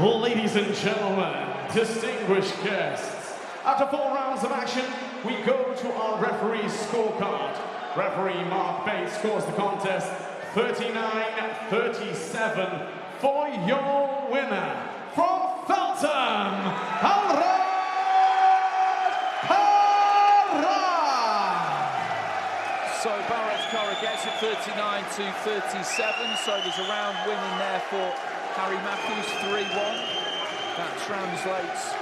Ladies and gentlemen, distinguished guests, after 4 rounds of action, we go to our referee's scorecard. Referee Mark Bates scores the contest 39-37 for your winner from Feltham, Harald Kara. So Bharat Kara gets it 39-37, so there's a round winning there for Harry Matthews, 3-1. That translates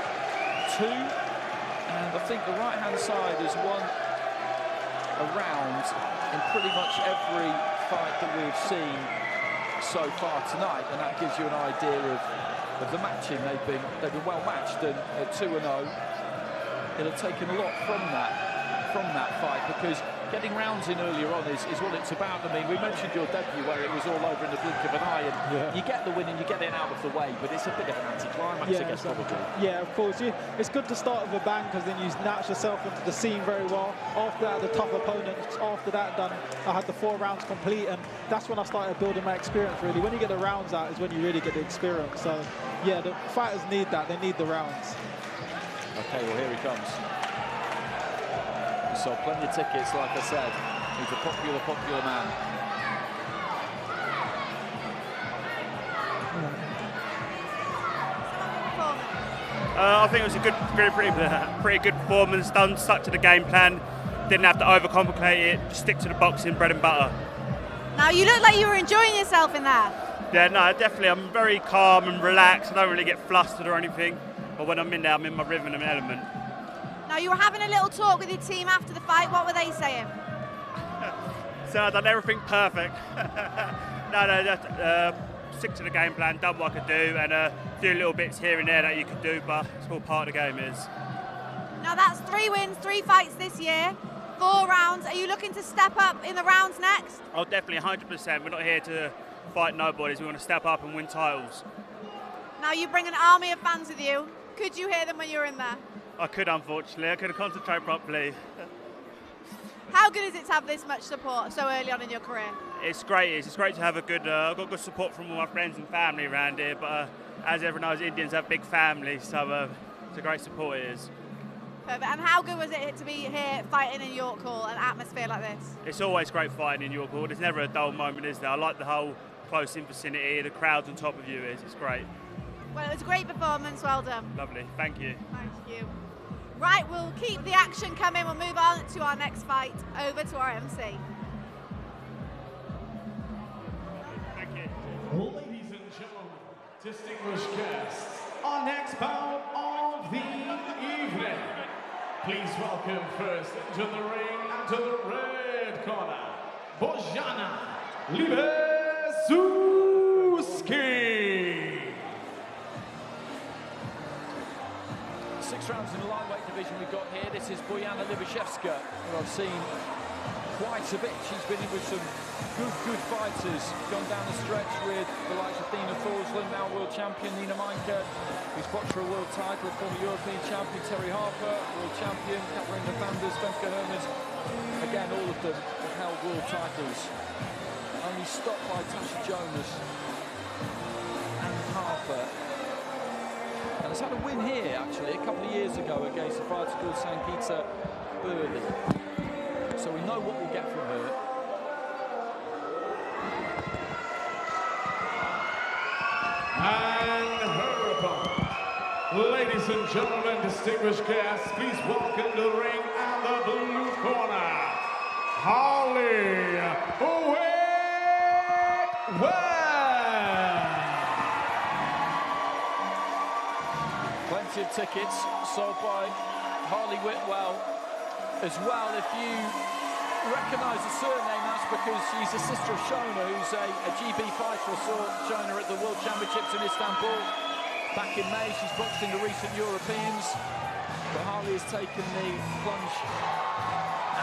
to, and I think the right-hand side has won a round in pretty much every fight that we've seen so far tonight, and that gives you an idea of the matching. They've been well matched, and at 2-0, it'll have taken a lot from that fight, because getting rounds in earlier on is what it's about. I mean, we mentioned your debut where it was all over in the blink of an eye, and you get the win and you get it out of the way, but it's a bit of an anticlimax, I guess, probably. Yeah, of course. It's good to start with a bang, because then you notch yourself into the scene very well. After that, the tough opponents, after that done, I had the 4 rounds complete, and that's when I started building my experience, really. When you get the rounds out is when you really get the experience. So, yeah, the fighters need that. They need the rounds. Okay, well, here he comes. So plenty of tickets, like I said. He's a popular man. I think it was a pretty good performance. Done, stuck to the game plan. Didn't have to overcomplicate it. Just stick to the boxing, bread and butter. Now you look like you were enjoying yourself in there. Yeah, no, definitely. I'm very calm and relaxed. I don't really get flustered or anything. But when I'm in there, I'm in my rhythm and element. Now you were having a little talk with your team after the fight. What were they saying? So I've done everything perfect. Stick to the game plan, done what I could do, and a few little bits here and there that you could do, but it's all part of the game. Now that's 3 wins, 3 fights this year, 4 rounds. Are you looking to step up in the rounds next? Oh, definitely, 100%. We're not here to fight nobodies. We want to step up and win titles. Now you bring an army of fans with you. Could you hear them when you were in there? I could, unfortunately. I couldn't concentrate properly. How good is it to have this much support so early on in your career? It's great. It's great to have I've got good support from all my friends and family around here, but as everyone knows, Indians have big families, so it's a great support it is. Perfect. And how good was it to be here fighting in York Hall, an atmosphere like this? It's always great fighting in York Hall. There's never a dull moment, is there? I like the whole close-in vicinity, the crowds on top of you. It's great. Well, it was a great performance. Well done. Lovely. Thank you. Thank you. Right, we'll keep the action coming. We'll move on to our next fight. Over to our MC. Thank you. Ladies and gentlemen, distinguished guests, our next bout of the evening. Please welcome first into the ring and to the red corner, Bojana Libezuski. 6 rounds in the lightweight division we've got here. This is Bojana Libezuski, who I've seen quite a bit. She's been in with some good fighters. Gone down the stretch with the likes of Dina Forsland, now world champion Nina Meinke, who's fought for a world title, former European champion Terry Harper, world champion Catherine Fanders, Svenska Hermans. Again, all of them have held world titles. Only stopped by Tasha Jonas and Harper. And has had a win here, actually, a couple of years ago against a fighter called Sankita Burley. So we know what we'll get from her. And her opponent. Ladies and gentlemen, distinguished guests, please welcome to the ring and the blue corner, Holly Whitwell. Plenty of tickets sold by Harley Whitwell as well. If you recognise the surname, that's because she's a sister of Shona, who's a GB fighter. I saw Shona at the World Championships in Istanbul back in May. She's boxed in the recent Europeans, but Harley has taken the plunge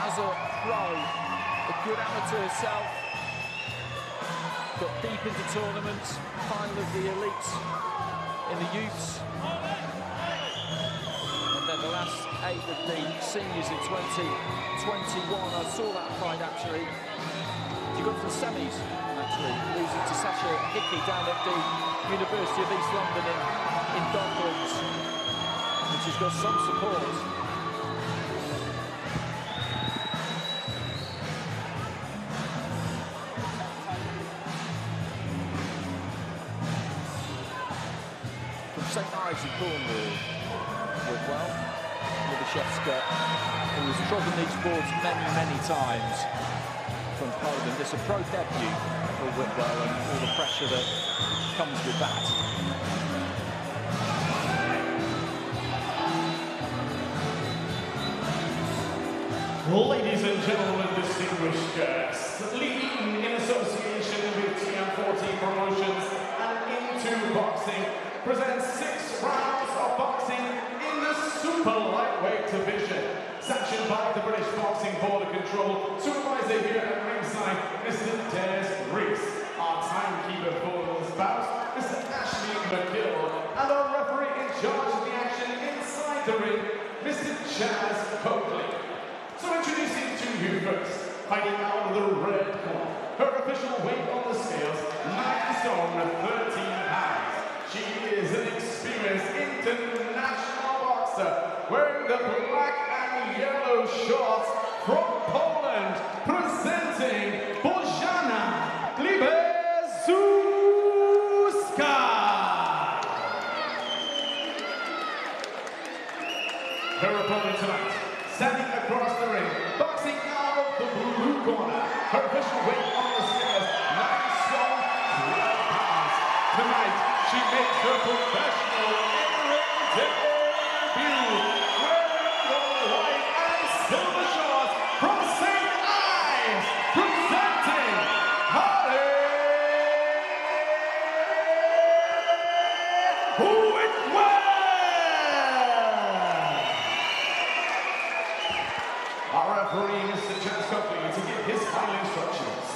as a pro, a good amateur herself. Got deep into tournaments, final of the elites in the youths. Then the last 8 of the seniors in 2021. I saw that fight actually. She got to the semis, actually, losing to Sasha Hickey down at the University of East London in Docklands, which has got some support. From St Ives in Cornwall, Whitwell, Libyszewska, who has trodden these boards many times, from Poland. It's a pro debut for Whitwell and all the pressure that comes with that. Ladies and gentlemen, distinguished guests, Lee Eaton in association with TM14 Promotions and Into Boxing presents 6 rounds of boxing in the super lightweight division. Sanctioned by the British Boxing Board of Control, supervisor here at ringside, Mr. Des Reese. Our timekeeper for this bout, Mr. Ashley McGill, and our referee in charge of the action inside the ring, Mr. Chaz Coakley. So introducing to you first, fighting out of the red corner, her official weight on the scales, 9 stone 13 pounds. She is an experienced international boxer, wearing the black and yellow shorts from Poland, presenting Bożena Glibezuska. Her opponent tonight, standing across the ring, boxing out of the blue corner, her official weight on the scales, 9 stone 12 pounds. Tonight, she makes her professional in-ring debut, wearing the white and silver shorts from St. Ives, presenting Holly Whitwell. Our referee, Mr. Chaz Coakley, to give his final instructions.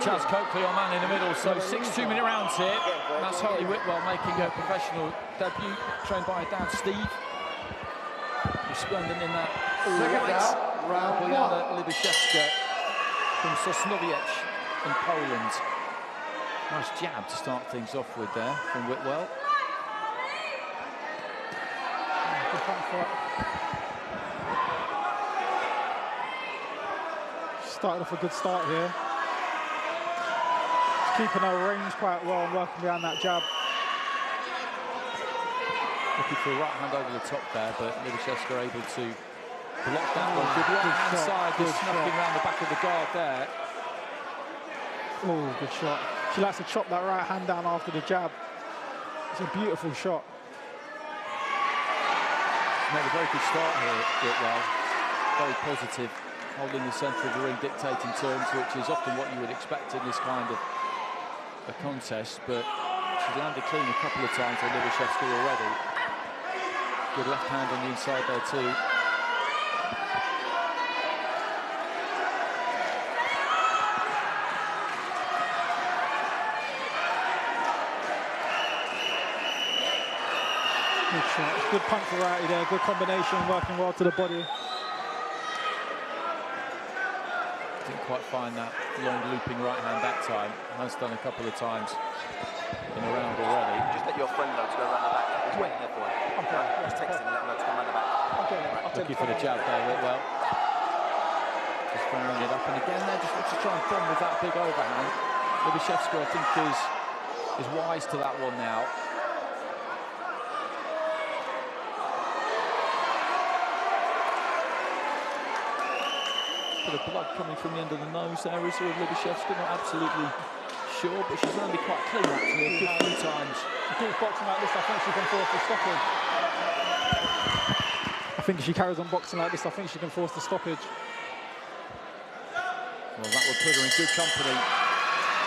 Chaz Coakley, our man in the middle, so 6 2-minute rounds here. That's Holly Whitwell making her professional debut, trained by her dad Steve. Resplendent in that all-white. Bożena Libyszewska from Sosnowiec in Poland. Nice jab to start things off with there from Whitwell. Started off a good start here. Keeping her range quite well and working behind that jab. Looking for a right hand over the top there, but Libyszewska able to block that one. Good right hand side, just snuffing around the back of the guard there. Oh, good shot. She likes to chop that right hand down after the jab. It's a beautiful shot. Made a very good start here, Whitwell. Very positive, holding the centre of the ring, dictating terms, which is often what you would expect in this kind of a contest, but she's landed clean a couple of times on Libyszewska already. Good left hand on the inside there too. Good shot. Good punch variety there. Good combination, working well to the body. Didn't quite find that long looping right hand that time. Has done a couple of times in a round already. Just let your friend know to go around the back. He's waiting there for you. Okay. Just text him and let him know to come around the back. Okay. Looking for the jab there, Whitwell. Just firing it up, and again there just wants to try and bomb with that big overhand. Libyszewska, I think, is wise to that one now. Bit of blood coming from the end of the nose there, is with Libyszewska, not absolutely sure, but she's landed quite clean actually, a good few times. She keeps boxing like this, I think she can force the stoppage. I think if she carries on boxing like this, I think she can force the stoppage. Well, that would put her in good company.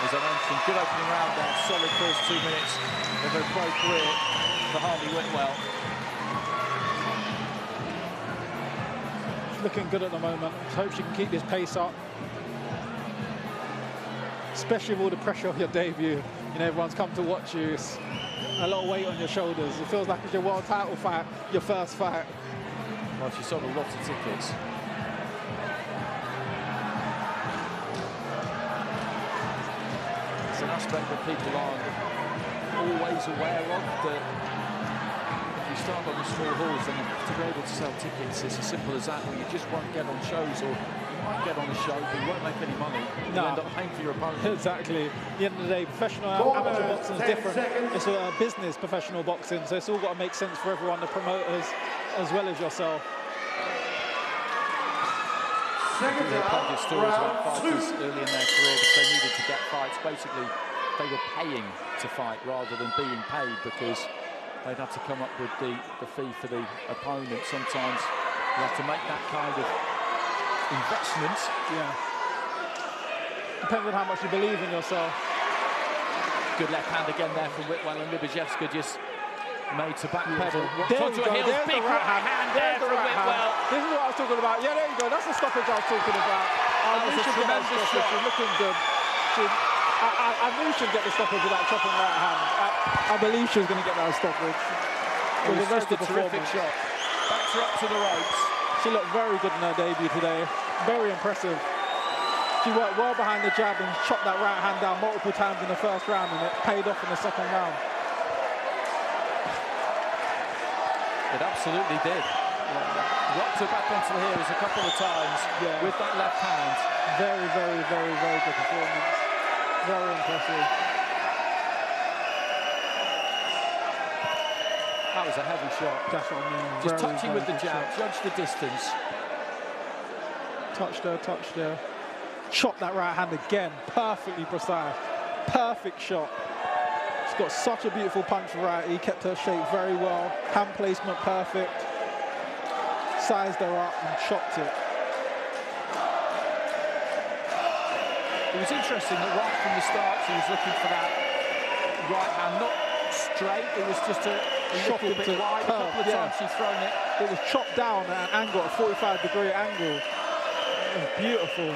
As I mentioned, good opening round there, solid first 2 minutes of her pro career for Holly Whitwell. Looking good at the moment. Just hope she can keep this pace up. Especially with all the pressure of your debut. You know, everyone's come to watch you. It's a lot of weight on your shoulders. It feels like it's your world title fight, your first fight. Well, she sold a lot of tickets. It's an aspect that people aren't always aware of, that if you start on the small halls, then to be able to sell tickets, it's as simple as that, or you just won't get on shows, or you might get on a show, but you won't make any money. You end up paying for your opponent. Exactly. At the end of the day, professional amateur boxing is different. It's a business professional boxing, so it's all got to make sense for everyone, the promoters, as well as yourself. There are plenty of stories about fighters early in their career because they needed to get fights. Basically, they were paying to fight rather than being paid, because they'd have to come up with the fee for the opponent. Sometimes you have to make that kind of investment. Yeah. Depends on how much you believe in yourself. Good left hand again there from Whitwell, and Libashevska just made to backpedal. There we go. There's big the right hand there from Whitwell. This is what I was talking about. Yeah, there you go. That's the stoppage I was talking about. That was a tremendous shot. She's looking good. I knew she'd get the stoppage with that chopping right hand. I believe she was going to get that stoppage. It was just a terrific shot. Backed her up to the ropes. She looked very good in her debut today. Very impressive. She worked well behind the jab and chopped that right hand down multiple times in the first round, and it paid off in the second round. It absolutely did. Rocked her back onto the heels a couple of times with that left hand. Very, very, very, very good performance. Very impressive. That was a heavy shot. That's what I mean. Just Very, touching very with the good jab, shot. judge the distance. Touched her. Chopped that right hand again. Perfectly precise. Perfect shot. She's got such a beautiful punch variety. Kept her shape very well. Hand placement perfect. Sized her up and chopped it. It was interesting that right from the start she was looking for that right hand, not straight, it was just a little bit wide. A couple of times she's thrown it. It was chopped down at an angle, a 45-degree angle. It was beautiful.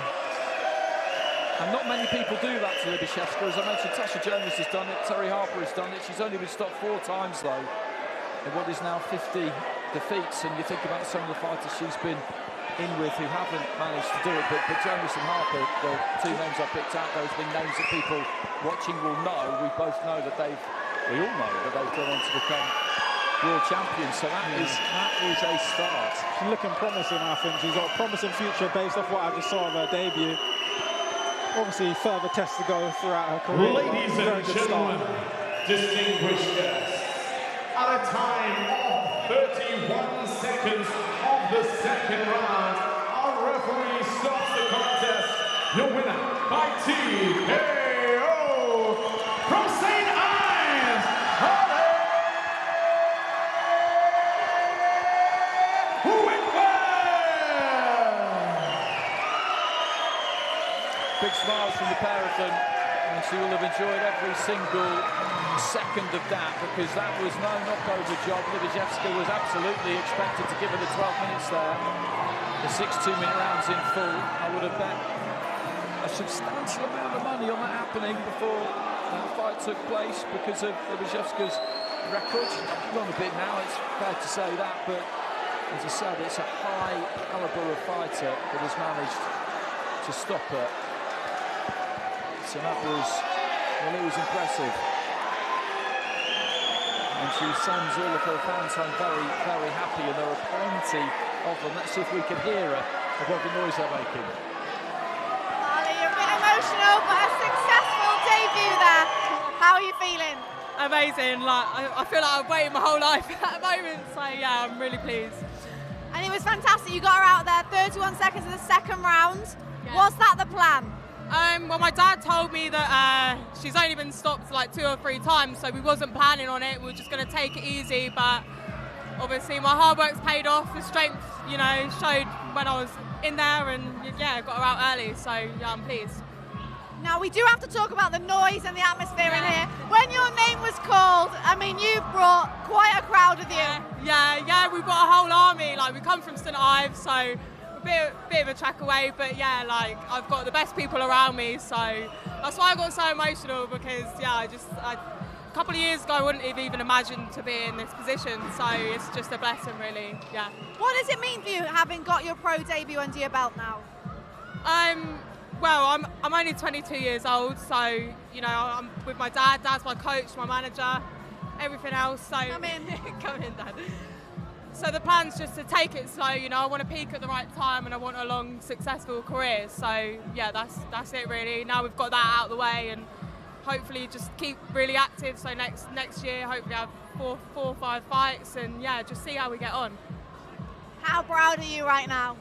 And not many people do that to Libashevska. As I mentioned, Tasha Jonas has done it, Terry Harper has done it. She's only been stopped 4 times though, in what is now 50 defeats. And you think about some of the fighters she's been in with who haven't managed to do it, but Jonas and Harper, the 2 names I picked out, those being names that people watching will know. We both know that we all know that they've gone on to become world champions, so that is a start. She's looking promising, I think. She's got a promising future based off what I just saw of her debut. Obviously, further tests to go throughout her career. Ladies and gentlemen, distinguished guests, at a time of 31 seconds of the second round, our referee stops the contest. Your winner by TKO from St. Ives, Holly Whitwell. Big smiles from the pair of them, and she will have enjoyed every single second of that, because that was no knockover job. Libashevska was absolutely expected to give her the 12 minutes there. The 6 2-minute rounds in full. I would have bet a substantial amount of money on that happening before that fight took place, because of Libashevska's record. She's gone a bit now, it's fair to say that, but as I said, it's a high calibre of fighter that has managed to stop her. So that was, well, it was impressive. And she sends all of her fans home very, very happy, and there are plenty of them. Let's see if we can hear her above the noise they're making. Harley, you're a bit emotional, but a successful debut there. How are you feeling? Amazing. I feel like I've waited my whole life at the moment, so yeah, I'm really pleased. And it was fantastic. You got her out there 31 seconds in the second round. Yeah. Was that the plan? Well, my dad told me that she's only been stopped like 2 or 3 times, so we wasn't planning on it. We were just going to take it easy, but obviously my hard work's paid off. The strength, showed when I was in there, and yeah, got her out early, so yeah, I'm pleased. Now, we do have to talk about the noise and the atmosphere in here. When your name was called, I mean, you brought quite a crowd with you. Yeah, we've got a whole army. Like, we come from St. Ives, so a bit of a track away, but yeah, like, I've got the best people around me, so that's why I got so emotional, because yeah, a couple of years ago I wouldn't have even imagined to be in this position, so it's just a blessing really, yeah. What does it mean for you having got your pro debut under your belt now? Well, I'm only 22 years old, so you know I'm with my dad. Dad's my coach, my manager, everything else. So come in, Dad. So the plan's just to take it slow. You know, I want to peak at the right time, and I want a long, successful career. So yeah, that's it really. Now we've got that out of the way, and hopefully just keep really active. So next year, hopefully have four or five fights, and yeah, just see how we get on. How proud are you right now?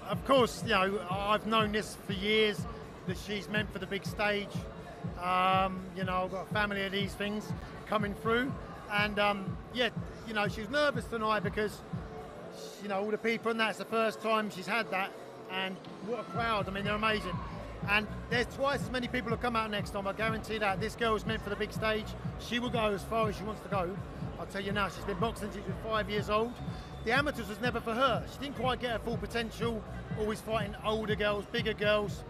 Of course, you know, I've known this for years, that she's meant for the big stage. You know, I've got a family of these things coming through. And yeah, you know, she was nervous tonight because, you know, all the people, and that's the first time she's had that. And what a crowd, I mean, they're amazing. And there's twice as many people who come out next time, I guarantee that. This girl is meant for the big stage. She will go as far as she wants to go. I'll tell you now, she's been boxing since she was 5 years old. The amateurs was never for her. She didn't quite get her full potential, always fighting older girls, bigger girls.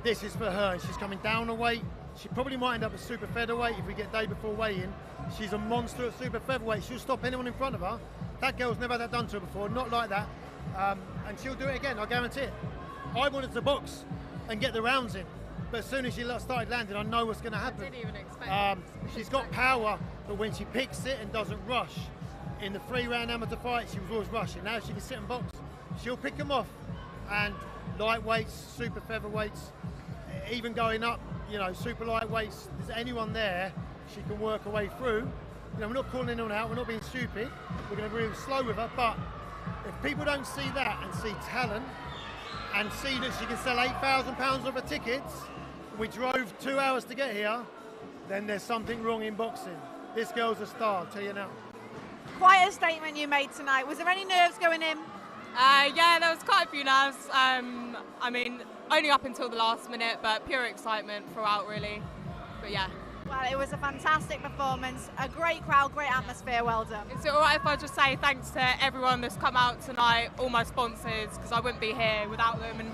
This is for her, and she's coming down a weight. She probably might end up at super featherweight if we get day before weigh-in. She's a monster at super featherweight. She'll stop anyone in front of her. That girl's never had that done to her before, not like that. And she'll do it again, I guarantee it. I wanted to box and get the rounds in, but as soon as she started landing, I know what's going to happen. I didn't even expect She's got power, but when she picks it and doesn't rush, in the 3-round amateur fight, she was always rushing. Now she can sit and box. She'll pick them off. And lightweights, super featherweights, even going up, you know, super lightweights, there's anyone there, she can work her way through. You know, we're not calling anyone out, we're not being stupid. We're going to be really slow with her, but if people don't see that and see talent and see that she can sell £8,000 worth of tickets, we drove 2 hours to get here, then there's something wrong in boxing. This girl's a star, I'll tell you now. Quite a statement you made tonight. Was there any nerves going in? Yeah, there was quite a few nerves. I mean, only up until the last minute, but pure excitement throughout, really. But yeah. Well, it was a fantastic performance, a great crowd, great atmosphere, well done. Is it all right if I just say thanks to everyone that's come out tonight, all my sponsors, because I wouldn't be here without them, and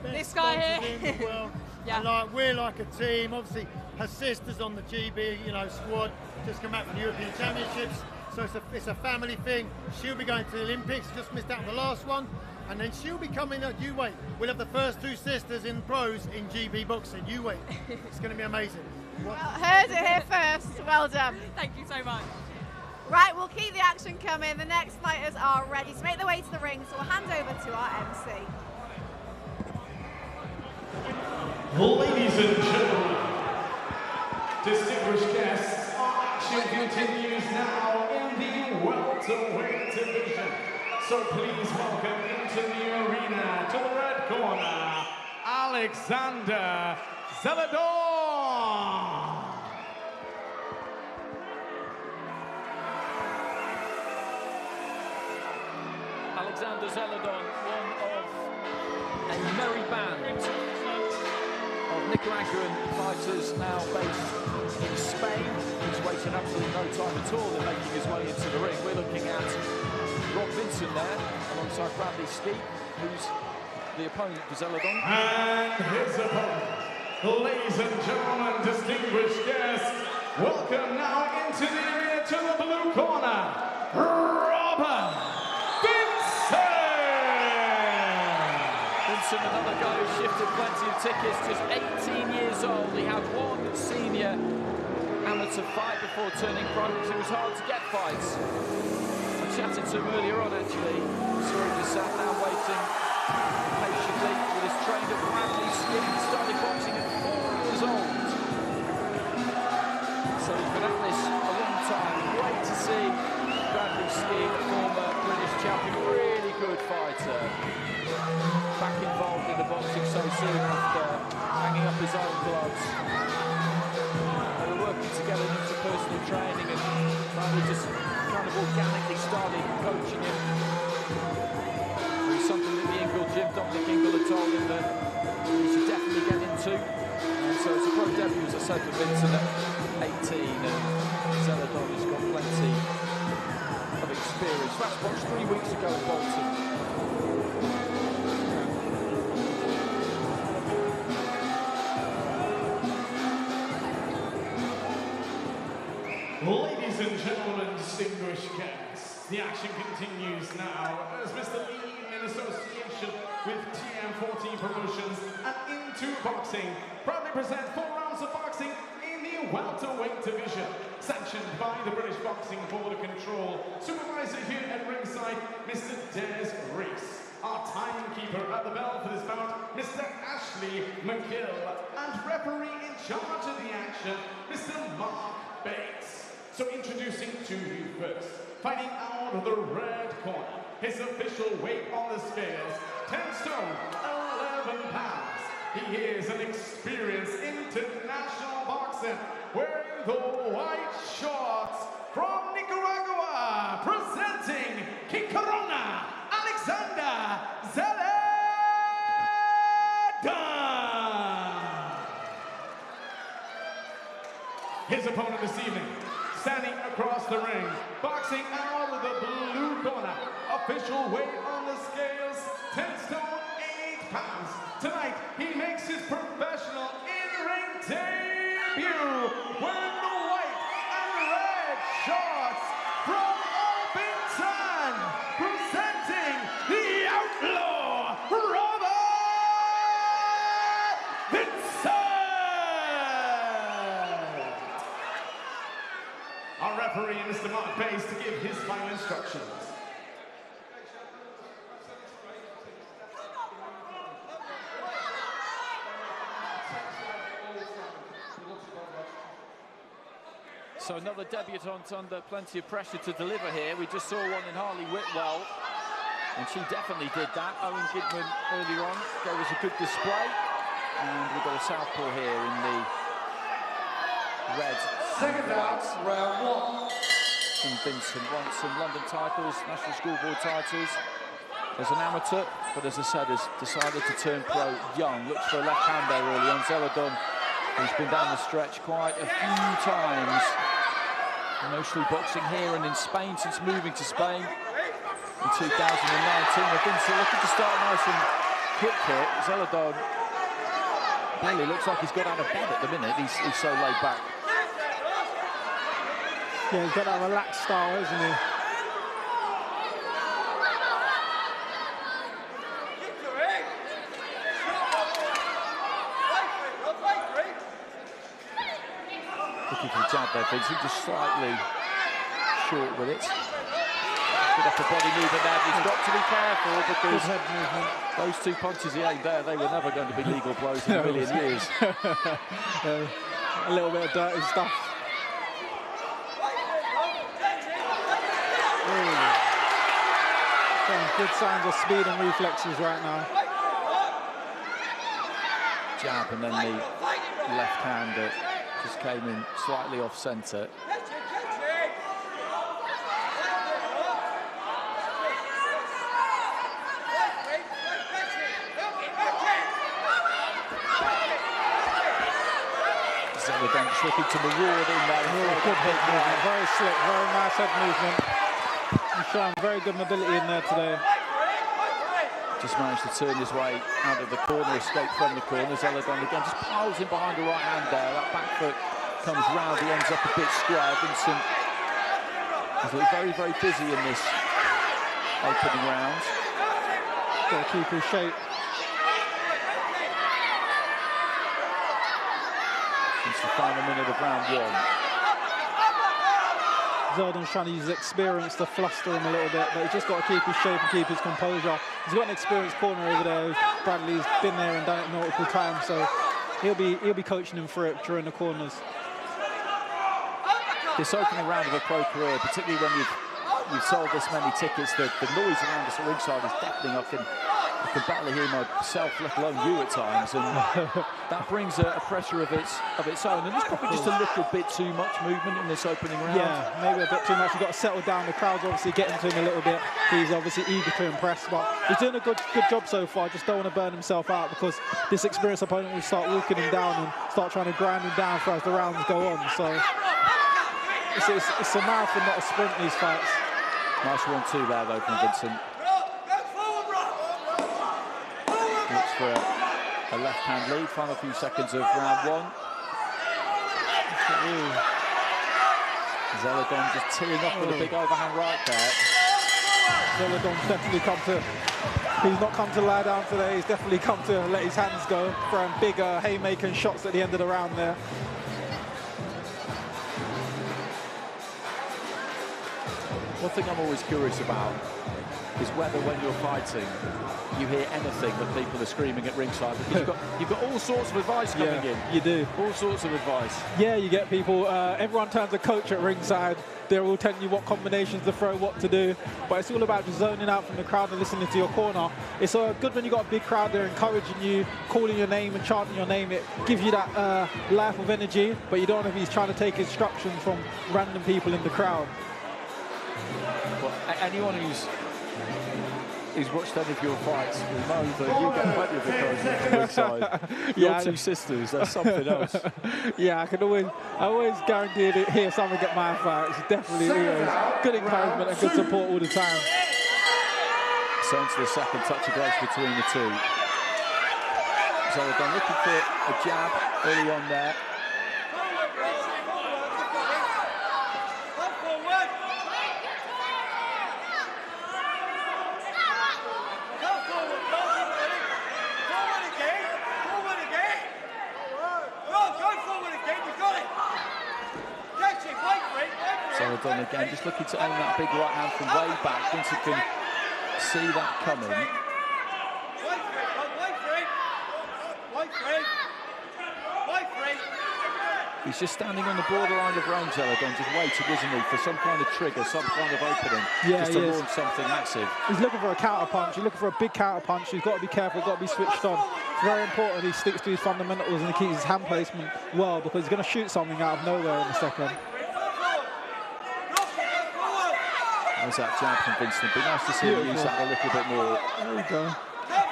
this guy here. In the world. Yeah. We're like a team. Obviously, her sister's on the GB, you know, squad, just come out from the European Championships. So it's a family thing. She'll be going to the Olympics, just missed out on the last one. And then she'll be coming at you wait. We'll have the first 2 sisters in pros in GB boxing. You wait. It's going to be amazing. Well, heard it here first. Well done. Thank you so much. Right, we'll keep the action coming. The next fighters are ready to make their way to the ring, so we'll hand over to our MC. Ladies and gentlemen, distinguished guests, action continues now in the welterweight division. So please welcome into the arena, to the red corner, Alexander Zeledon. Alexander Zeledon, one of a merry band of Nicaraguan fighters now based in Spain. He's wasting absolutely no time at all in making his way into the ring. We're looking at Rob Vincent there, alongside Bradley Skeet, who's the opponent for Zeledon. And his opponent, ladies and gentlemen, distinguished guests, welcome now into the arena to the blue corner, Robert Vincent! Vincent, another guy who shifted plenty of tickets, just 18 years old. He had one senior amateur fight before turning pro, because it was hard to get fights. I chatted to him earlier on, actually. Saw him just sat down waiting patiently with his trained at Bradley Skeet. He started boxing at 4 years old. So he's been at this a long time. Great to see Bradley Skeet, a former British champion, really good fighter. Back involved in the boxing so soon after hanging up his own gloves. They were working together in interpersonal training, and Bradley just kind of organically started coaching him. It was something that the Ingle gym, Dominic Ingle, had told him that he should definitely get into. And so it's a pro debut, as I said, for Vincent at 18, and Zeledon has got plenty of experience. That's boxed 3 weeks ago in Bolton. Ladies and gentlemen, distinguished guests, the action continues now as Mr. Lee, in association with TM14 Promotions and Into Boxing, proudly present 4 rounds of boxing in the welterweight division, sanctioned by the British Boxing Board of Control. Supervisor here at ringside, Mr. Des Rees. Our timekeeper at the bell for this bout, Mr. Ashley McGill, and referee in charge of the action, Mr. Mark Bates. So introducing to you first, fighting out of the red corner, his official weight on the scales, 10 stone, 11 pounds. He is an experienced international boxer, wearing the white shorts from Nicaragua, presenting King Corona, Alexander Zeleda. His opponent this evening, standing across the ring, boxing out of the blue corner, official weight on the scales, 10 stone, 8 pounds. Tonight, he makes his professional in-ring debut, wearing the white and red shorts from Orpington, presenting the outlaw, Robert Vincent! Our referee, Mr. Mark Bates, to give his final instructions. So another debutant under plenty of pressure to deliver here. We just saw one in Harley Whitwell, and she definitely did that. Owen Gidman earlier on gave us a good display, and we've got a southpaw here in the red. Second round, round 1. St Vincent won some London titles, National School Board titles as an amateur, but as I said, has decided to turn pro young. Looks for a left hand there early on. Zeledon, who's been down the stretch quite a few times, mostly boxing here and in Spain since moving to Spain in 2019. Vincent looking to start nice and quick here. Zeledon really looks like he's got out of bed at the minute. He's so laid back. Yeah, he's got that relaxed style, isn't he? Looking for the jab there, Vincent, just slightly short with it. Good upper body movement there, he's got to be careful because those 2 punches he aimed there, they were never going to be legal blows in a million years. Yeah, a little bit of dirty stuff. Showing good signs of speed and reflexes right now. Jab and then the left hand that just came in slightly off centre. Zeledon just looking to maraud in there. Good head movement, very slick, very nice head movement. He's showing very good mobility in there today. Just managed to turn his way out of the corner, escape from the corner. Zeledon again just piles in behind the right hand there. That back foot comes round, he ends up a bit square. Vincent is very, very busy in this opening round. Got to keep his shape. It's the final minute of round 1. Zeledon's trying to use his experience to fluster him a little bit, but he's just got to keep his shape and keep his composure. He's got an experienced corner over there. Bradley's been there and done it multiple times, so he'll be coaching him through it during the corners. This opening round of a pro career, particularly when you've sold this many tickets, the noise around us at ringside is deafening. I can barely hear myself, let alone you at times, and that brings a pressure of its own. And there's probably just a little bit too much movement in this opening round. Yeah, maybe a bit too much. You've got to settle down. The crowd's obviously getting to him a little bit. He's obviously eager to impress, but he's doing a good job so far. Just don't want to burn himself out, because this experienced opponent will start walking him down and start trying to grind him down as the rounds go on. So it's a marathon, not a sprint, these fights. Nice 1-2 there though from Vincent. Looks for a left-hand lead, final few seconds of round 1. Zeladon just teeing up with a big overhand right there. Zeladon's definitely come to, he's not come to lie down today, he's definitely come to let his hands go, throwing big haymaker shots at the end of the round there. One thing I'm always curious about is whether when you're fighting you hear anything that people are screaming at ringside, because you've got all sorts of advice coming in. You do. All sorts of advice. Yeah, you get people, everyone turns a coach at ringside. They're all telling you what combinations to throw, what to do. But it's all about just zoning out from the crowd and listening to your corner. It's good when you've got a big crowd there encouraging you, calling your name and chanting your name. It gives you that life of energy, but you don't know if he's trying to take instructions from random people in the crowd. Well, anyone who's watched any of your fights will know that you get plenty of encouragement from ringside. Your two sisters, that's something else. Yeah, I always guarantee to hear something at my fights. Definitely good encouragement and good support all the time. So into the second touch of gloves between the two. Zeladon looking for a jab early on there. Zeladon again, just looking to aim that big right hand from way back. Vincent can see that coming. He's just standing on the borderline of range, Zeladon, just waiting, isn't he, for some kind of trigger, some kind of opening, just to launch something massive. He's looking for a counter punch. He's looking for a big counter punch. He's got to be careful. He's got to be switched on. It's very important he sticks to his fundamentals and he keeps his hand placement well, because he's going to shoot something out of nowhere in a second. There's that jab from Vincent. It'd be nice to see him use that a little bit more. There we go.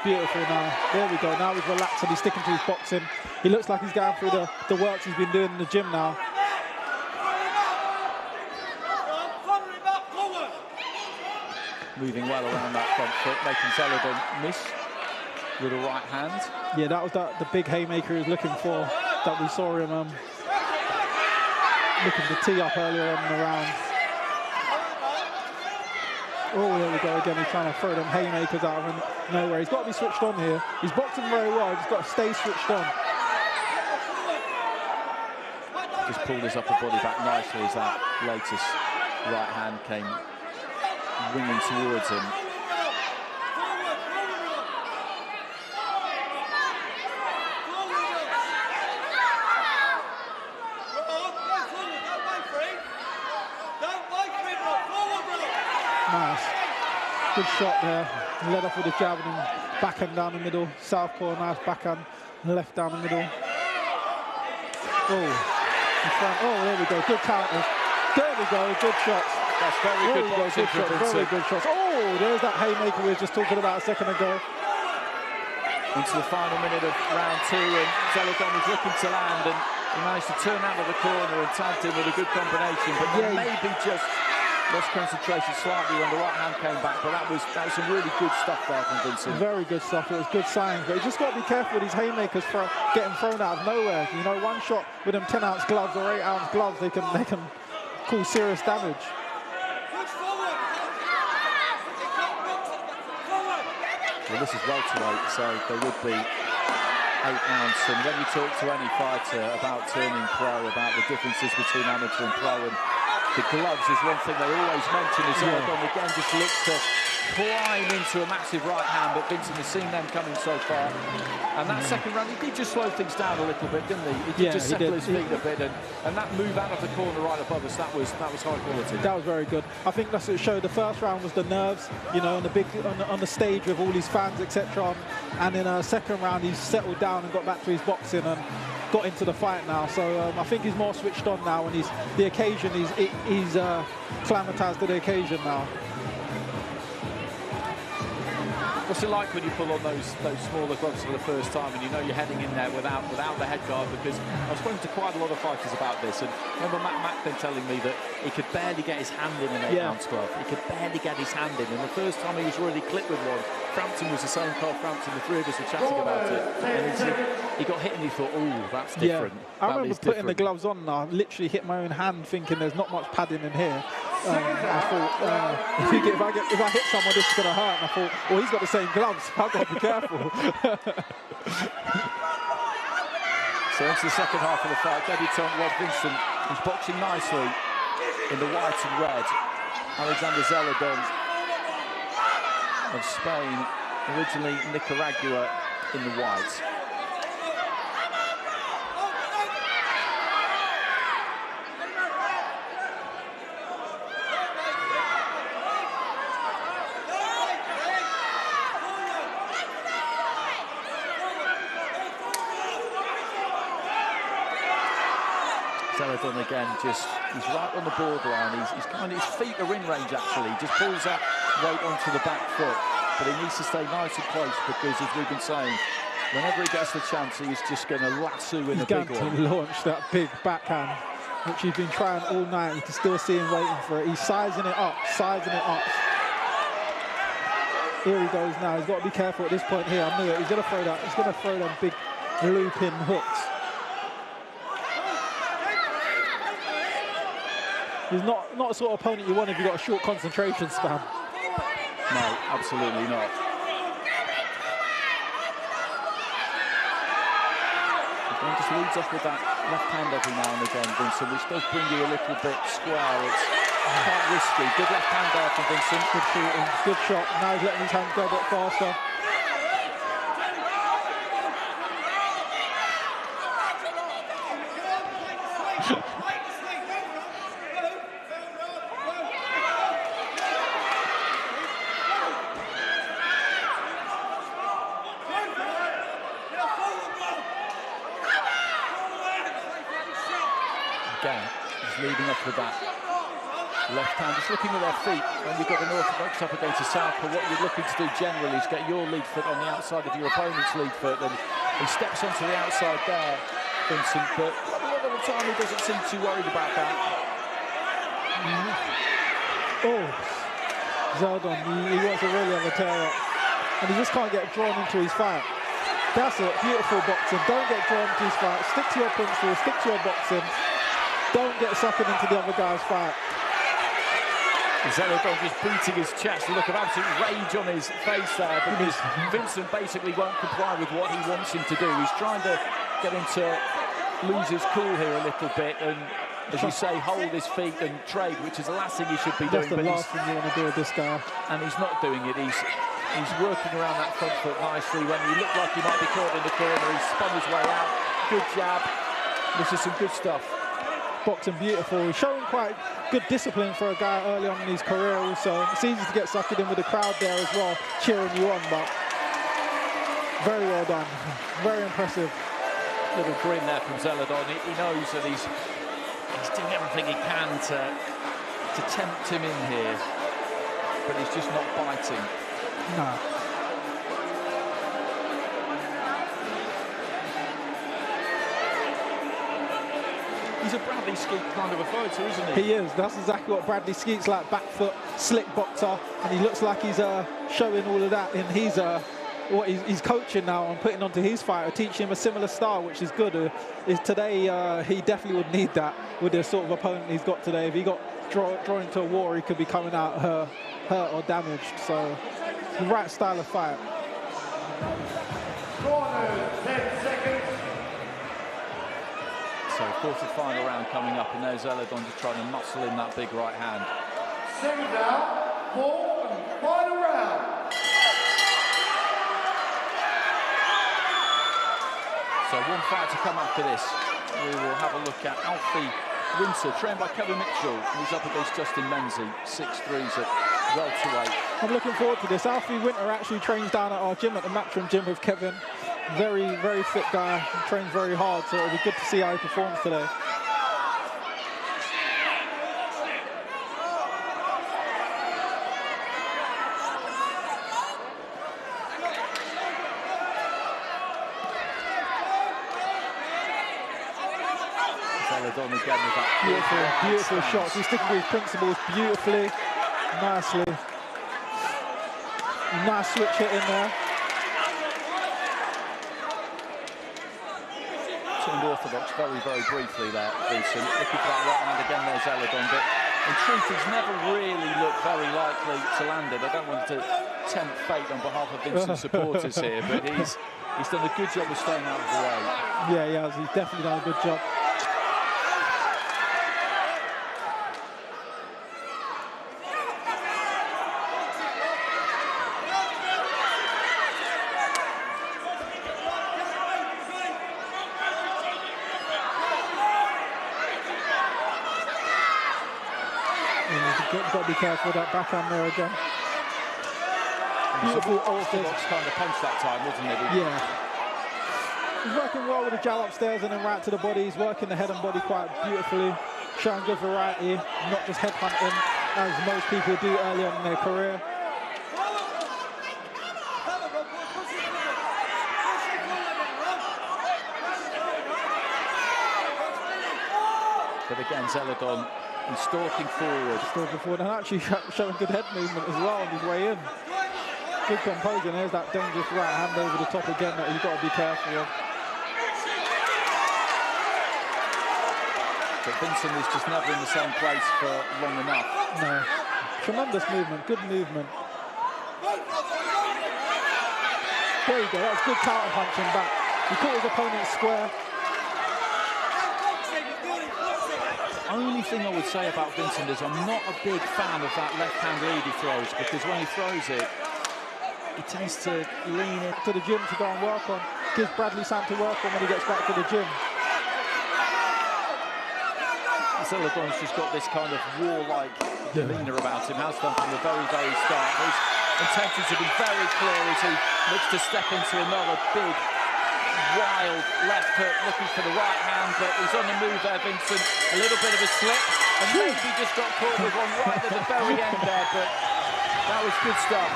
Beautiful now. There we go. Now he's relaxed and he's sticking to his boxing. He looks like he's going through the works he's been doing in the gym now. Moving well around that front foot, making Zeladon miss with a right hand. Yeah, that was the big haymaker he was looking for, that we saw him looking to tee up earlier on in the round. Oh, there we go again. He's trying to throw them haymakers out of nowhere. He's got to be switched on here. He's boxing very well. He's got to stay switched on. Just pulled his upper body back nicely as that latest right hand came winging towards him. Nice. Good shot there. Led off with a jab and backhand down the middle. Southpaw, nice backhand. Left down the middle. Oh, in front. Oh, there we go. Good counters. There we go. Good shots. That's very good boxing from Vincent. Very good shots. Oh, there's that haymaker we were just talking about a second ago. Into the final minute of round two, and Zeladon was looking to land, and he managed to turn out of the corner and tagged him with a good combination, but maybe just lost concentration slightly when the right hand came back, but that was some really good stuff there from Vincent. Very good stuff. It was good signs, but you just got to be careful with these haymakers for getting thrown out of nowhere. You know, one shot with them 10-ounce gloves or 8-ounce gloves, they can cause serious damage. Well, this is welterweight, so there would be 8 ounce. And when you talk to any fighter about turning pro, about the differences between amateur and pro, and the gloves is one thing they always mention. Is Zeladon again just looks to climb into a massive right hand, but Vincent has seen them coming so far. And that second round, he did just slow things down a little bit, didn't he? He did just settle his feet a bit, and that move out of the corner right above us, that was high quality. That was very good. I think that's what it showed. The first round was the nerves, you know, on the stage with all his fans, etc. And in a second round, he settled down and got back to his boxing and got into the fight now. So I think he's more switched on now, and he's acclimatized to the occasion now. What's it like when you pull on those smaller gloves for the first time and you know you're heading in there without the head guard? Because I've spoken to quite a lot of fighters about this, and I remember Matt Macklin telling me that he could barely get his hand in an 8-ounce glove. He could barely get his hand in, and the first time he was really clipped with one, Frampton was the same. Carl Frampton, the three of us were chatting about it. And he got hit and he thought, oh, that's different. I remember putting the gloves on now, literally hit my own hand thinking there's not much padding in here. I thought, if I hit someone, this is going to hurt. And I thought, well, he's got the same gloves, I've got to be careful. So into the second half of the fight, debutant Rod Vincent, who's boxing nicely in the white and red. Alexander Zeledon of Spain, originally Nicaragua, in the white. Zeledon again, he's right on the borderline. He's kind of, his feet are in range actually. He just pulls that weight onto the back foot, but he needs to stay nice and close because, as we've been saying, whenever he gets the chance, he's just going to lasso in a big one. He's going to launch that big backhand, which he's been trying all night. You can still see him waiting for it. He's sizing it up, sizing it up. Here he goes now. He's got to be careful at this point here. I knew it. He's going to throw that. He's going to throw them big looping hooks. He's not a sort of opponent you want if you've got a short concentration span. No, absolutely not. He just leads off with that left hand every now and again, Vincent, which does bring you a little bit square. It's quite risky. Good left hand there from Vincent. Good shooting, good shot. Now he's letting his hands go a bit faster. Again, just leading off with that left hand, just looking at their feet. When you've got an orthodox up against a southpaw, what you're looking to do generally is get your lead foot on the outside of your opponent's lead foot, and he steps onto the outside there, Vincent, but a lot of the time he doesn't seem too worried about that. Oh, Zeledon, he wants to really have a tear up, and he just can't get drawn into his fight. That's it, beautiful boxing. Don't get drawn into his fight. Stick to your principles, stick to your boxing. Don't get suckered into the other guy's fight. Zeledon just beating his chest, a look of absolute rage on his face there, because Vincent basically won't comply with what he wants him to do. He's trying to get him to lose his cool here a little bit and, as you say, hold his feet and trade, which is the last thing he should be doing. That's the last thing you want to do with this guy. And he's not doing it. He's working around that front foot nicely. When he looked like he might be caught in the corner, he spun his way out. Good jab. This is some good stuff. Boxing beautiful. He's showing quite good discipline for a guy early on in his career also. It's easy to get sucked in with the crowd there as well, cheering you on, but very well done. Very impressive. Little grin there from Zeledon. He knows that he's doing everything he can to tempt him in here, but he's just not biting. No. He's a Bradley Skeet kind of a fighter, isn't he? He is. That's exactly what Bradley Skeet's like. Back foot, slick boxer, and he looks like he's showing all of that. And he's coaching now and putting onto his fighter, teaching him a similar style, which is good. Today he definitely would need that with the sort of opponent he's got today. If he got drawn into a war, he could be coming out hurt or damaged. So the right style of fight. Corner, 10 seconds. So quarter-final round coming up, and there's Zeledon just trying to muscle in that big right hand. Second down, fourth and final round. So one fight to come after this. We will have a look at Alfie Winter, trained by Kevin Mitchell. He's up against Justin Menzie, 6'3's at welterweight. I'm looking forward to this. Alfie Winter actually trains down at our gym, at the Matchroom Gym with Kevin. Very, very fit guy. He trains very hard, so it'll be good to see how he performs today. Zeledon again with that beautiful shots. He's sticking to his principles beautifully, nicely. Nice switch hit in there. Turned orthodox very, very briefly there, Vincent. Looking for that right hand again, there's Zeledon, but in truth, he's never really looked very likely to land it. I don't want to tempt fate on behalf of Vincent's supporters here, but he's done a good job of staying out of the way. Yeah, he has. He's definitely done a good job. Got to be careful with that backhand there again. Beautiful orthodox kind of punch that time, wasn't it? Yeah. He's working well with the jab upstairs and then right to the body. He's working the head and body quite beautifully, showing good variety, not just head hunting as most people do early on in their career. But again, Zeledon and stalking forward. Stalking forward and actually showing good head movement as well on his way in. Good composure, and there's that dangerous right hand over the top again that you've got to be careful of. But Vincent is just never in the same place for long enough. No. Tremendous movement, good movement. There you go, that's good counter punching back. He caught his opponent square. Only thing I would say about Vincent is I'm not a big fan of that left hand lead he throws, because when he throws it, he tends to lean it to the gym to go and work on. Gives Bradley something to work on when he gets back to the gym. Zeledon's just got this kind of warlike demeanour about him, has done from the very, very start. He's intended to be very clear as he looks to step into another big, wild left hook, looking for the right hand, but he's on the move there, Vincent. A little bit of a slip, and maybe just got caught with one right at the very end there, but that was good stuff.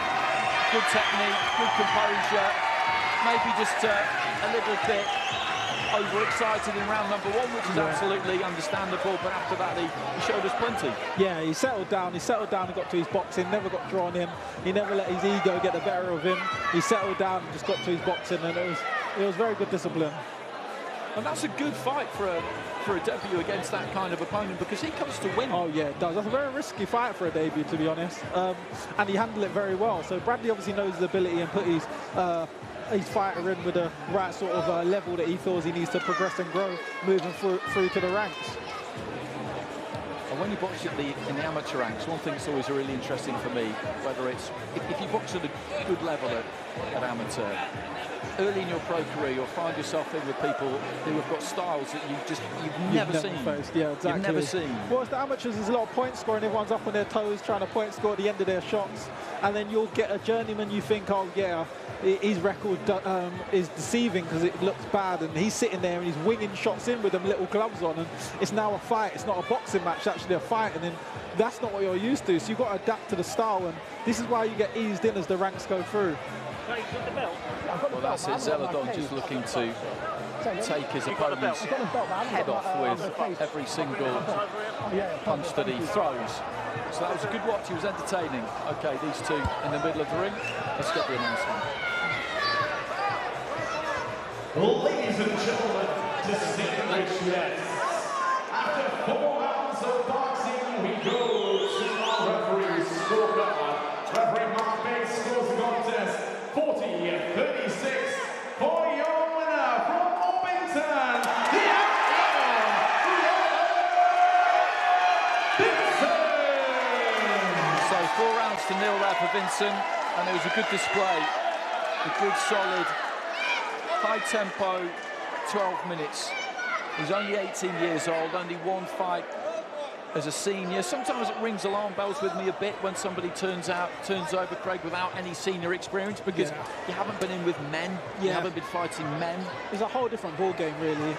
Good technique, good composure, maybe just a little bit overexcited in round number one, which is absolutely understandable, but after that he showed us plenty. Yeah, he settled down and got to his boxing, never got drawn in, he never let his ego get the better of him. He settled down and just got to his boxing, and it was very good discipline. And that's a good fight for a debut against that kind of opponent, because he comes to win. Oh yeah, it does. That's a very risky fight for a debut, to be honest. And he handled it very well. So Bradley obviously knows his ability and put his fighter in with the right sort of level that he feels he needs to progress and grow, moving through to the ranks. And when you box in the amateur ranks, one thing that's always really interesting for me, whether it's if you box at a good level at amateur, early in your pro career, you'll find yourself in with people who have got styles that you've never seen. Faced. Yeah, exactly. You've never seen. Well, as the amateurs, there's a lot of point scoring. Everyone's up on their toes, trying to point score at the end of their shots. And then you'll get a journeyman, you think, oh, yeah, his record is deceiving because it looks bad. And he's sitting there and he's winging shots in with them little gloves on. And it's now a fight. It's not a boxing match, it's actually a fight. And then that's not what you're used to. So you've got to adapt to the style. And this is why you get eased in as the ranks go through. Well, that's it. Zeledon just looking to take his opponent's head off with every single punch that he throws. So that was a good watch. He was entertaining. Okay, these two in the middle of the ring. Let's get the announcement. Ladies and gentlemen, distinguished guests, after 4 rounds of boxing, we go to our referee's scorecard. Referee Mark Bates scores the contest 40-36 for your winner from Orpington, the Vincent! So 4 rounds to 0 there for Vincent, and it was a good display. A good, solid, high tempo, 12 minutes. He's only 18 years old, only one fight as a senior. Sometimes it rings alarm bells with me a bit when somebody turns over, Craig, without any senior experience, because you haven't been in with men, you haven't been fighting men. It's a whole different ball game, really.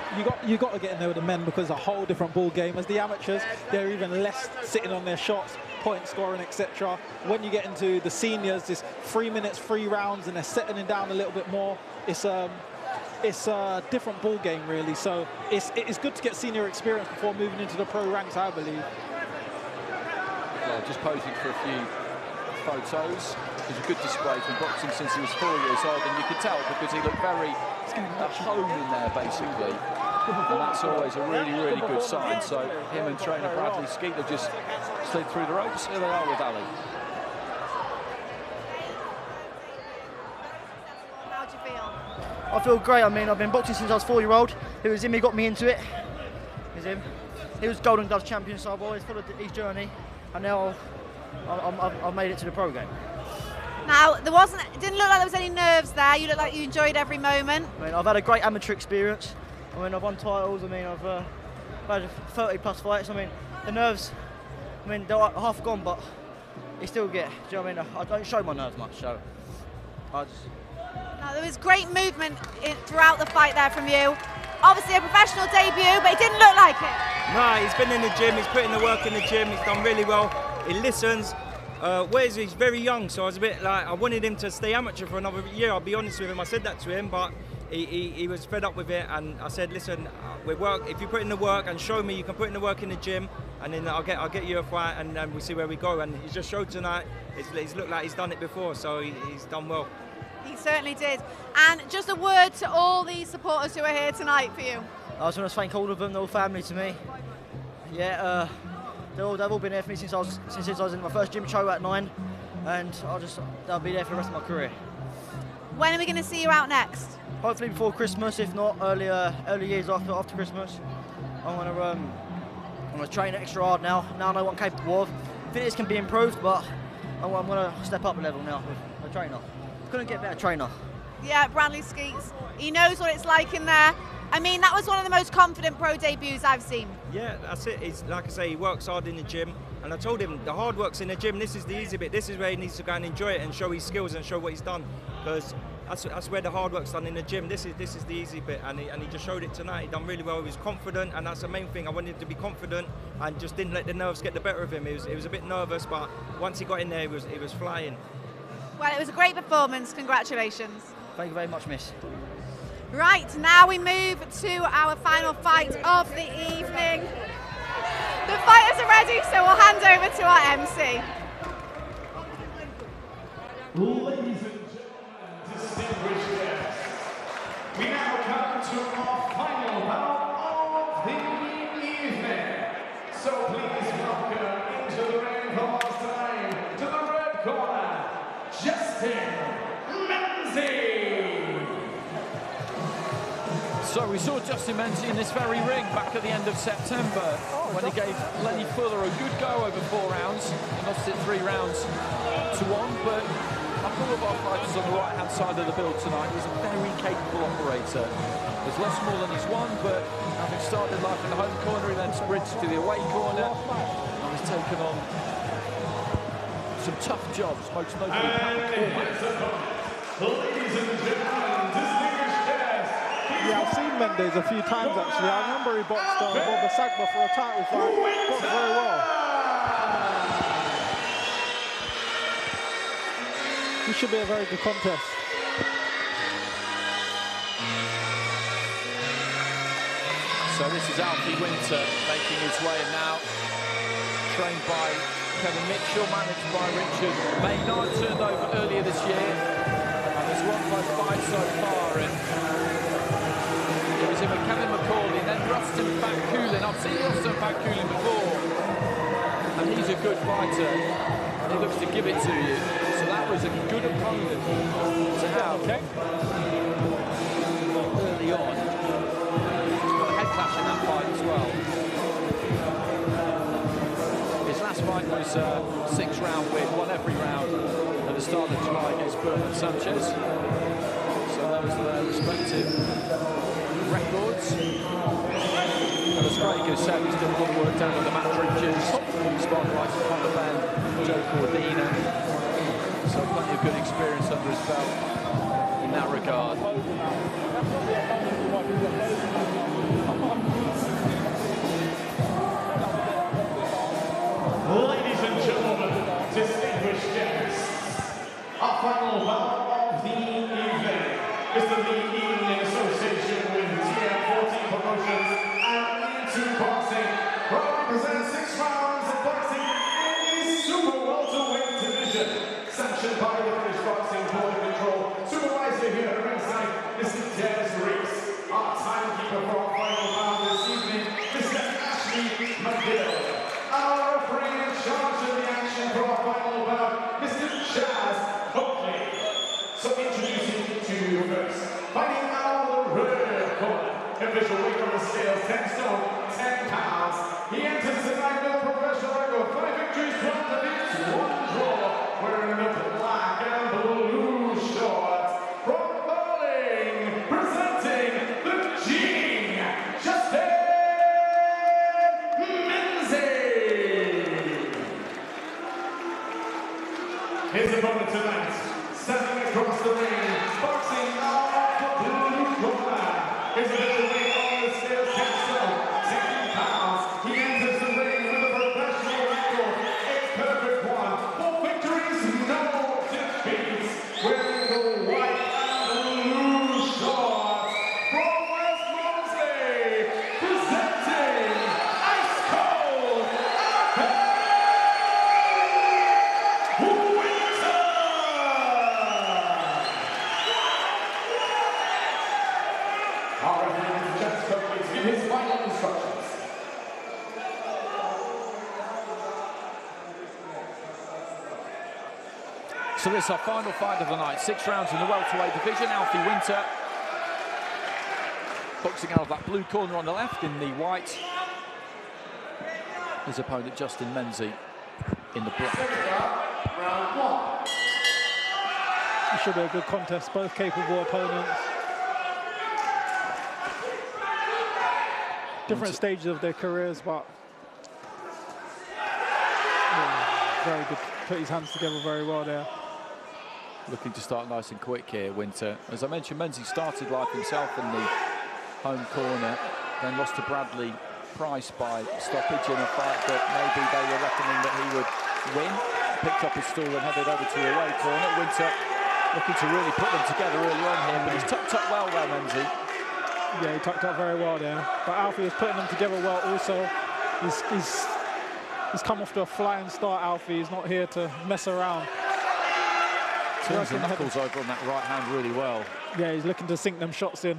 You got to get in there with the men, because it's a whole different ball game. As the amateurs, they're even less sitting on their shots, point scoring, etc. When you get into the seniors, it's 3 minutes, 3 rounds, and they're settling down a little bit more. It's a different ball game, really. So it's good to get senior experience before moving into the pro ranks, I believe. Well, just posing for a few photos. was a good display. He's been boxing since he was 4 years old, and you could tell because he looked very at home in there, basically. And that's always a really, really good sign. So him and trainer Bradley Skeeter just slid through the ropes. Here they are with Ali. How do you feel? I feel great. I mean, I've been boxing since I was 4-year-old. It was him who got me into it. It was him. He was Golden Gloves champion, so I've always followed his journey, and now I've made it to the pro game. Now, it didn't look like there was any nerves there. You looked like you enjoyed every moment. I mean, I've had a great amateur experience. I mean, I've won titles. I mean, I've had 30+ fights. I mean, the nerves, I mean, they're half gone, but you still get, do you know what I mean? I don't show my nerves much, so I just... Now, there was great movement throughout the fight there from you. Obviously a professional debut, but it didn't look like it. No, he's been in the gym, he's putting the work in the gym, he's done really well, he listens. He's very young, so I was a bit like, I wanted him to stay amateur for another year, I'll be honest with him, I said that to him, but he was fed up with it, and I said, listen, if you put in the work and show me you can put in the work in the gym, and then I'll get you a fight, and then we'll see where we go. And he just showed tonight, he's looked like he's done it before, so he's done well. He certainly did. And just a word to all the supporters who are here tonight for you. I just want to thank all of them, they're all family to me. Yeah, they've all been there for me since I was in my first gym show at 9, and they'll be there for the rest of my career. When are we going to see you out next? Hopefully before Christmas, if not early years after Christmas. I'm gonna train extra hard now. Now I know what I'm capable of. Fitness can be improved, but I'm gonna step up a level now with a trainer. Couldn't get a better trainer. Yeah, Bradley Skeets. He knows what it's like in there. I mean, that was one of the most confident pro debuts I've seen. Yeah, that's it. He's, like I say, he works hard in the gym, and I told him the hard work's in the gym. This is the easy bit. This is where he needs to go and enjoy it and show his skills and show what he's done, because that's where the hard work's done in the gym. This is the easy bit, and he just showed it tonight. He done really well. He was confident, and that's the main thing. I wanted him to be confident and just didn't let the nerves get the better of him. He was a bit nervous, but once he got in there, he was flying. Well, it was a great performance. Congratulations. Thank you very much, miss. Right, now we move to our final fight of the evening. The fighters are ready, so we'll hand over to our MC. Ladies and gentlemen, distinguished guests, we now come to our final bout of the evening. So please welcome into the ring from us tonight, to the red corner, Justin Menzie. So we saw Justin Menzie in this very ring back at the end of September when he gave Lenny Fuller a good go over 4 rounds. He lost it 3 rounds to 1, but like all of our fighters on the right-hand side of the build tonight, he's a very capable operator. He's lost more than he's won, but having started life in the home corner, he then sprints to the away corner and has taken on some tough jobs, most notably Pat McCormack. Ladies and gentlemen, distinguished guests. Yeah, I've seen Mendes a few times actually. I remember he boxed Robert Sagba for a title fight. Boxed very well. This should be a very good contest. So this is Alfie Winter making his way in now, trained by Kevin Mitchell, managed by Richard Maynard, turned over earlier this year, and has won both fights so far. And it was him with Kevin McCauley, and then Rustin Fakulin. I've seen Rustin Fakulin before, and he's a good fighter, and he looks to give it to you. So that was a good opponent to have early on. Clash in that fight as well. His last fight was a 6-round win, won every round at the start of July against Bernard Sanchez. So those are their respective records. And as Craig has said, he's done a lot of work down with the Matt Bridges, Spotlight, Conor Ben, Joe Cordina. So plenty of good experience under his belt in that regard. Ladies and gentlemen, distinguished guests, our final bout of the evening is the evening association with TM14 Promotions and E2 Boxing, represents 6 rounds of boxing in the super welterweight division, sanctioned by the British Boxing Board of Control. Supervisor here at ringside, Mr. Dennis Reese. Our timekeeper for our final round this evening, Mr. Ashley McGill. Our referee in charge of the action for our final bout, Mr. Chaz Coakley. So introducing to you first, fighting out of the red corner. Official weight on the scales, 10 stone, 10 pounds. He enters tonight with a professional record, 5 victories, 12 defeats, 1 draw. Wearing the black and blue shorts. From Berlin, presenting the King, Justin Menzies. His opponent tonight, standing across the ring, boxing out the blue corner. His official weight on the scales, 10 stone, 10 pounds. He enters the ring with a professional record, a perfect one. 4 victories, no defeats. Wearing the white and blue shorts. From West Mosley, presenting Ice Cold Winter. Our referee is Chaz Coakley to give his final instructions. So this is our final fight of the night. 6 rounds in the welterweight division. Alfie Winter boxing out of that blue corner on the left in the white. His opponent Justin Menzies in the black. Round 1. It should be a good contest, both capable opponents. Different stages of their careers, but yeah, very good. Put his hands together very well there. Looking to start nice and quick here, Winter. As I mentioned, Menzies started life himself in the home corner, then lost to Bradley Price by stoppage in a fight that maybe they were reckoning that he would win. Picked up his stool and headed over to the away corner. Winter looking to really put them together early on here, but he's tucked up well there, Menzies. Yeah, he tucked up very well there. But Alfie was putting them together well also. He's come off to a flying start, Alfie. He's not here to mess around. Turns the knuckles over on that right hand really well. Yeah, he's looking to sink them shots in.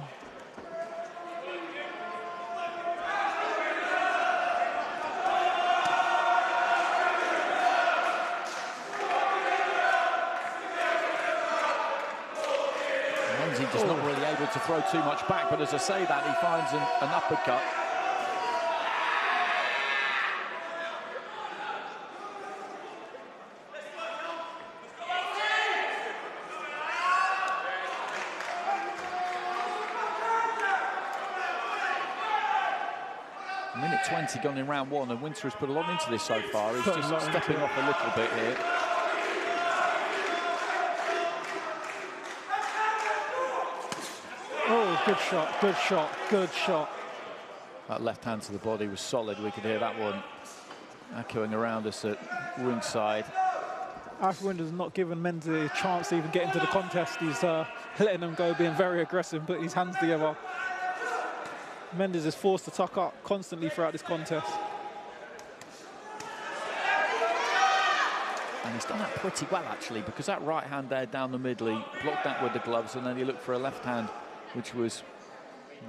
Menzies just not really able to throw too much back, but as I say that, he finds an uppercut. Minute 20 gone in round 1, and Winter has put a lot into this so far. He's just stepping off a little bit here. Oh, good shot, good shot, good shot. That left hand to the body was solid. We could hear that one echoing around us at ringside. Alfie Winter's not giving Menzies a chance to even get into the contest. He's letting them go, being very aggressive, putting his hands together. Menzies is forced to tuck up constantly throughout this contest. And he's done that pretty well, actually, because that right hand there down the middle, he blocked that with the gloves, and then he looked for a left hand, which was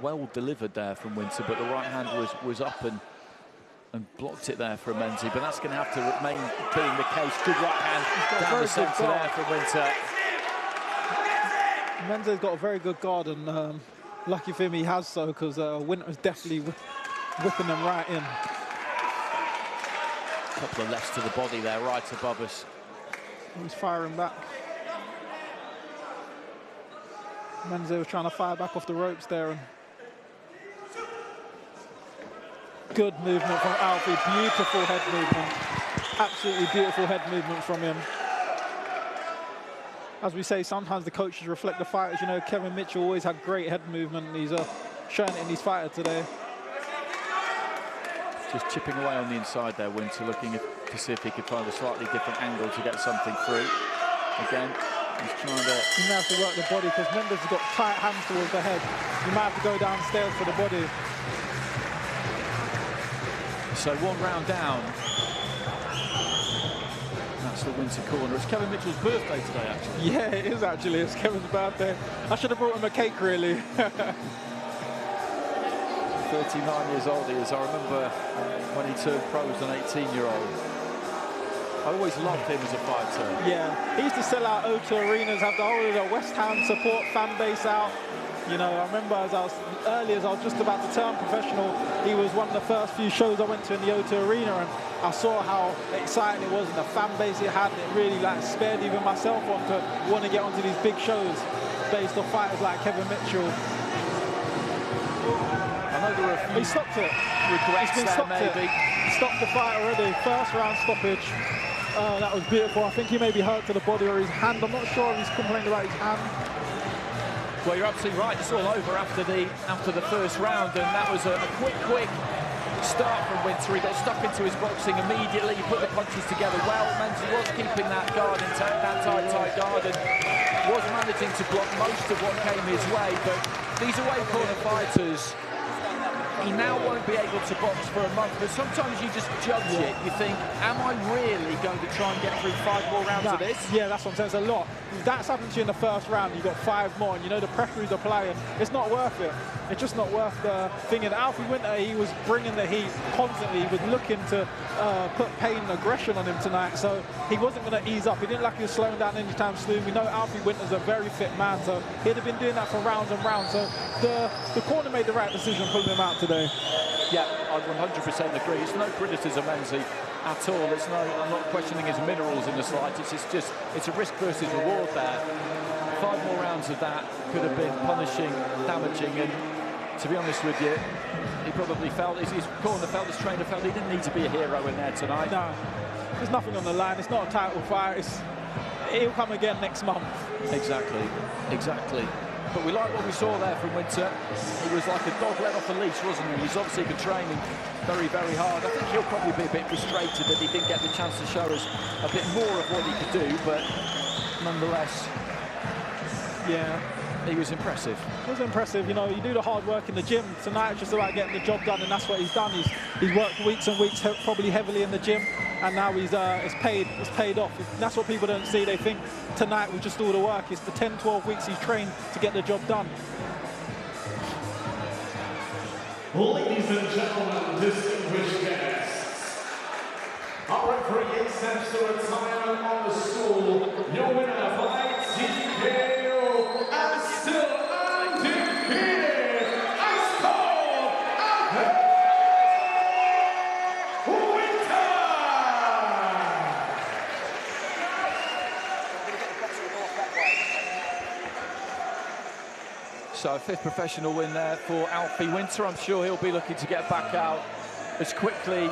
well delivered there from Winter, but the right hand was up and blocked it there for Menzies. But that's going to have to remain being the case. Good right hand down the centre there from Winter. Menzies got a very good guard, and lucky for him he has so, because Winter's definitely whipping them right in. A couple of lefts to the body there, right above us. He's firing back. Menzies was trying to fire back off the ropes there. And good movement from Alfie, beautiful head movement. Absolutely beautiful head movement from him. As we say, sometimes the coaches reflect the fighters. You know, Kevin Mitchell always had great head movement, and he's showing it in his fighter today. Just chipping away on the inside there, Winter, looking to see if he could find a slightly different angle to get something through. Again, he's trying to... You may have to work the body, because Mendes has got tight hands towards the head. You might have to go downstairs for the body. So 1 round down. That's against the Winter Corner. It's Kevin Mitchell's birthday today, actually. Yeah, it is actually. It's Kevin's birthday. I should have brought him a cake, really. 39 years old he is. I remember when he turned pro as an 18-year-old. I always loved him as a fighter. Yeah, he used to sell out O2 arenas, have the whole of the West Ham support fan base out. You know, I remember as I was just about to turn professional, he was one of the first few shows I went to in the O2 arena, and I saw how exciting it was and the fan base it had. And it really like spared even myself on to want to get onto these big shows based on fighters like Kevin Mitchell. I know there were a few. He stopped it. Regrets He's been there, stopped maybe. It. Stopped the fight already. First round stoppage. That was beautiful. I think he may be hurt to the body or his hand. I'm not sure if he's complaining about his hand. Well, you're absolutely right. It's all over after the first round, and that was a quick start from Winter. He got stuck into his boxing immediately. He put the punches together well. Menzies was keeping that guard intact, that tight guard, and was managing to block most of what came his way. But these away corner fighters, he now won't be able to box for a month, but sometimes you just judge it. You think, am I really going to try and get through 5 more rounds of this? Yeah, that's what I'm saying. It's a lot. If that's happened to you in the first round, you've got 5 more, and you know the pressure he's applying. It's not worth it. It's just not worth the thing. And Alfie Winter, he was bringing the heat constantly. He was looking to put pain and aggression on him tonight, so he wasn't going to ease up. He didn't like he was slowing down anytime soon. We know Alfie Winter's a very fit man, so he'd have been doing that for rounds and rounds. So the corner made the right decision pulling him out today. Yeah, I 100% agree. It's no criticism, Menzies, at all. I'm not questioning his minerals in the slightest. It's a risk versus reward there. 5 more rounds of that could have been punishing, damaging, and to be honest with you, he probably felt, his corner felt, his trainer felt he didn't need to be a hero in there tonight. No, there's nothing on the line. It's not a title fight. He'll come again next month. Exactly. But we like what we saw there from Winter. He was like a dog let off a leash, wasn't he? He's obviously been training very, very hard. I think he'll probably be a bit frustrated that he didn't get the chance to show us a bit more of what he could do, but nonetheless, yeah, he was impressive. It was impressive. You know, you do the hard work in the gym. Tonight it's just about getting the job done, and that's what he's done. He's worked weeks and weeks, probably heavily in the gym, and now it's paid off. That's what people don't see. They think tonight was just all the work. It's the 10, 12 weeks he's trained to get the job done. Ladies and gentlemen, distinguished guests, our referee accepts the retirement on the stool. Your winner by TKO and still undefeated, Ice Cold Alfie Winter! So a 5th professional win there for Alfie Winter. I'm sure he'll be looking to get back out as quickly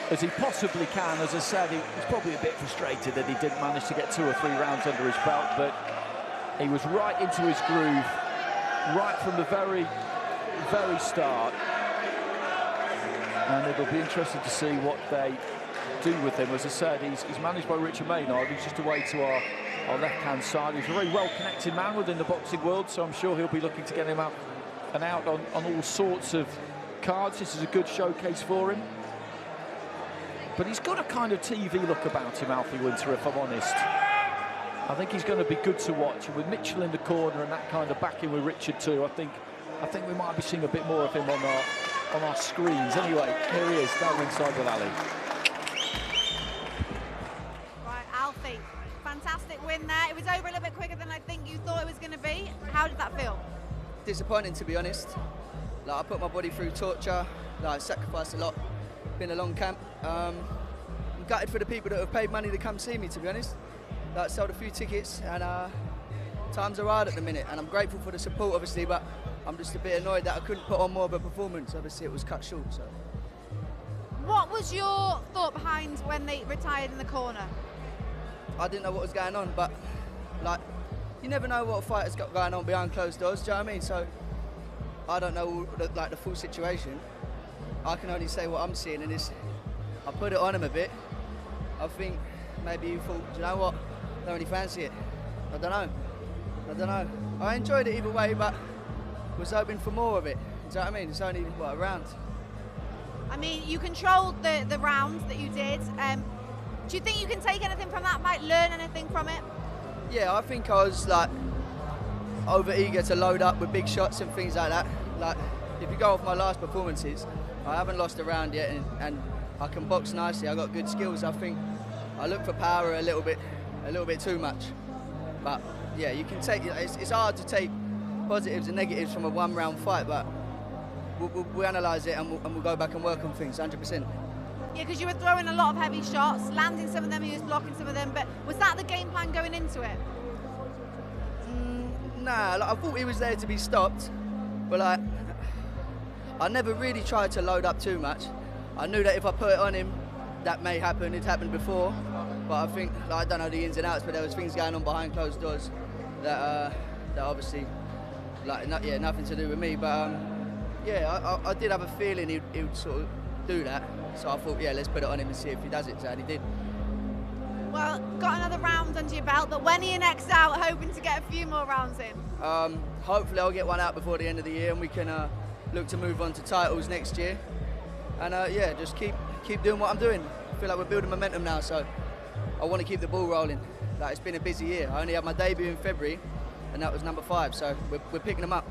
as he possibly can. As I said, he's probably a bit frustrated that he didn't manage to get 2 or 3 rounds under his belt, but he was right into his groove, right from the very, very start. And it'll be interesting to see what they do with him. As I said, he's managed by Richard Maynard, who's just away to our left-hand side. He's a very well-connected man within the boxing world, so I'm sure he'll be looking to get him out and out on all sorts of cards. This is a good showcase for him. But he's got a kind of TV look about him, Alfie Winter, if I'm honest. I think he's going to be good to watch. And with Mitchell in the corner and that kind of backing with Richard too, I think we might be seeing a bit more of him on our screens. Anyway, here he is, down inside with Ali. Right, Alfie, fantastic win there. It was over a little bit quicker than I think you thought it was going to be. How did that feel? Disappointing, to be honest. Like, I put my body through torture. Like, I sacrificed a lot. Been a long camp. I'm gutted for the people that have paid money to come see me, to be honest. Like, sold a few tickets, and times are hard at the minute, and I'm grateful for the support, obviously, but I'm just a bit annoyed that I couldn't put on more of a performance. Obviously, it was cut short. So, what was your thought behind when they retired in the corner? I didn't know what was going on, but like, you never know what a fighter's got going on behind closed doors. Do you know what I mean? So, I don't know the full situation. I can only say what I'm seeing, and I put it on him a bit. I think maybe you thought, do you know what? I don't really fancy it. I don't know. I enjoyed it either way, but was hoping for more of it. Do you know what I mean? It's only, what, a round. I mean, you controlled the rounds that you did. Do you think you can take anything from that fight, learn anything from it? Yeah, I think I was like over eager to load up with big shots and things like that. Like if you go off my last performances, I haven't lost a round yet, and I can box nicely. I got good skills. I think I look for power a little bit too much. But yeah, you can take. It's hard to take positives and negatives from a one-round fight, but we'll analyse it and we'll go back and work on things 100%. Yeah, because you were throwing a lot of heavy shots, landing some of them, he was blocking some of them, but was that the game plan going into it? Nah, like, I thought he was there to be stopped, but like, I never really tried to load up too much. I knew that if I put it on him, that may happen. It happened before, but I think, like, I don't know the ins and outs, but there was things going on behind closed doors that obviously, like, nothing to do with me. But yeah, I did have a feeling he would sort of do that. So I thought, yeah, let's put it on him and see if he does it. And he did. Well, got another round under your belt, but when are you next out? Hoping to get a few more rounds in. Hopefully I'll get one out before the end of the year, and we can look to move on to titles next year. And yeah, just keep doing what I'm doing. I feel like we're building momentum now, so I want to keep the ball rolling. Like, it's been a busy year. I only had my debut in February, and that was number 5, so we're picking them up.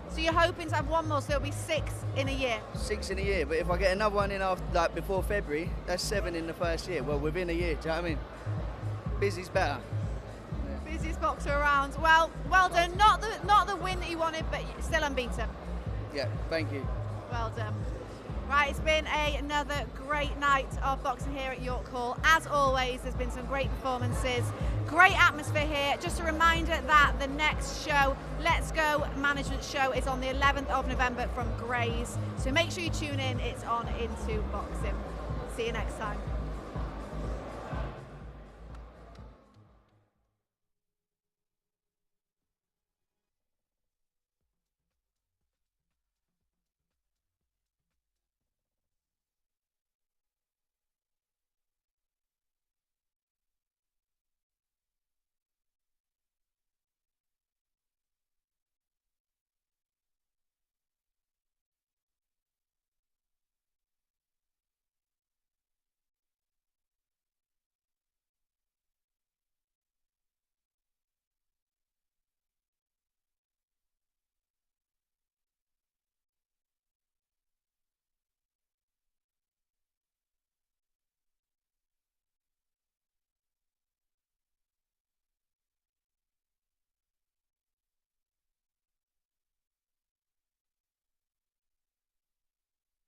So you're hoping to have one more, so it'll be 6 in a year? 6 in a year, but if I get another one in after, like, before February, that's 7 in the first year. Well, within a year, do you know what I mean? Busy's better. Busiest boxer around. Well done. Not the win that you wanted, but still unbeaten. Yeah, thank you. Well done. Right, it's been another great night of boxing here at York Hall. As always, there's been some great performances, great atmosphere here. Just a reminder that the next show, Let's Go Management Show, is on the 11th of November from Grays. So make sure you tune in. It's on Into Boxing. See you next time.